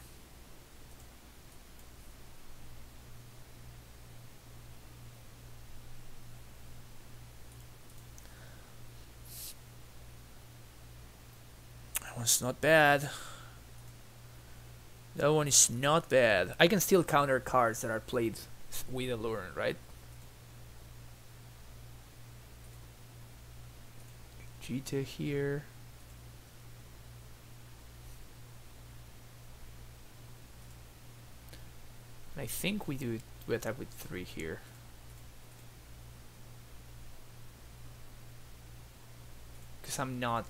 That one's not bad. That one is not bad. I can still counter cards that are played with Aluren, right? Jita here. I think we attack with 3 here. Because I'm not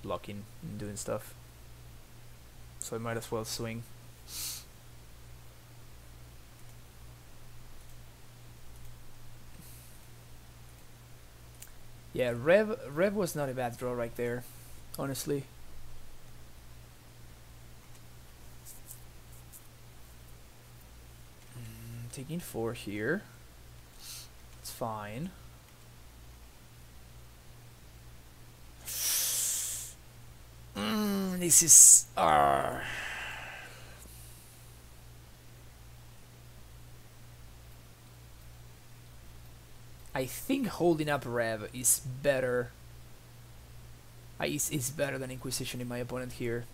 blocking and doing stuff. So I might as well swing. Yeah, Rev was not a bad draw right there, honestly. Taking 4 here. It's fine. This is I think holding up Rev is better. Is better than Inquisition in my opponent here.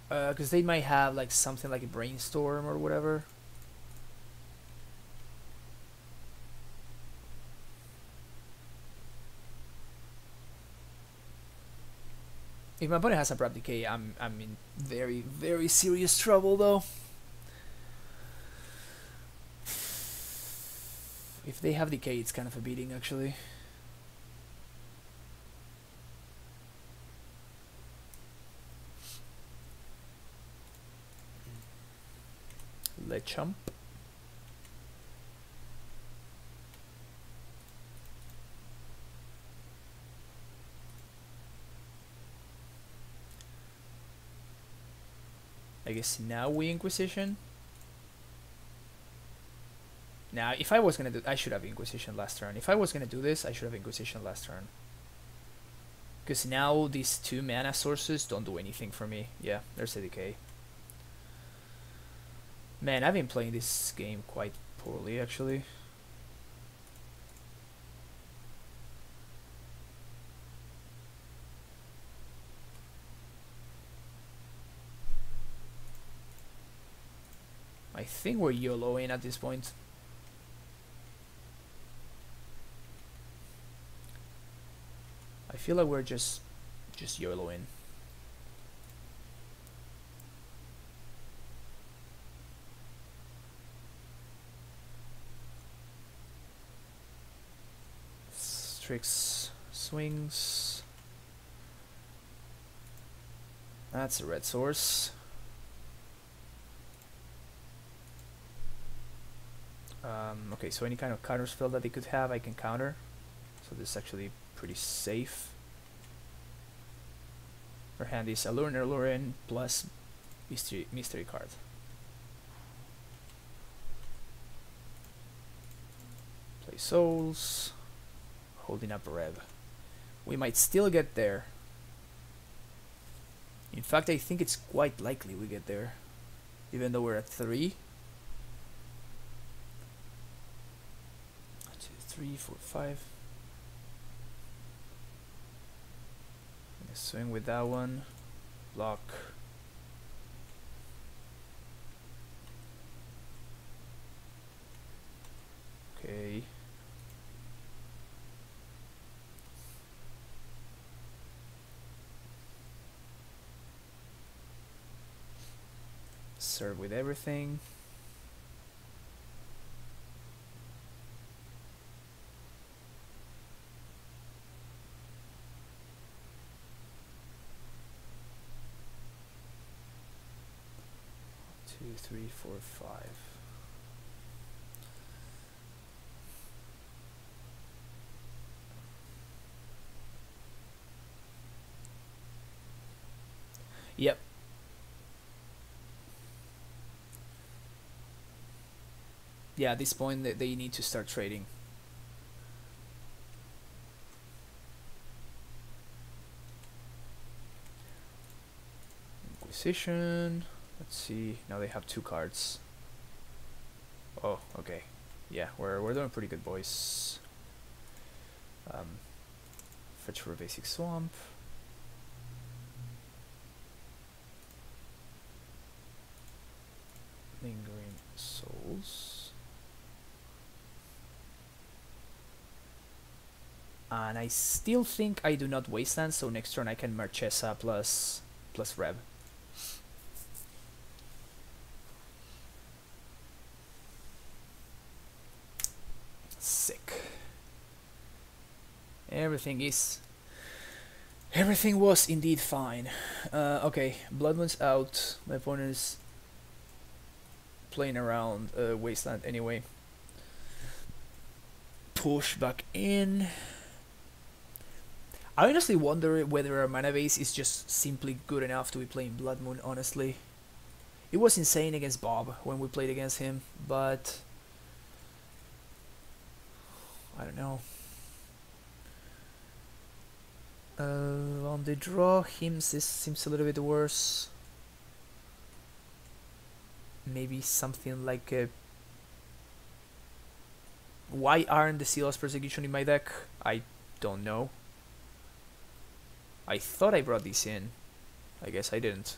Because they might have like something like a Brainstorm or whatever. If my opponent has a Abrupt Decay, I'm in very, very serious trouble though. If they have Decay, it's kind of a beating actually. Lechump. I guess now we Inquisition. Now, if I was gonna do, I should have Inquisition last turn. If I was gonna do this, I should have Inquisition last turn. Because now these 2 mana sources don't do anything for me. Yeah, there's a decay. Man, I've been playing this game quite poorly, actually. I think we're YOLOing at this point. I feel like we're just YOLOing. Strix swings. That's a red source. Okay, so any kind of counter spell that they could have, I can counter. So this is actually pretty safe. Our hand is Aluren plus mystery card. Play souls. Holding up a rev. We might still get there. In fact, I think it's quite likely we get there. Even though we're at 3. 1, 2, 3, 4, 5. Swing with that one. Block. Okay. Serve with everything. Two, three, four, five. Yep. Yeah, at this point they need to start trading. Inquisition. Let's see. Now they have 2 cards. Oh, okay. Yeah, we're doing pretty good, boys. Fetch for a basic swamp. Lingering souls. And I still think I do not wasteland, so next turn I can Marchesa plus Reb. Sick. Everything was indeed fine. Okay, Blood Moon's out. My opponent is playing around Wasteland anyway. Push back in. I honestly wonder whether our mana base is just simply good enough to be playing Blood Moon, honestly. It was insane against Bob when we played against him, but I don't know. On the draw, this seems a little bit worse. Maybe something like a... Why aren't the Seal's Persecution in my deck? I don't know. I thought I brought these in. I guess I didn't.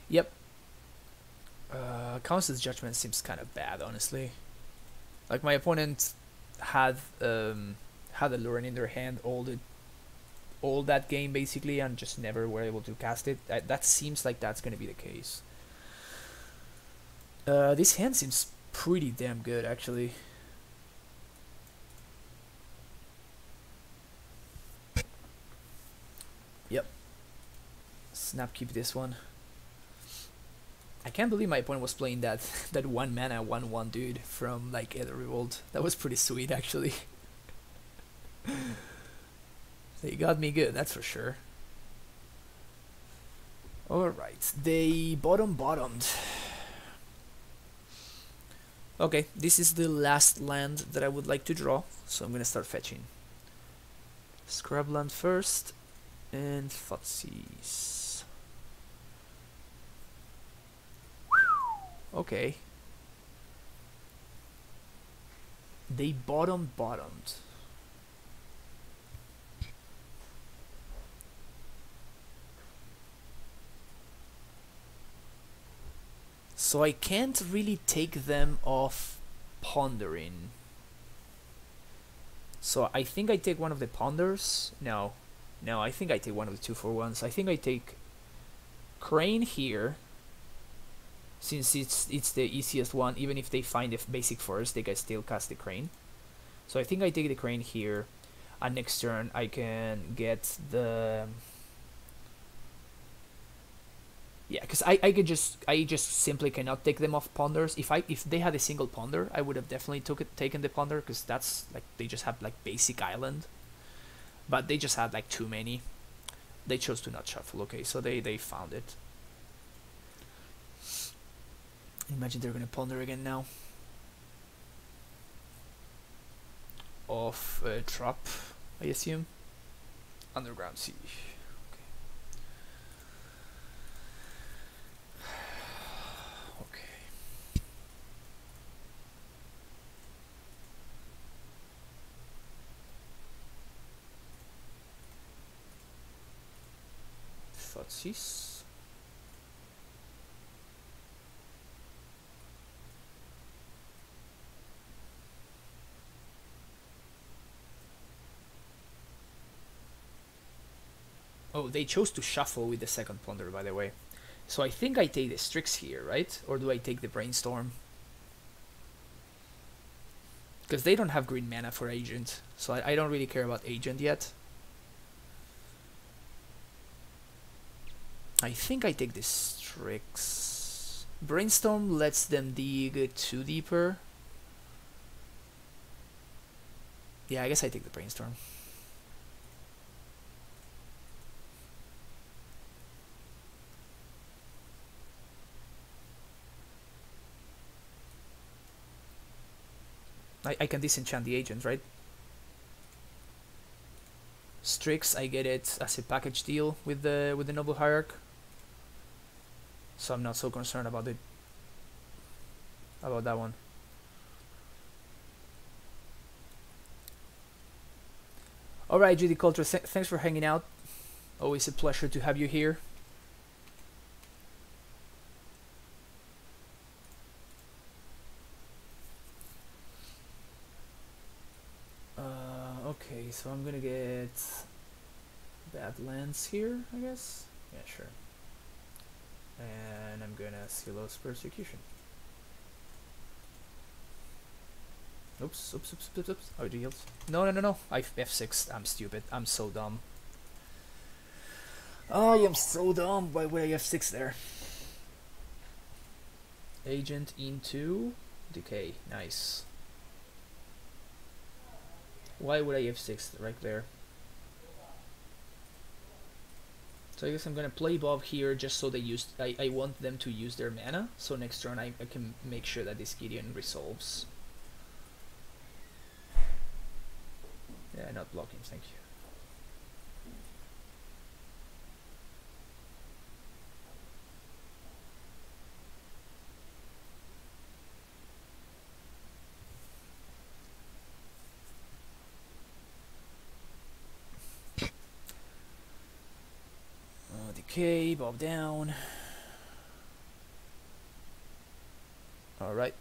Yep. Council's Judgment seems kind of bad, honestly. Like, my opponent had Aluren in their hand all that game basically, and just never were able to cast it. That seems like that's gonna be the case. This hand seems pretty damn good, actually. Yep. Snap keep this one. I can't believe my opponent was playing that that 1 mana 1/1 dude from like Ether Revolt. That was pretty sweet actually. They got me good, that's for sure. Alright, they bottomed. Okay, this is the last land that I would like to draw, so I'm gonna start fetching. Scrubland first, and Thoughtseize. Okay. They bottomed. So I can't really take them off pondering. So I think I take one of the ponders. No, I think I take one of the 2/1s. I think I take Crane here, since it's the easiest one. Even if they find the basic first, they can still cast the Crane. So I think I take the Crane here, and next turn I can get the... Yeah, because I just simply cannot take them off ponders. If they had a single ponder, I would have definitely taken the ponder, because that's like they just have like basic island, but they just had like too many. They chose to not shuffle. Okay, so they found it. Imagine they're gonna ponder again now. Off Trap, I assume. Underground Sea. Thoughtseize. Oh, they chose to shuffle with the second ponder, by the way. So I think I take the Strix here, right? Or do I take the Brainstorm? Because they don't have green mana for Agent, so I don't really care about Agent yet. I think I take the Strix. Brainstorm lets them dig 2 deeper. Yeah, I guess I take the Brainstorm. I can disenchant the Agent, right? Strix, I get it as a package deal with the Noble Hierarch, so I'm not so concerned about that one. Alright, Judy Coulter, thanks for hanging out. Always a pleasure to have you here. Okay, so I'm gonna get Badlands here, I guess? Yeah, sure. And I'm gonna Silos Persecution. Oops. Oh, it heals. No. I F6. I'm stupid. I'm so dumb. I am so dumb. Why would I F6 there? Agent into Decay. Nice. Why would I F6 right there? So I guess I'm gonna play Bob here just so they use. I want them to use their mana. So next turn I can make sure that this Gideon resolves. Yeah, not blocking. Thank you. Decay, Bob down. Alright.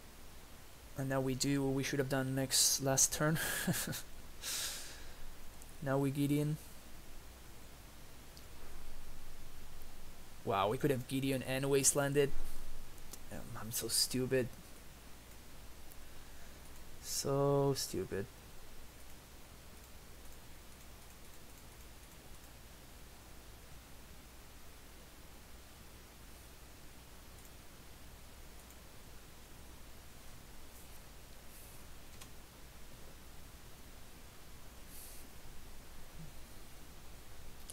And now we do what we should have done last turn. Now we Gideon. Wow, we could have Gideon and Wastelanded. I'm so stupid. So stupid.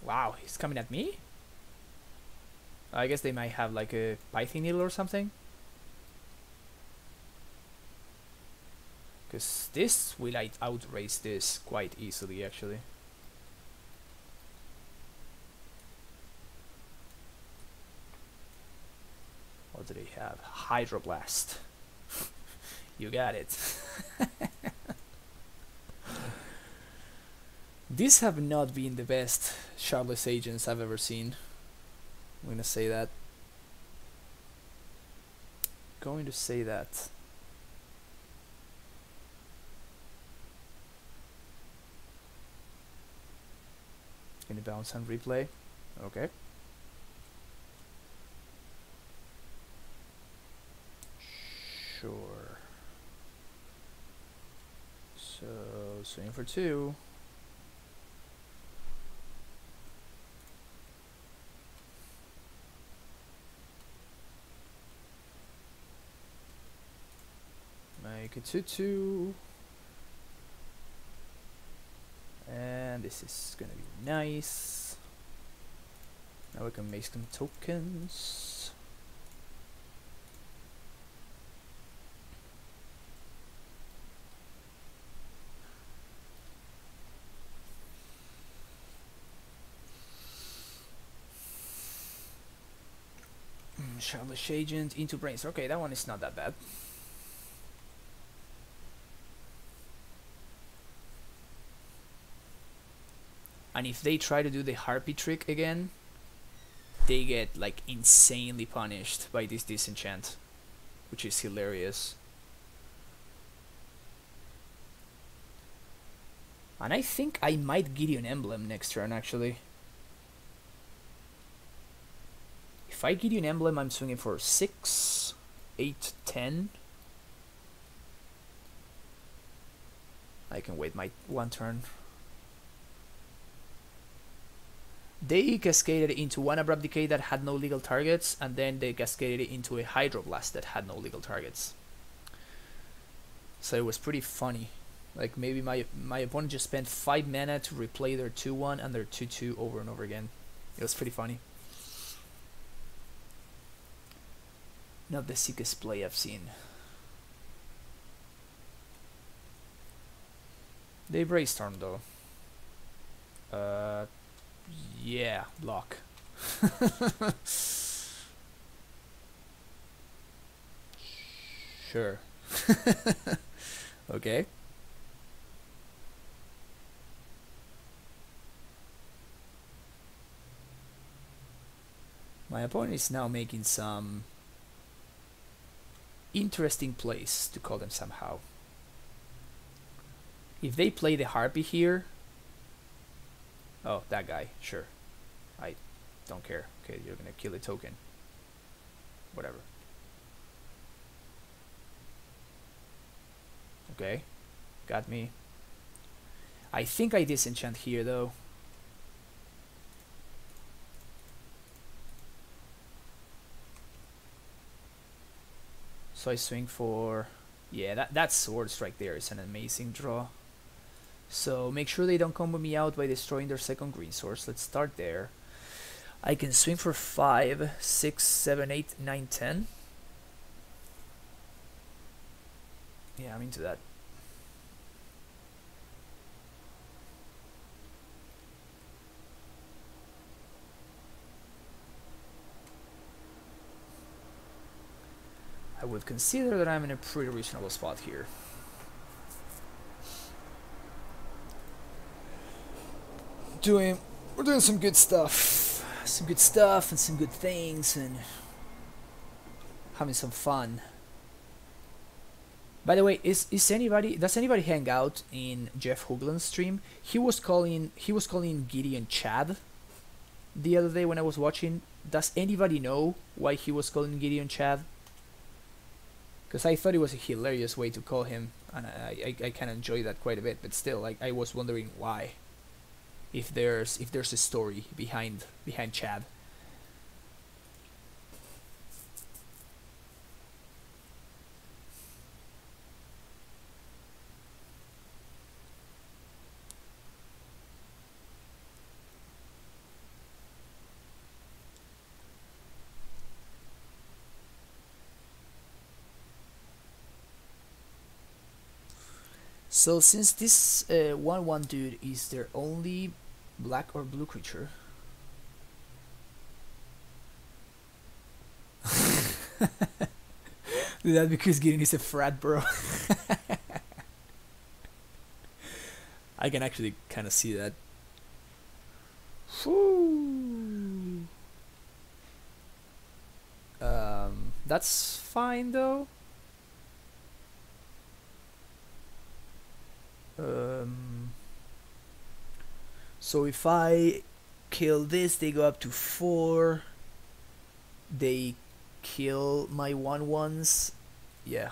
Wow, he's coming at me? I guess they might have like a pithing needle or something. Because this will outrace this quite easily, actually. What do they have? Hydroblast. You got it. These have not been the best Shardless agents I've ever seen. I'm gonna say that. Going to say that. Gonna bounce and replay. Okay. Sure. So swing for 2. Make it 2/2. And this is gonna be nice. Now we can make some tokens. Childish agent into brains. Okay, that one is not that bad. And if they try to do the harpy trick again, they get like insanely punished by this disenchant, which is hilarious. And I think I might Gideon Emblem next turn, actually. If I Gideon Emblem, I'm swinging for 6, 8, 10. I can wait my 1 turn. They cascaded into one Abrupt Decay that had no legal targets, and then they cascaded it into a Hydroblast that had no legal targets. So it was pretty funny. Like, maybe my opponent just spent 5 mana to replay their 2/1 and their 2/2 over and over again. It was pretty funny. Not the sickest play I've seen. They brainstormed though. Yeah, block. Sure. Okay. My opponent is now making some interesting plays, to call them somehow. If they play the Harpy here... Oh, that guy, sure. I don't care. Okay, you're gonna kill a token. Whatever. Okay, got me. I think I disenchant here though. So I swing for... Yeah, that sword strike there is an amazing draw. So make sure they don't combo me out by destroying their second green source. Let's start there. I can swing for 5, 6, 7, 8, 9, 10. Yeah, I'm into that. I would consider that I'm in a pretty reasonable spot here. We're doing some good stuff. Some good stuff and some good things and having some fun. By the way, does anybody hang out in Jeff Hoogland's stream? He was calling Gideon Chad the other day when I was watching. Does anybody know why he was calling Gideon Chad? Because I thought it was a hilarious way to call him, and I kind of enjoy that quite a bit. But still, like, I was wondering why. If there's a story behind Chad. So since this 1/1 dude is their only black or blue creature, that because Gideon is a frat, bro. I can actually kind of see that. Whew. That's fine though. So if I kill this, they go up to 4. They kill my 1/1s. Yeah.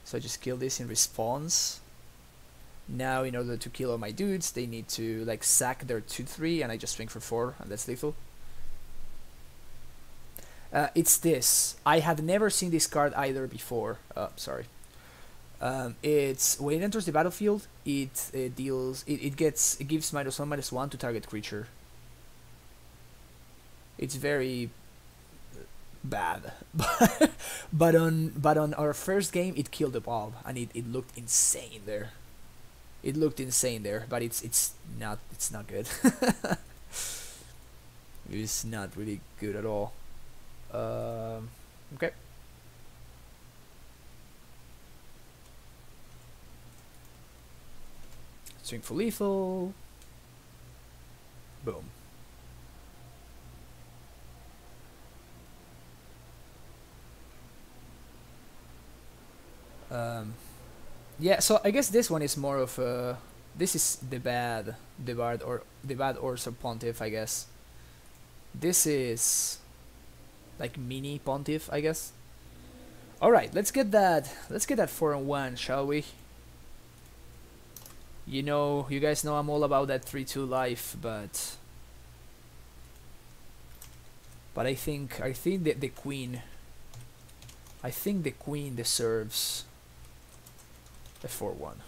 So I just kill this in response. Now, in order to kill all my dudes, they need to like sack their 2/3, and I just swing for 4, and that's lethal. It's this. I had never seen this card either before. Sorry. It's when it enters the battlefield, it gives -1/-1 to target creature. It's very bad, but on our first game, it killed the Bob, and it looked insane there. It looked insane there, but it's not good. It's not really good at all. Okay. Swing for lethal. Boom. Yeah, so I guess this one is more of a... This is the bad Orso Pontiff, I guess. This is like mini Pontiff, I guess. All right, let's get that 4-1, shall we? You know, you guys know I'm all about that 3/2 life, but I think that the queen deserves a 4-1.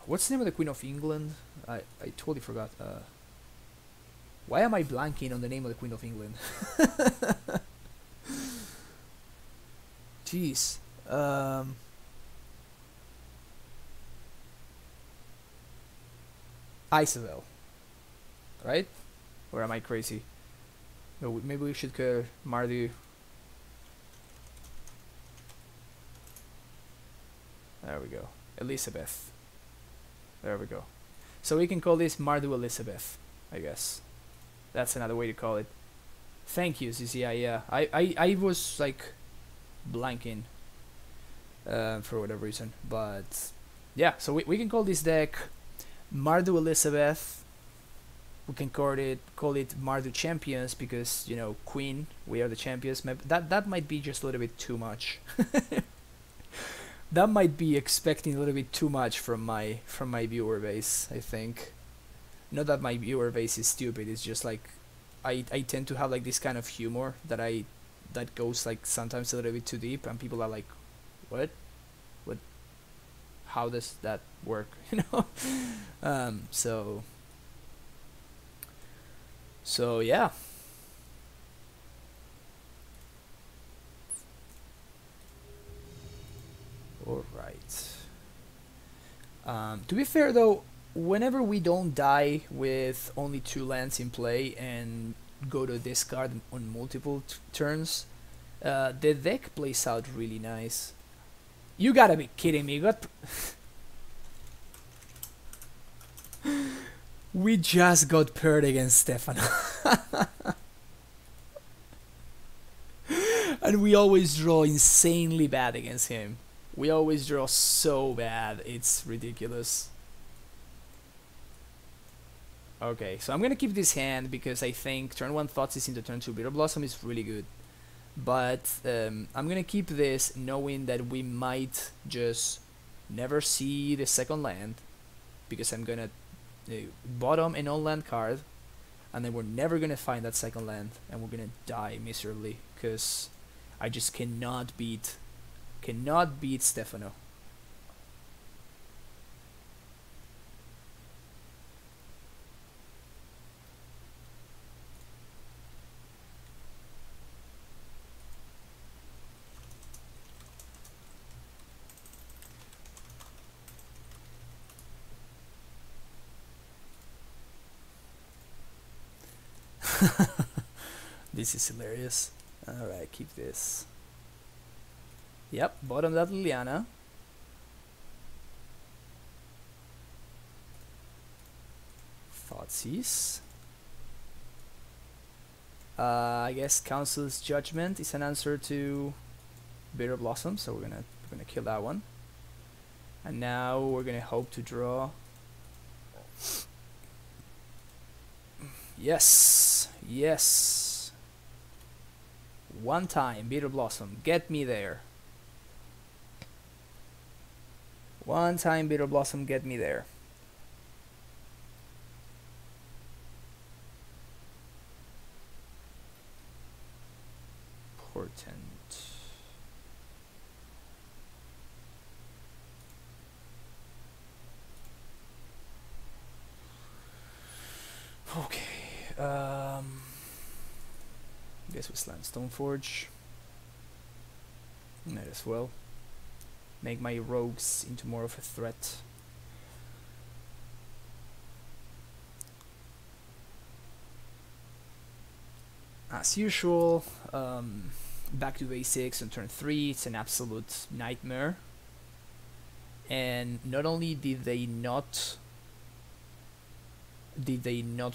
What's the name of the Queen of England? I totally forgot. Why am I blanking on the name of the Queen of England? Jeez. Isabel. Right? Or am I crazy? No, maybe we should go Mardu. There we go. Elizabeth. There we go. So we can call this Mardu Elizabeth, I guess. That's another way to call it. Thank you, CCI. Yeah, I was like blanking for whatever reason, but yeah. So we can call this deck Mardu Elizabeth. We can call it Mardu Champions because, you know, Queen. We are the champions. That might be just a little bit too much. That might be expecting a little bit too much from my viewer base, I think. Not that my viewer base is stupid, it's just like I tend to have like this kind of humor that goes like sometimes a little bit too deep, and people are like, what how does that work? You know? So yeah. Alright. To be fair though, whenever we don't die with only 2 lands in play and go to discard on multiple turns, the deck plays out really nice. You gotta be kidding me. We just got paired against Stefano. And we always draw insanely bad against him. We always draw so bad, it's ridiculous. Okay, so I'm gonna keep this hand because I think turn 1 Thoughtseize into turn 2 Bitter Blossom is really good. But I'm gonna keep this knowing that we might just never see the second land, because I'm gonna bottom an on-land card, and then we're never gonna find that second land, and we're gonna die miserably because I just cannot beat Stefano. This is hilarious. Alright, keep this. Yep, bottom that Liliana. Thoughtseize. I guess Council's Judgment is an answer to Bitter Blossom, so we're gonna kill that one. And now we're gonna hope to draw. Yes, yes. One time, Bitter Blossom, get me there. One time, Bitter Blossom, get me there. Portent. Okay. Guess we slam Stoneforge. Might as well make my rogues into more of a threat. As usual, back to basics on turn 3. It's an absolute nightmare. And not only did they not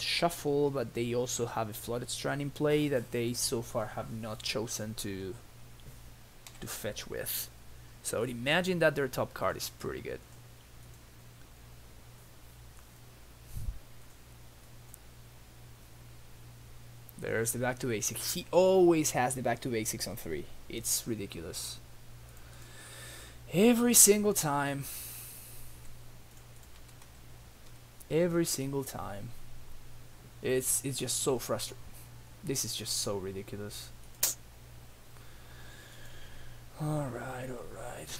shuffle, but they also have a Flooded Strand in play that they so far have not chosen to fetch with. So I would imagine that their top card is pretty good. There's the back to basics. He always has the back to basics on 3. It's ridiculous. Every single time. Every single time. It's just so frustrating. This is just so ridiculous. Alright, alright.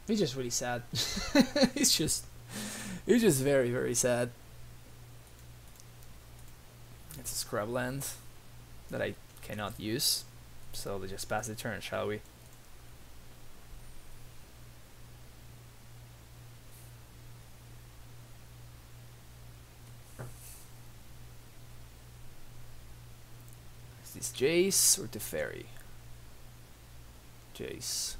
It's just really sad. It's just very, very sad. It's a scrubland that I cannot use. So let's just pass the turn, shall we? Is this Jace or Teferi? Jace.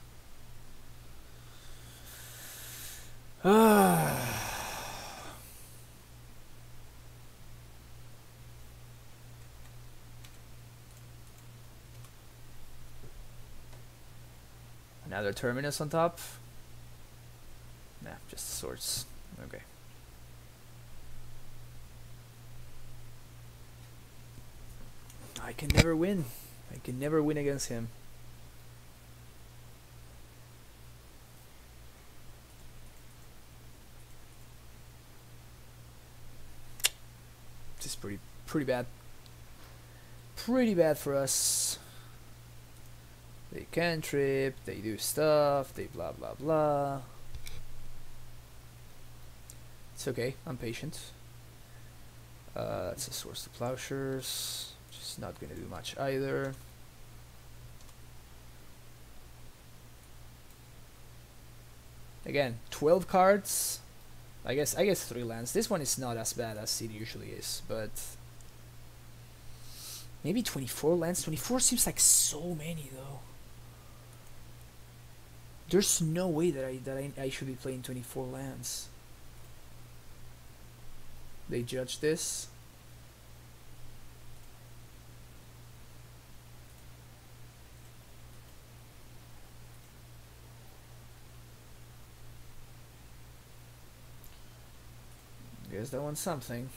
Another Terminus on top? Nah, just swords. Okay. I can never win. I can never win against him. This is pretty bad. Pretty bad for us. They cantrip, they do stuff, they blah blah blah. It's okay, I'm patient. It's a Source to Plowshares. Just not gonna do much either. Again, 12 cards. I guess 3 lands. This one is not as bad as it usually is, but maybe 24 lands. 24 seems like so many though. There's no way that I should be playing 24 lands. They judge this. Guess that one's something.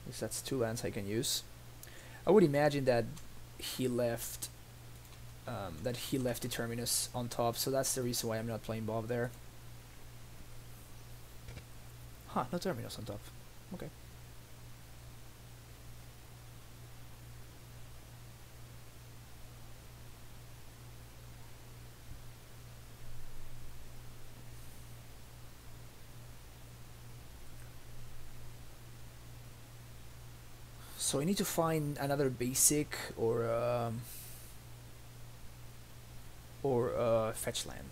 At least that's 2 lands I can use. I would imagine that he left the Terminus on top, so that's the reason why I'm not playing Bob there. Huh, no Terminus on top. Okay. So I need to find another basic or or fetch land?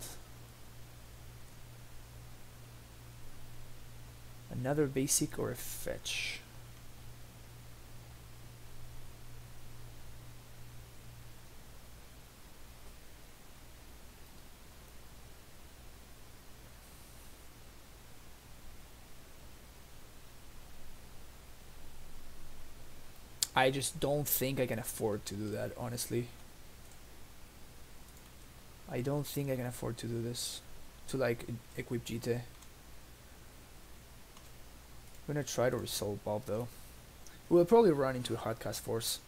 Another basic or a fetch? I just don't think I can afford to do that, honestly. I don't think I can afford to do this. To like equip GT. I'm gonna try to resolve Bob though. We'll probably run into a hardcast force.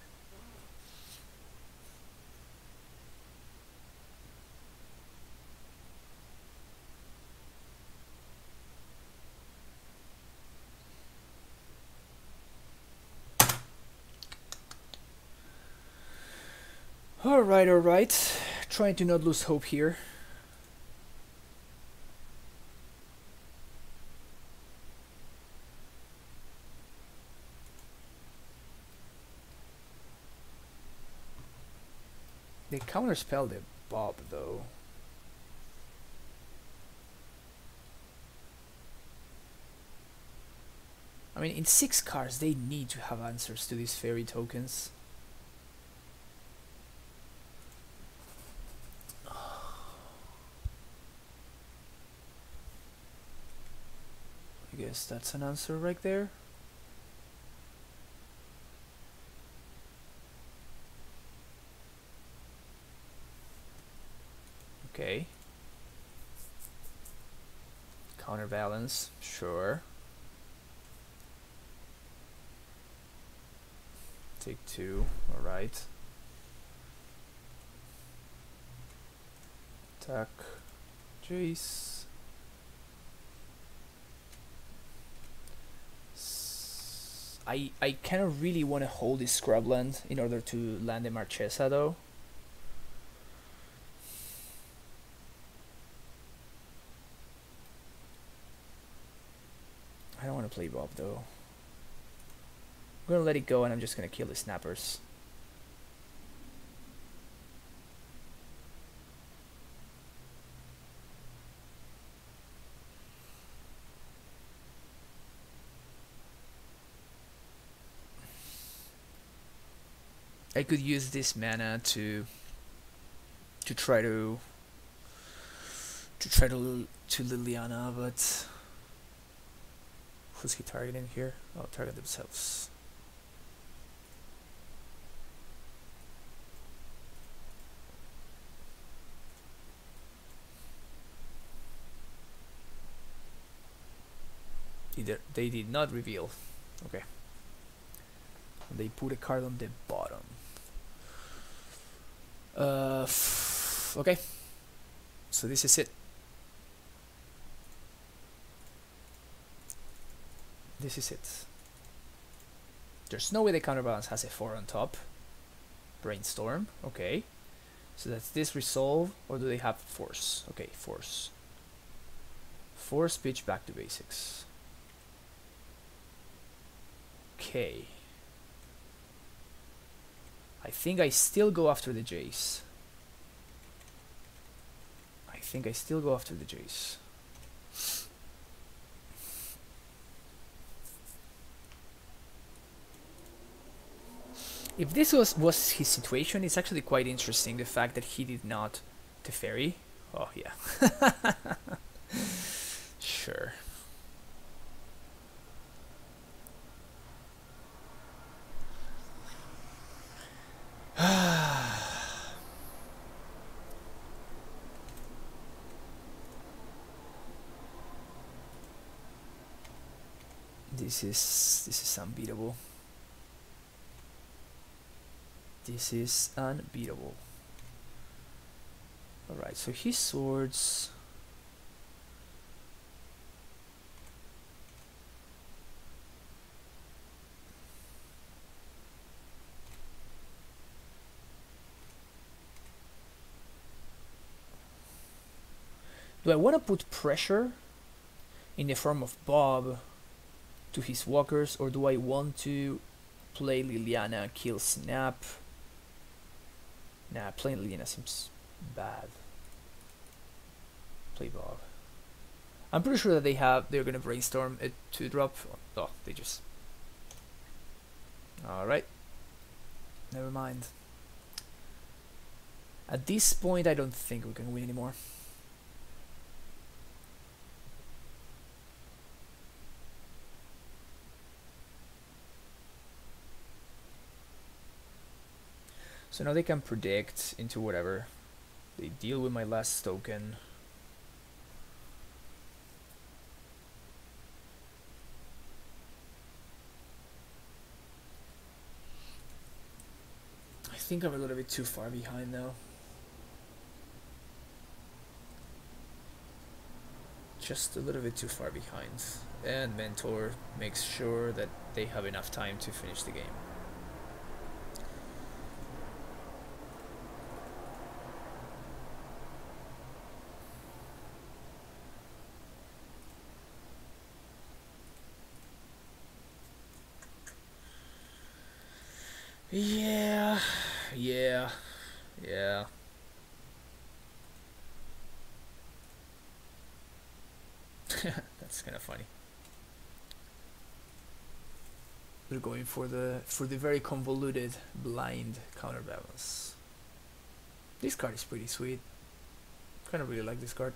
Alright. Trying to not lose hope here. They counterspell the Bob though. I mean, in 6 cards they need to have answers to these fairy tokens. I guess that's an answer right there. Okay. Counterbalance, sure. Take 2, alright. Attack. Jace. I kind of really want to hold this scrubland in order to land the Marchesa though. I don't want to play Bob though. I'm gonna let it go and I'm just gonna kill the snappers. I could use this mana to try to Liliana, but who's he targeting here? Oh, target themselves. They did not reveal. Okay. They put a card on the bottom. Okay. So this is it. This is it. There's no way the counterbalance has a 4 on top. Brainstorm. Okay. So that's this resolve, or do they have force? Okay, force. Force pitch back to basics. Okay. I think I still go after the Jace. If this was his situation, it's actually quite interesting, the fact that he did not Teferi. Oh yeah. Sure. This is unbeatable. This is unbeatable. Alright, so his swords. Do I want to put pressure in the form of Bob to his walkers, or do I want to play Liliana, kill Snap? Nah, playing Liliana seems bad. Play Bob. I'm pretty sure that they're gonna brainstorm a 2-drop. Oh, they just. Alright. Never mind. At this point, I don't think we can win anymore. So now they can predict into whatever. They deal with my last token. I think I'm a little bit too far behind now. Just a little bit too far behind. And Mentor makes sure that they have enough time to finish the game. Yeah. That's kind of funny. They're going for the very convoluted blind counterbalance. This card is pretty sweet. Kind of really like this card.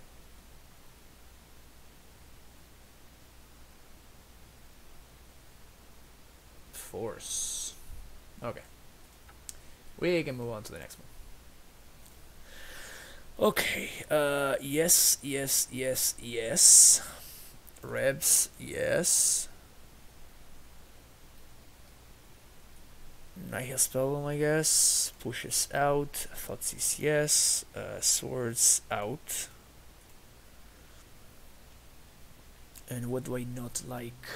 Force. Okay. We can move on to the next one. Okay, yes. Rebs, yes. Nihil Spellbomb, I guess. Pushes out. Thoughtseize, yes. Swords out. And what do I not like?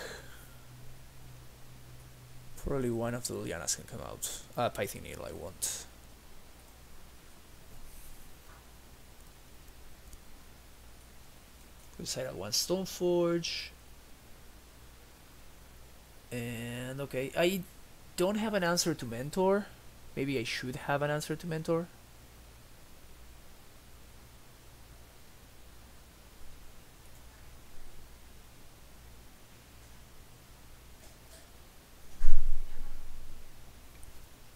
Probably one of the Lilianas can come out. Python Needle I want. Decide on one Stoneforge. And okay, I don't have an answer to Mentor. Maybe I should have an answer to Mentor.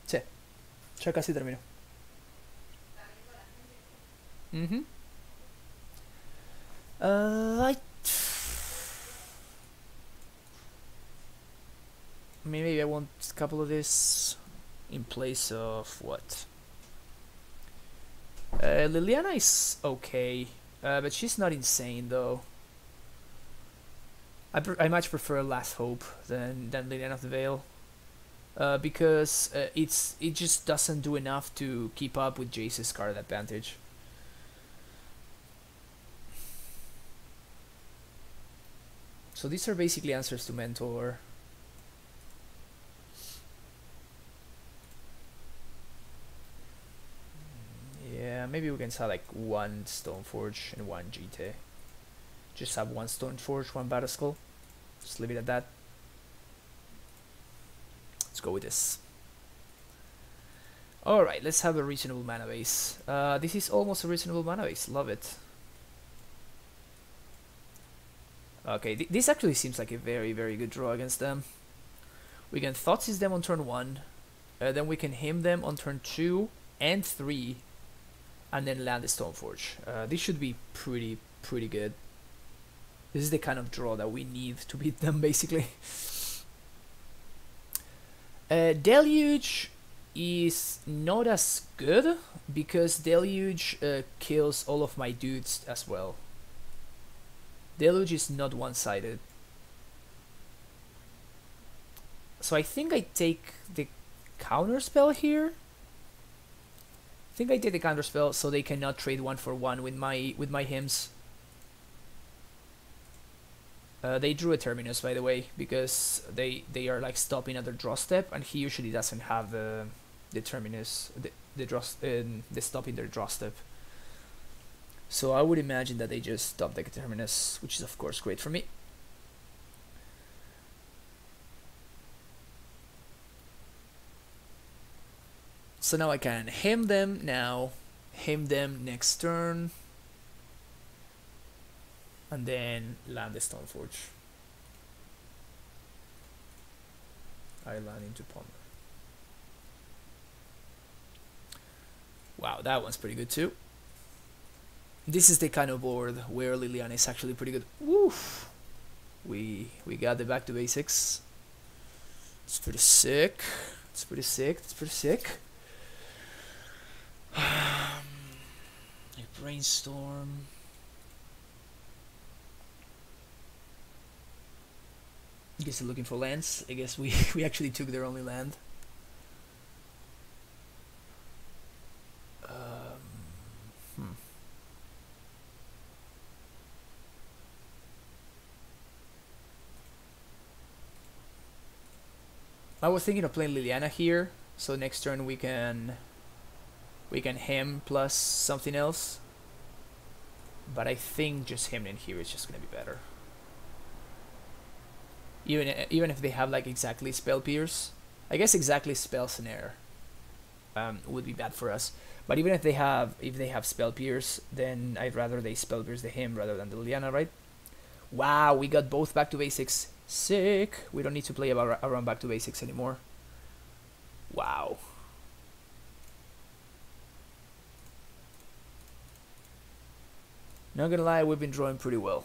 Sí, ya casi termino. Maybe I want a couple of this in place of what? Liliana is okay, but she's not insane though. I much prefer Last Hope than Liliana of the Veil, because it just doesn't do enough to keep up with Jace's card advantage. So these are basically answers to Mentor. Yeah, maybe we can have like one Stoneforge and one GT. Just have one Stoneforge, one Battleskull. Just leave it at that. Let's go with this. Alright, let's have a reasonable mana base. This is almost a reasonable mana base. Love it. Okay, this actually seems like a very, very good draw against them. We can Thoughtseize them on turn 1. Then we can him them on turn 2 and 3. And then land the Stoneforge. This should be pretty good. This is the kind of draw that we need to beat them, basically. Deluge is not as good, because Deluge kills all of my dudes as well. Deluge is not one-sided. So I think I take the counterspell here. I think I take the counterspell so they cannot trade 1-for-1 with my hymns. They drew a Terminus, by the way, because they are like stopping at their draw step, and he usually doesn't have the Terminus, the stop in their draw step. So I would imagine that they just stop the Terminus, which is of course great for me. So now I can him them now, him them next turn. and then land the Stoneforge. I land into Ponder. Wow, that one's pretty good too. This is the kind of board where Liliana is actually pretty good. Woof! We got the back to basics. It's pretty sick. It's pretty sick. It's pretty sick. I brainstorm. I guess they're looking for lands. I guess we actually took their only land. I was thinking of playing Liliana here, so next turn we can hem plus something else. But I think just him in here is just gonna be better. Even if they have like exactly spell pierce, I guess exactly spell snare would be bad for us. But even if they have spell pierce, then I'd rather they spell pierce the him rather than the Liliana, right? Wow, we got both back to basics. Sick. We don't need to play around back to basics anymore. Wow. Not gonna lie, we've been drawing pretty well.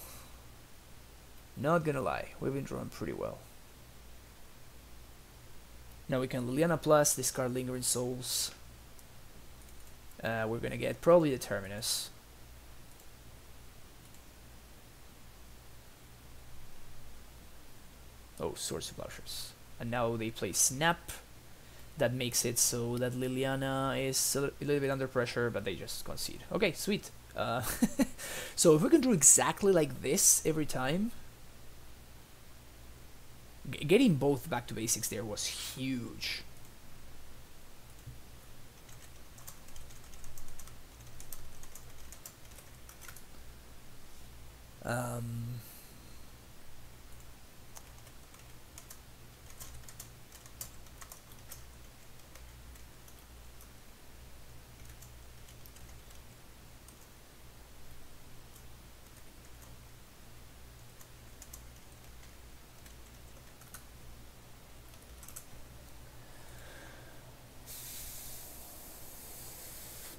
Not gonna lie, we've been drawing pretty well. Now we can Liliana plus, discard Lingering Souls. We're gonna get probably the Terminus. Oh, Swords to Plowshares. And now they play Snap. That makes it so that Liliana is a little bit under pressure, but they just concede. Okay, sweet. So if we can do exactly like this every time, getting both back to basics there was huge.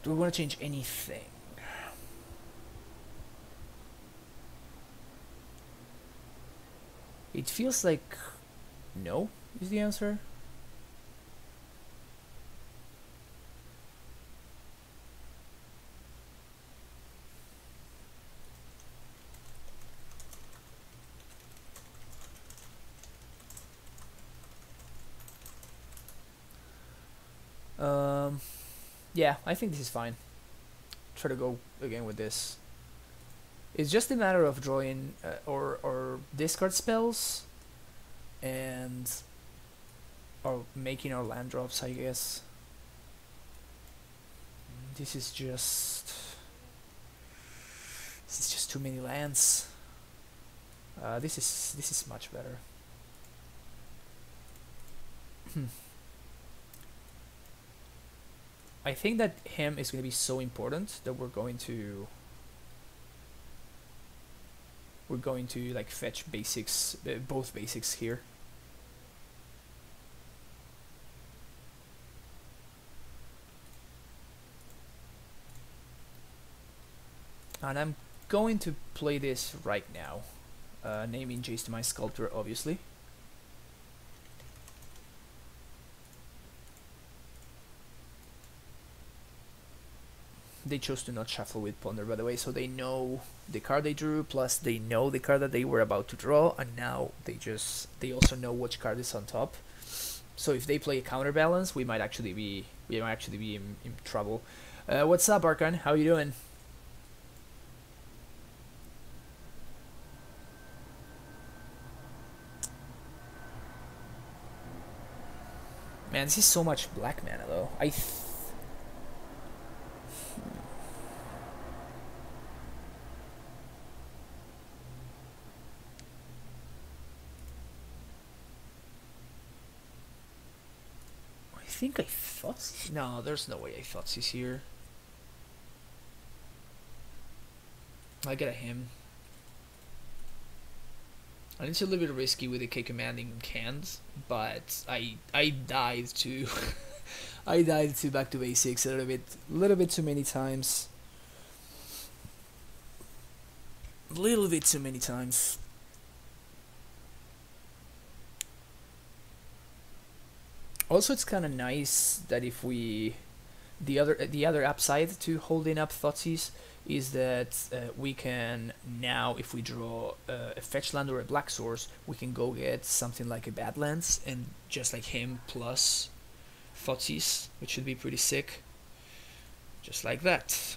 Do we want to change anything? It feels like no is the answer. Yeah, I think this is fine. Try to go again with this. It's just a matter of drawing or discard spells and or making our land drops, I guess. This is just too many lands. This is much better. I think that him is going to be so important that we're going to like fetch basics, both basics here. And I'm going to play this right now, naming Jace to my sculptor, obviously. They chose to not shuffle with Ponder, by the way, so they know the card they drew, plus they know the card that they were about to draw, and now they also know which card is on top. So if they play a counterbalance, we might actually be in trouble. What's up, Arkan? How you doing? Man, this is so much black mana though. I think I thought... No, there's no way I thought he's here. I get a him. And it's a little bit risky with the K commanding cans, but I died to I died to back to basics a little bit too many times. Little bit too many times. Also, it's kind of nice that if we the other upside to holding up Thoughtseize is that we can now, if we draw a fetch land or a black source, we can go get something like a Badlands and just like him plus Thoughtseize, which should be pretty sick. Just like that.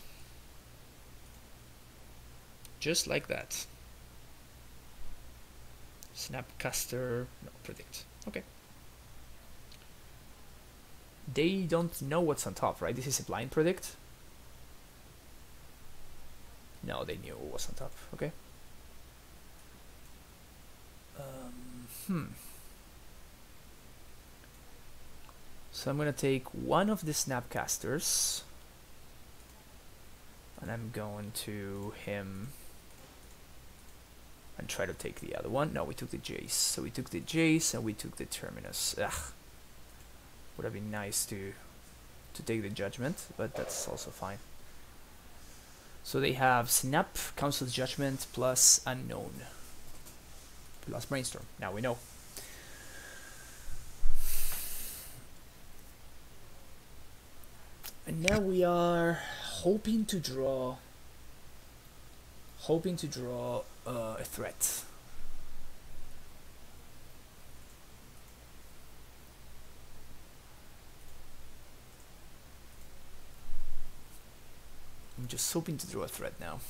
Just like that. Snapcaster, no, predict. Okay. They don't know what's on top, right? This is a blind predict. No, they knew what was on top. Okay. So I'm gonna take one of the Snapcasters, and I'm going to him and try to take the other one. No, we took the Jace. So we took the Jace and we took the Terminus. Ugh. Would have been nice to take the Judgment, but that's also fine. So they have Snap, Council's Judgment, plus Unknown, plus Brainstorm. Now we know. And now we are hoping to draw a threat. I'm just hoping to draw a threat now.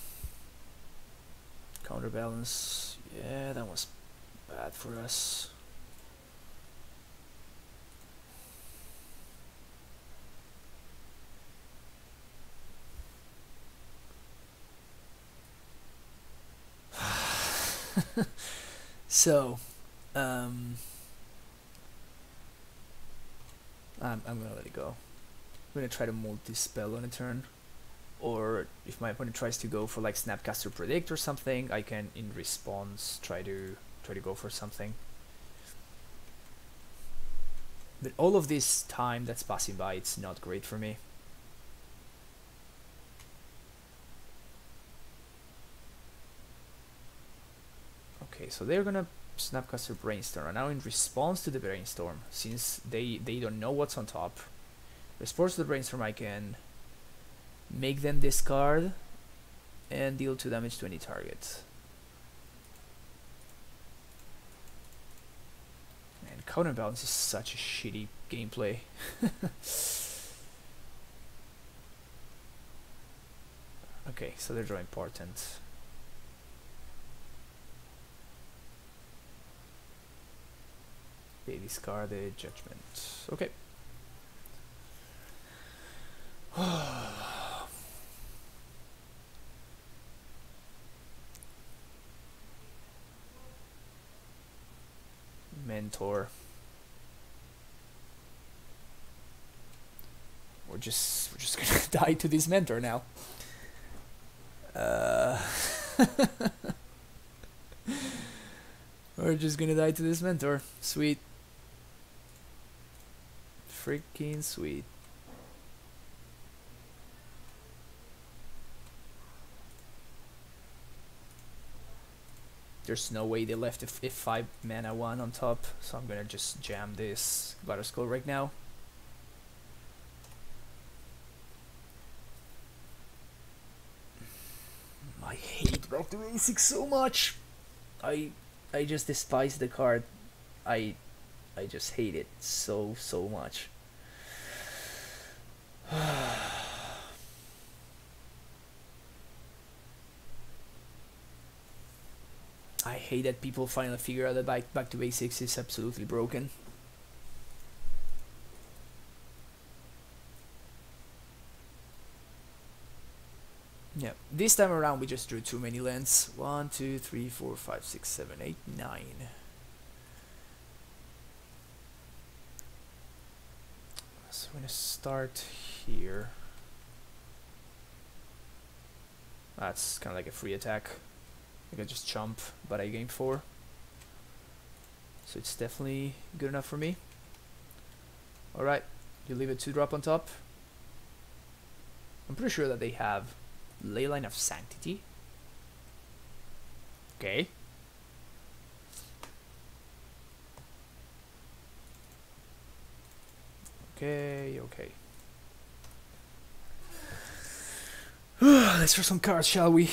Counterbalance, yeah, that was bad for us. So, I'm gonna let it go. I'm gonna try to multi-spell on a turn. Or if my opponent tries to go for like Snapcaster Predict or something, I can in response try to go for something. But all of this time that's passing by, it's not great for me. Okay, so they're gonna Snapcaster Brainstorm, and now in response to the Brainstorm, since they don't know what's on top, response to the Brainstorm, I can make them discard and deal 2 damage to any target. Man, Counterbalance is such a shitty gameplay. Okay, so they're drawing Portent. They discard the Judgment. Okay. Mentor. We're just gonna die to this mentor now. We're just gonna die to this mentor. Sweet. Freaking sweet. There's no way they left a 5 mana 1 on top, so I'm gonna just jam this Glider Skull right now. I hate Back to Basics so much. I just despise the card. I just hate it so much. I hate that people finally figure out that back to basics is absolutely broken. Yeah, this time around we just drew too many lands. 1, 2, 3, 4, 5, 6, 7, 8, 9. So I'm gonna start here. That's kind of like a free attack. I can just jump, but I gain 4. so it's definitely good enough for me. Alright, you leave a 2-drop on top. I'm pretty sure that they have Leyline of Sanctity. Okay. Okay. Let's draw some cards, shall we?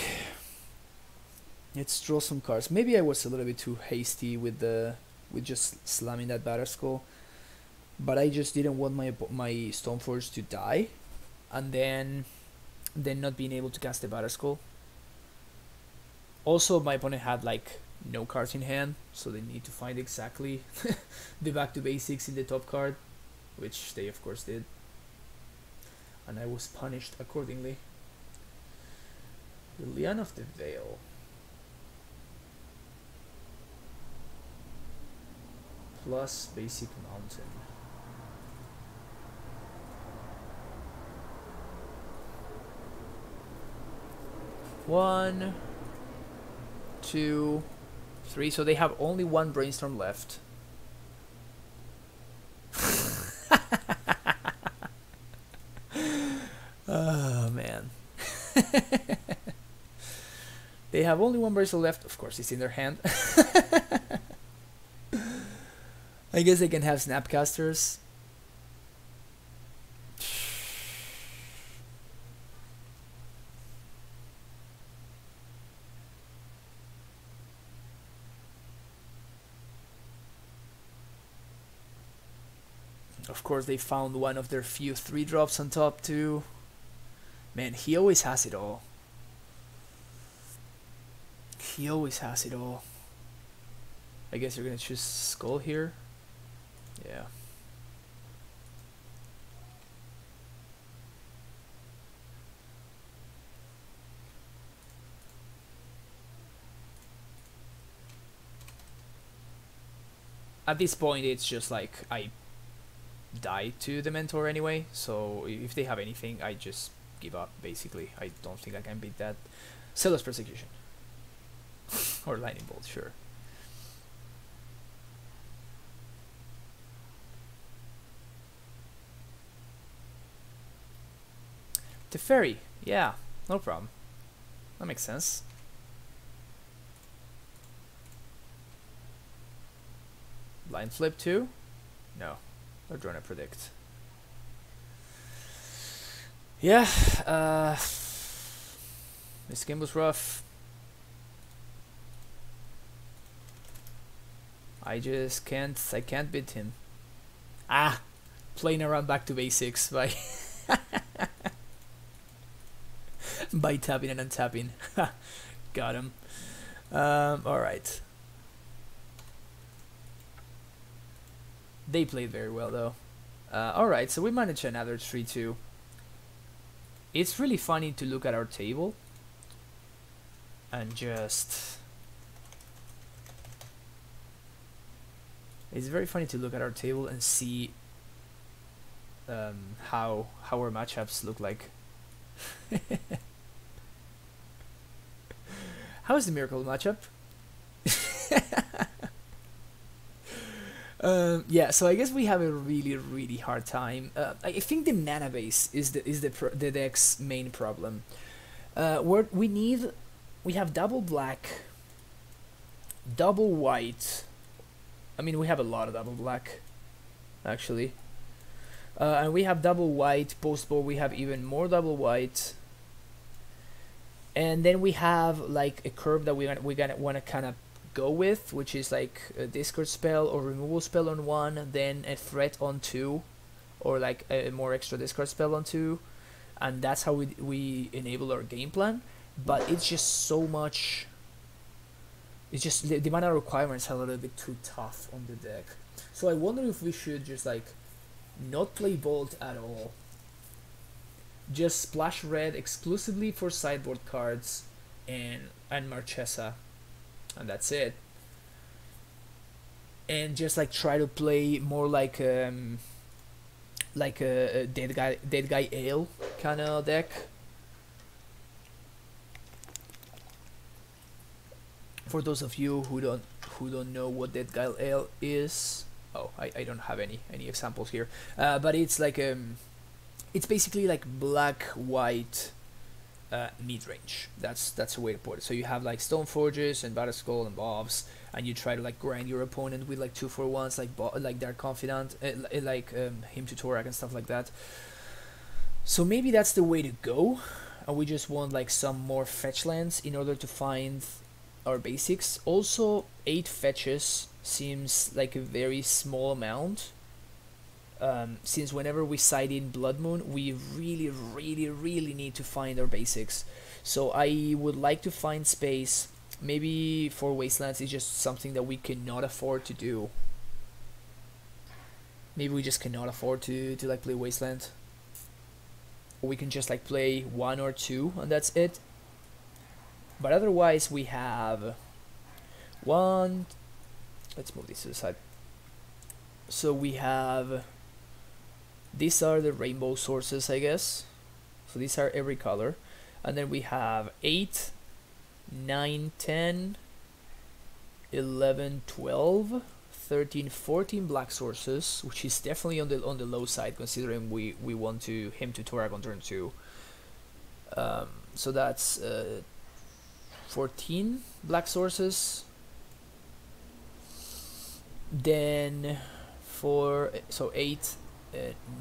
Let's draw some cards. Maybe I was a little bit too hasty with just slamming that Batter Skull, but I just didn't want my Stoneforge to die, and then not being able to cast the Batter Skull. Also, my opponent had like no cards in hand, so they need to find exactly the back to basics in the top card, which they of course did, and I was punished accordingly. Liliana of the Veil. Plus basic mountain. One, 2, 3. So they have only one brainstorm left. Oh man. They have only one brainstorm left. Of course, it's in their hand. I guess they can have Snapcasters. Of course, they found one of their few 3-drops on top too. Man, he always has it all. He always has it all. I guess you're gonna choose Skull here. Yeah. At this point, it's just like I die to the Mentor anyway, so if they have anything, I just give up, basically. I don't think I can beat that. Zealous Persecution. Or Lightning Bolt, sure. The Fairy, yeah, no problem. That makes sense. Blind Flip too? No, they're trying to predict. Yeah, this game was rough. I can't beat him. Ah, playing around back to basics by by tapping and untapping. Got him. Alright. They played very well though. Alright, so we managed another 3-2. It's really funny to look at our table and just... It's very funny to look at our table and see how our matchups look like. How is the Miracle matchup? Yeah, so I guess we have a really hard time. I think the mana base is the deck's main problem. We have double black, double white. I mean, we have a lot of double black, actually. And we have double white. Post board, we have even more double white. And then we have like a curve that we want to kind of go with, which is like a discard spell or removal spell on one, then a threat on two, or like a more extra discard spell on two, and that's how we enable our game plan. But it's just so much. It's just the mana requirements are a little bit too tough on the deck. So I wonder if we should just like not play Bolt at all. Just splash red exclusively for sideboard cards and Marchesa, and that's it. And just like try to play more like a dead guy ale kind of deck. For those of you who who don't know what Dead Guile Ale is, oh, I don't have any examples here, but it's like it's basically like black white mid-range. That's a way to put it. So you have like Stone Forges and Battle Skull and Bobs, and you try to like grind your opponent with like 2-for-1s, like Dark Confidant, like Hymn to Torak and stuff like that. So maybe that's the way to go, and we just want like some more fetch lands in order to find our basics. Also, 8 fetches seems like a very small amount, since whenever we side in Blood Moon, we really need to find our basics. So I would like to find space. Maybe for Wastelands it's just something that we cannot afford to do. Maybe we just cannot afford to like play Wasteland. Or we can just like play 1 or 2 and that's it. But otherwise we have one. Let's move this to the side. So we have, these are the rainbow sources, I guess. So these are every color. And then we have 8, 9, 10, 11, 12, 13, 14 black sources, which is definitely on the low side considering we want to Hymn to Torak on turn 2. So that's 14 black sources. Then so 8,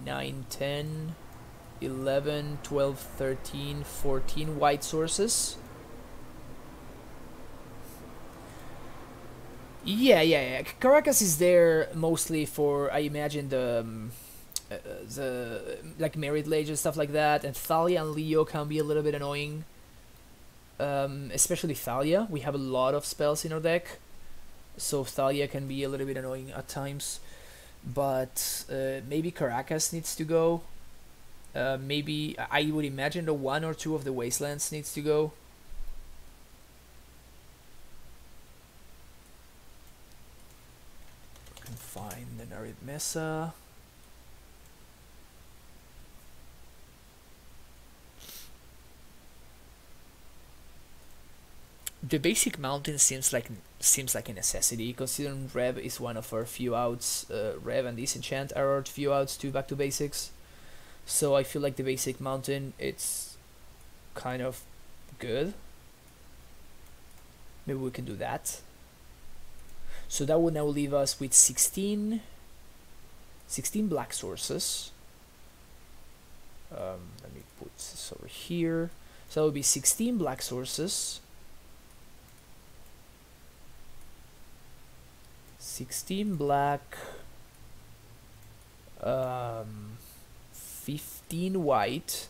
9, 10, 11, 12, 13, 14 white sources. Yeah. Caracas is there mostly for, I imagine, the like Merit Lage and stuff like that, and Thalia and Leo can be a little bit annoying. Especially Thalia. We have a lot of spells in our deck, so Thalia can be a little bit annoying at times. But maybe Caracas needs to go. Maybe I would imagine the 1 or 2 of the Wastelands needs to go. We can find the Narid Mesa. The basic mountain seems like a necessity, considering Rev is one of our few outs. Rev and Disenchant are our few outs to back to basics. So I feel like the basic mountain, it's kind of good. Maybe we can do that. So that would now leave us with 16 black sources. Let me put this over here. So that would be 16 black sources. 16 black, 15 white,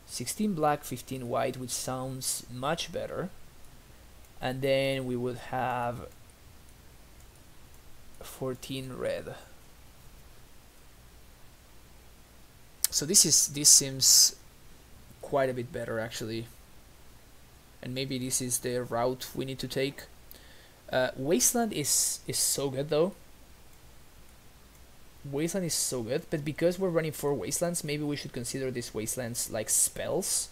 16 black, 15 white, which sounds much better. And then we would have 14 red. So this seems quite a bit better actually. And maybe this is the route we need to take. Wasteland is so good though. Wasteland is so good, but because we're running 4 Wastelands, maybe we should consider these Wastelands like spells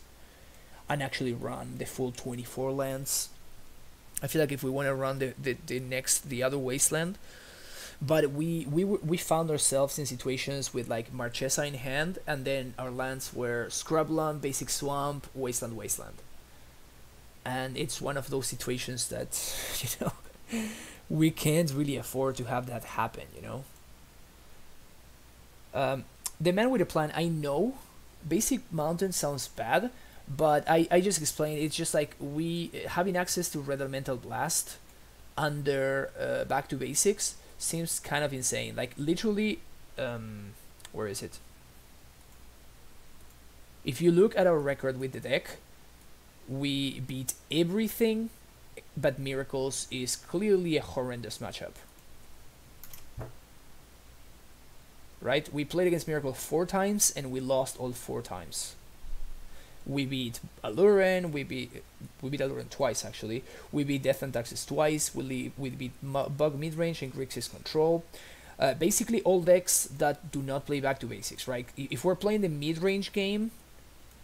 and actually run the full 24 lands. I feel like if we want to run the other Wasteland, but we found ourselves in situations with like Marchesa in hand, and then our lands were Scrubland, Basic Swamp, Wasteland. And it's one of those situations that, you know, we can't really afford to have that happen, you know. The Man with a Plan, I know Basic Mountain sounds bad, but I just explained, it's just like we having access to Red Elemental Blast under Back to Basics seems kind of insane. Like literally, where is it? If you look at our record with the deck, we beat everything, but Miracles is clearly a horrendous matchup. Right? We played against Miracle 4 times and we lost all 4 times. We beat Aluren, we beat Aluren twice actually. We beat Death and Taxes twice. We beat Bug Midrange and Grixis Control. Basically all decks that do not play Back to Basics, right? If we're playing the mid-range game,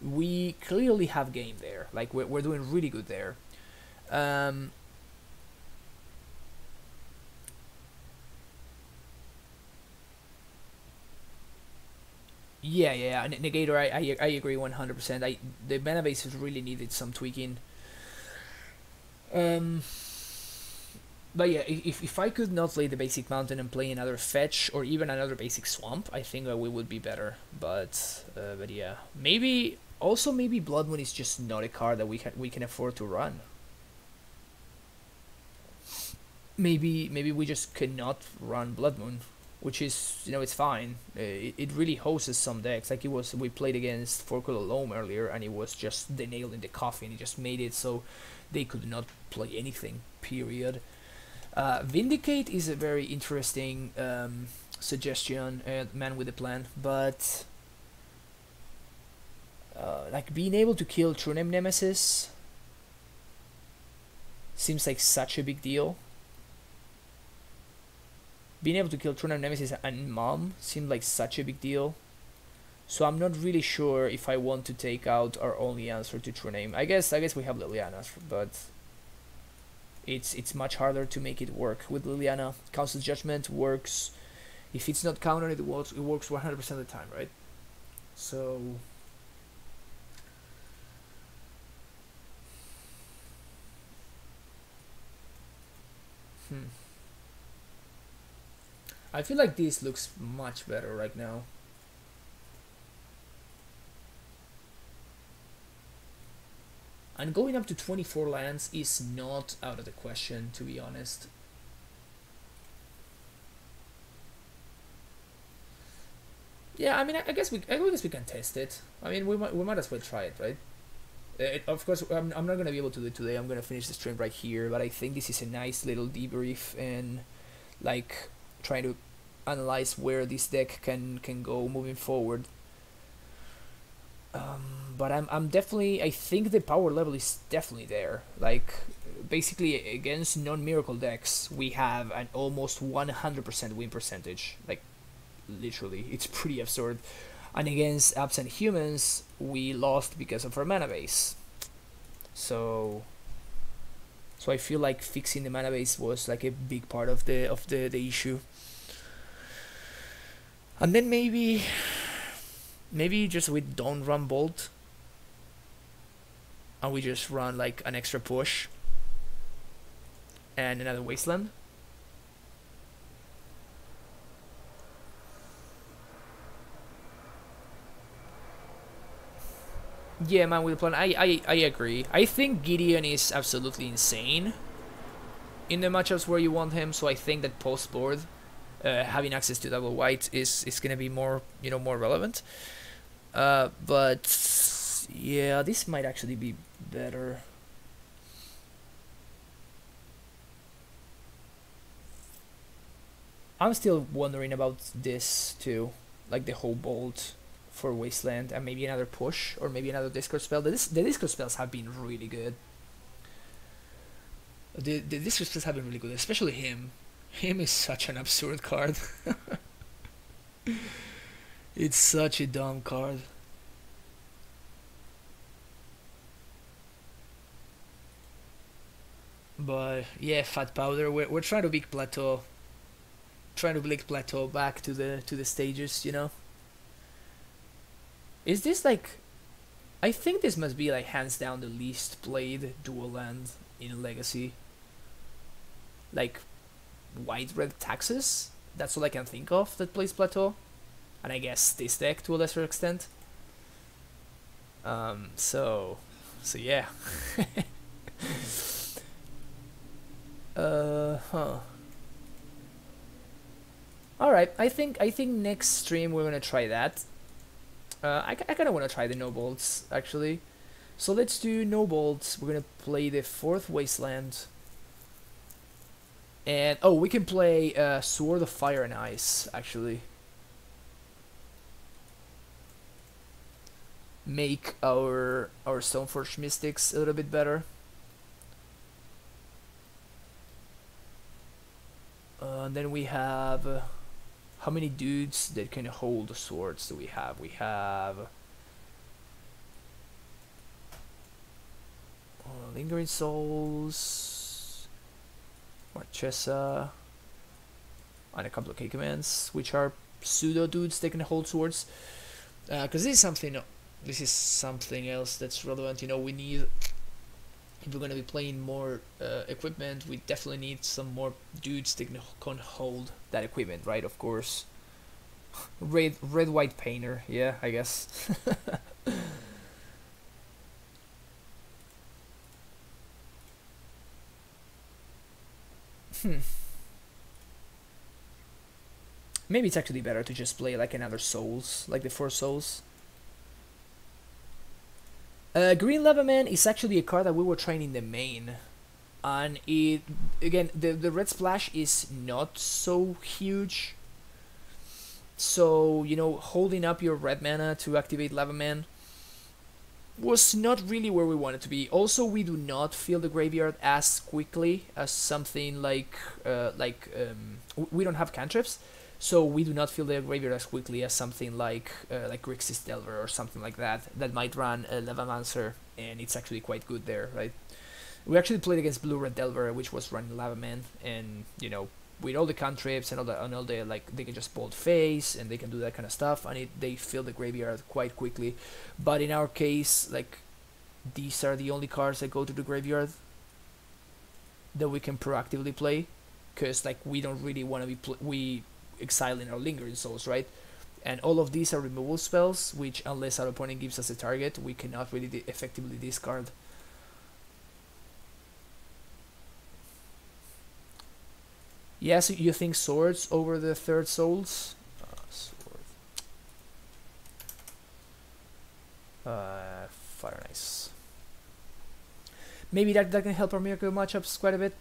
we clearly have game there. Like we're doing really good there. Yeah. Negator, I agree 100%. The mana base really needed some tweaking. Um, but yeah, if I could not play the basic mountain and play another fetch or even another basic swamp, I think that we would be better. But yeah, maybe Blood Moon is just not a card that we can afford to run. Maybe we just cannot run Blood Moon, which is, it's fine. It really hosts some decks. Like, we played against 4-color Loam earlier, and it was just the nail in the coffin. It just made it so they could not play anything. Period. Vindicate is a very interesting suggestion, man with a plan, but like being able to kill True Name Nemesis seems like such a big deal. Being able to kill True Name Nemesis and Mom seemed like such a big deal. So I'm not really sure if I want to take out our only answer to True Name. I guess we have Liliana, but it's much harder to make it work with Liliana. Council's Judgment works. If it's not countered, it works 100% of the time, right? So I feel like this looks much better right now. And going up to 24 lands is not out of the question, to be honest. Yeah, I mean, I guess we can test it. I mean, we might as well try it, right? Of course, I'm not gonna be able to do it today. I'm gonna finish the stream right here, but I think this is a nice little debrief and like trying to analyze where this deck can go moving forward. But I'm definitely, I think the power level is definitely there. Like, basically against non-miracle decks, we have an almost 100% win percentage. Like, literally, it's pretty absurd. And against absent humans, we lost because of our mana base. So I feel like fixing the mana base was like a big part of the issue. And then maybe just we don't run Bolt, and we just run like an extra push and another Wasteland. Yeah, man with a plan. I agree. I think Gideon is absolutely insane in the matchups where you want him, so I think that post board having access to double white is gonna be more more relevant. But yeah, this might actually be better. I'm still wondering about this too, like the whole Bolt for Wasteland and maybe another push or maybe another Discord spell. The Discord spells have been really good. The Discord spells have been really good, especially him. Him is such an absurd card. It's such a dumb card. But yeah, Fat Powder. We're trying to big plateau. Trying to big plateau back to the stages, Is this like? I think this must be like hands down the least played dual land in Legacy. Like white red taxes. That's all I can think of that plays plateau, and I guess this deck to a lesser extent. So yeah. Alright, I think next stream we're gonna try that. I kinda wanna try the no bolts actually. So let's do no bolts. We're gonna play the 4th Wasteland. And oh, we can play Sword of Fire and Ice actually. Make our Stoneforge Mystics a little bit better. Then we have how many dudes that can hold the swords do we have? We have Lingering Souls, Marchesa, and a couple of K commands, which are pseudo dudes that can hold swords. Because this is something else that's relevant. You know, we need, if we're gonna be playing more equipment, we definitely need some more dudes that can hold that equipment, right? Of course. Red white painter, yeah, I guess. Hmm. Maybe it's actually better to just play like another Souls, like the 4 Souls. Green Lava Man is actually a card that we were trying in the main, and it again the red splash is not so huge. So you know, holding up your red mana to activate Lava Man was not really where we wanted to be. Also, we do not fill the graveyard as quickly as something like we don't have cantrips, so we do not fill the graveyard as quickly as something like Grixis Delver or something like that that might run a Lavamancer, and it's actually quite good there, right? We actually played against Blue Red Delver, which was running Lava Man, and you know, with all the cantrips and all the like, they can just bolt face and they can do that kind of stuff, and they fill the graveyard quite quickly. But in our case, like, these are the only cards that go to the graveyard that we can proactively play, because like we don't really want to be we exiling our Lingering Souls, right? And all of these are removal spells, which unless our opponent gives us a target, we cannot really effectively discard. Yes, you think swords over the 3rd Souls? Sword. Fire Nice. Maybe that can help our miracle matchups quite a bit.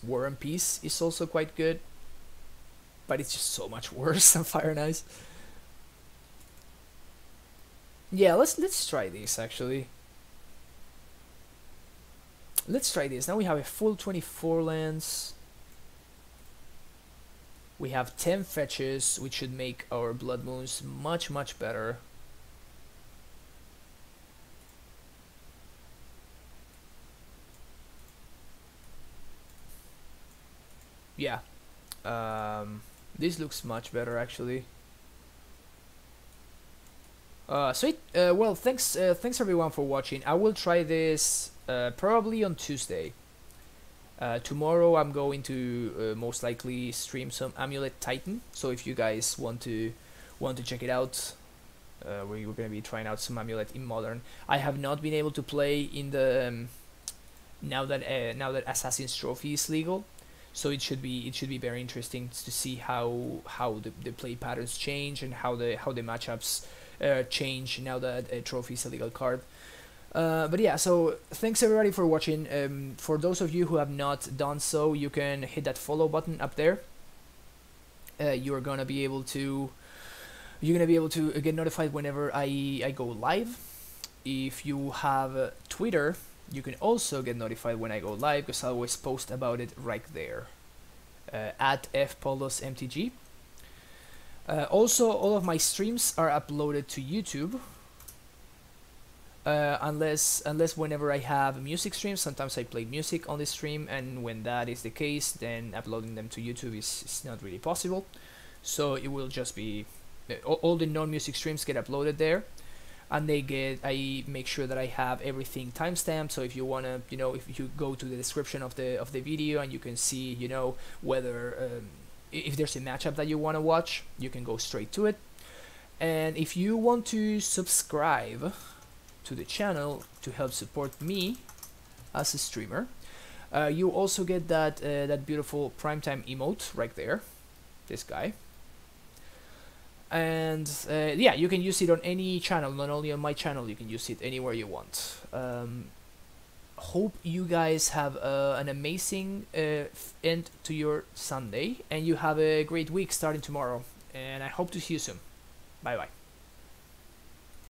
War and Peace is also quite good, but it's just so much worse than Fire Nice. Yeah, let's try this actually. Let's try this. Now we have a full 24 lands. We have 10 fetches, which should make our Blood Moons much better. Yeah. This looks much better actually. Sweet. Well, thanks everyone for watching. I will try this probably on Tuesday. Tomorrow I'm going to most likely stream some Amulet Titan. So if you guys want to check it out, we're gonna be trying out some Amulet in Modern. I have not been able to play in the now that Assassin's Trophy is legal. So it should be very interesting to see how the play patterns change and how the matchups change now that a trophy is a legal card. But yeah, so thanks everybody for watching. For those of you who have not done so, you can hit that follow button up there. You're gonna be able to get notified whenever I go live. If you have Twitter, you can also get notified when I go live, because I always post about it right there, at fpolosmtg. Also, all of my streams are uploaded to YouTube. Unless whenever I have music streams, sometimes I play music on the stream, and when that is the case, then uploading them to YouTube is not really possible. So it will just be all the non-music streams get uploaded there, and I make sure that I have everything timestamped. So if you wanna, if you go to the description of the video, and you can see, whether if there's a matchup that you want to watch, you can go straight to it. And if you want to subscribe to the channel to help support me as a streamer, you also get that beautiful primetime emote right there, this guy. And yeah, you can use it on any channel, not only on my channel. You can use it anywhere you want. Hope you guys have an amazing end to your Sunday, and you have a great week starting tomorrow, and I hope to see you soon. Bye bye.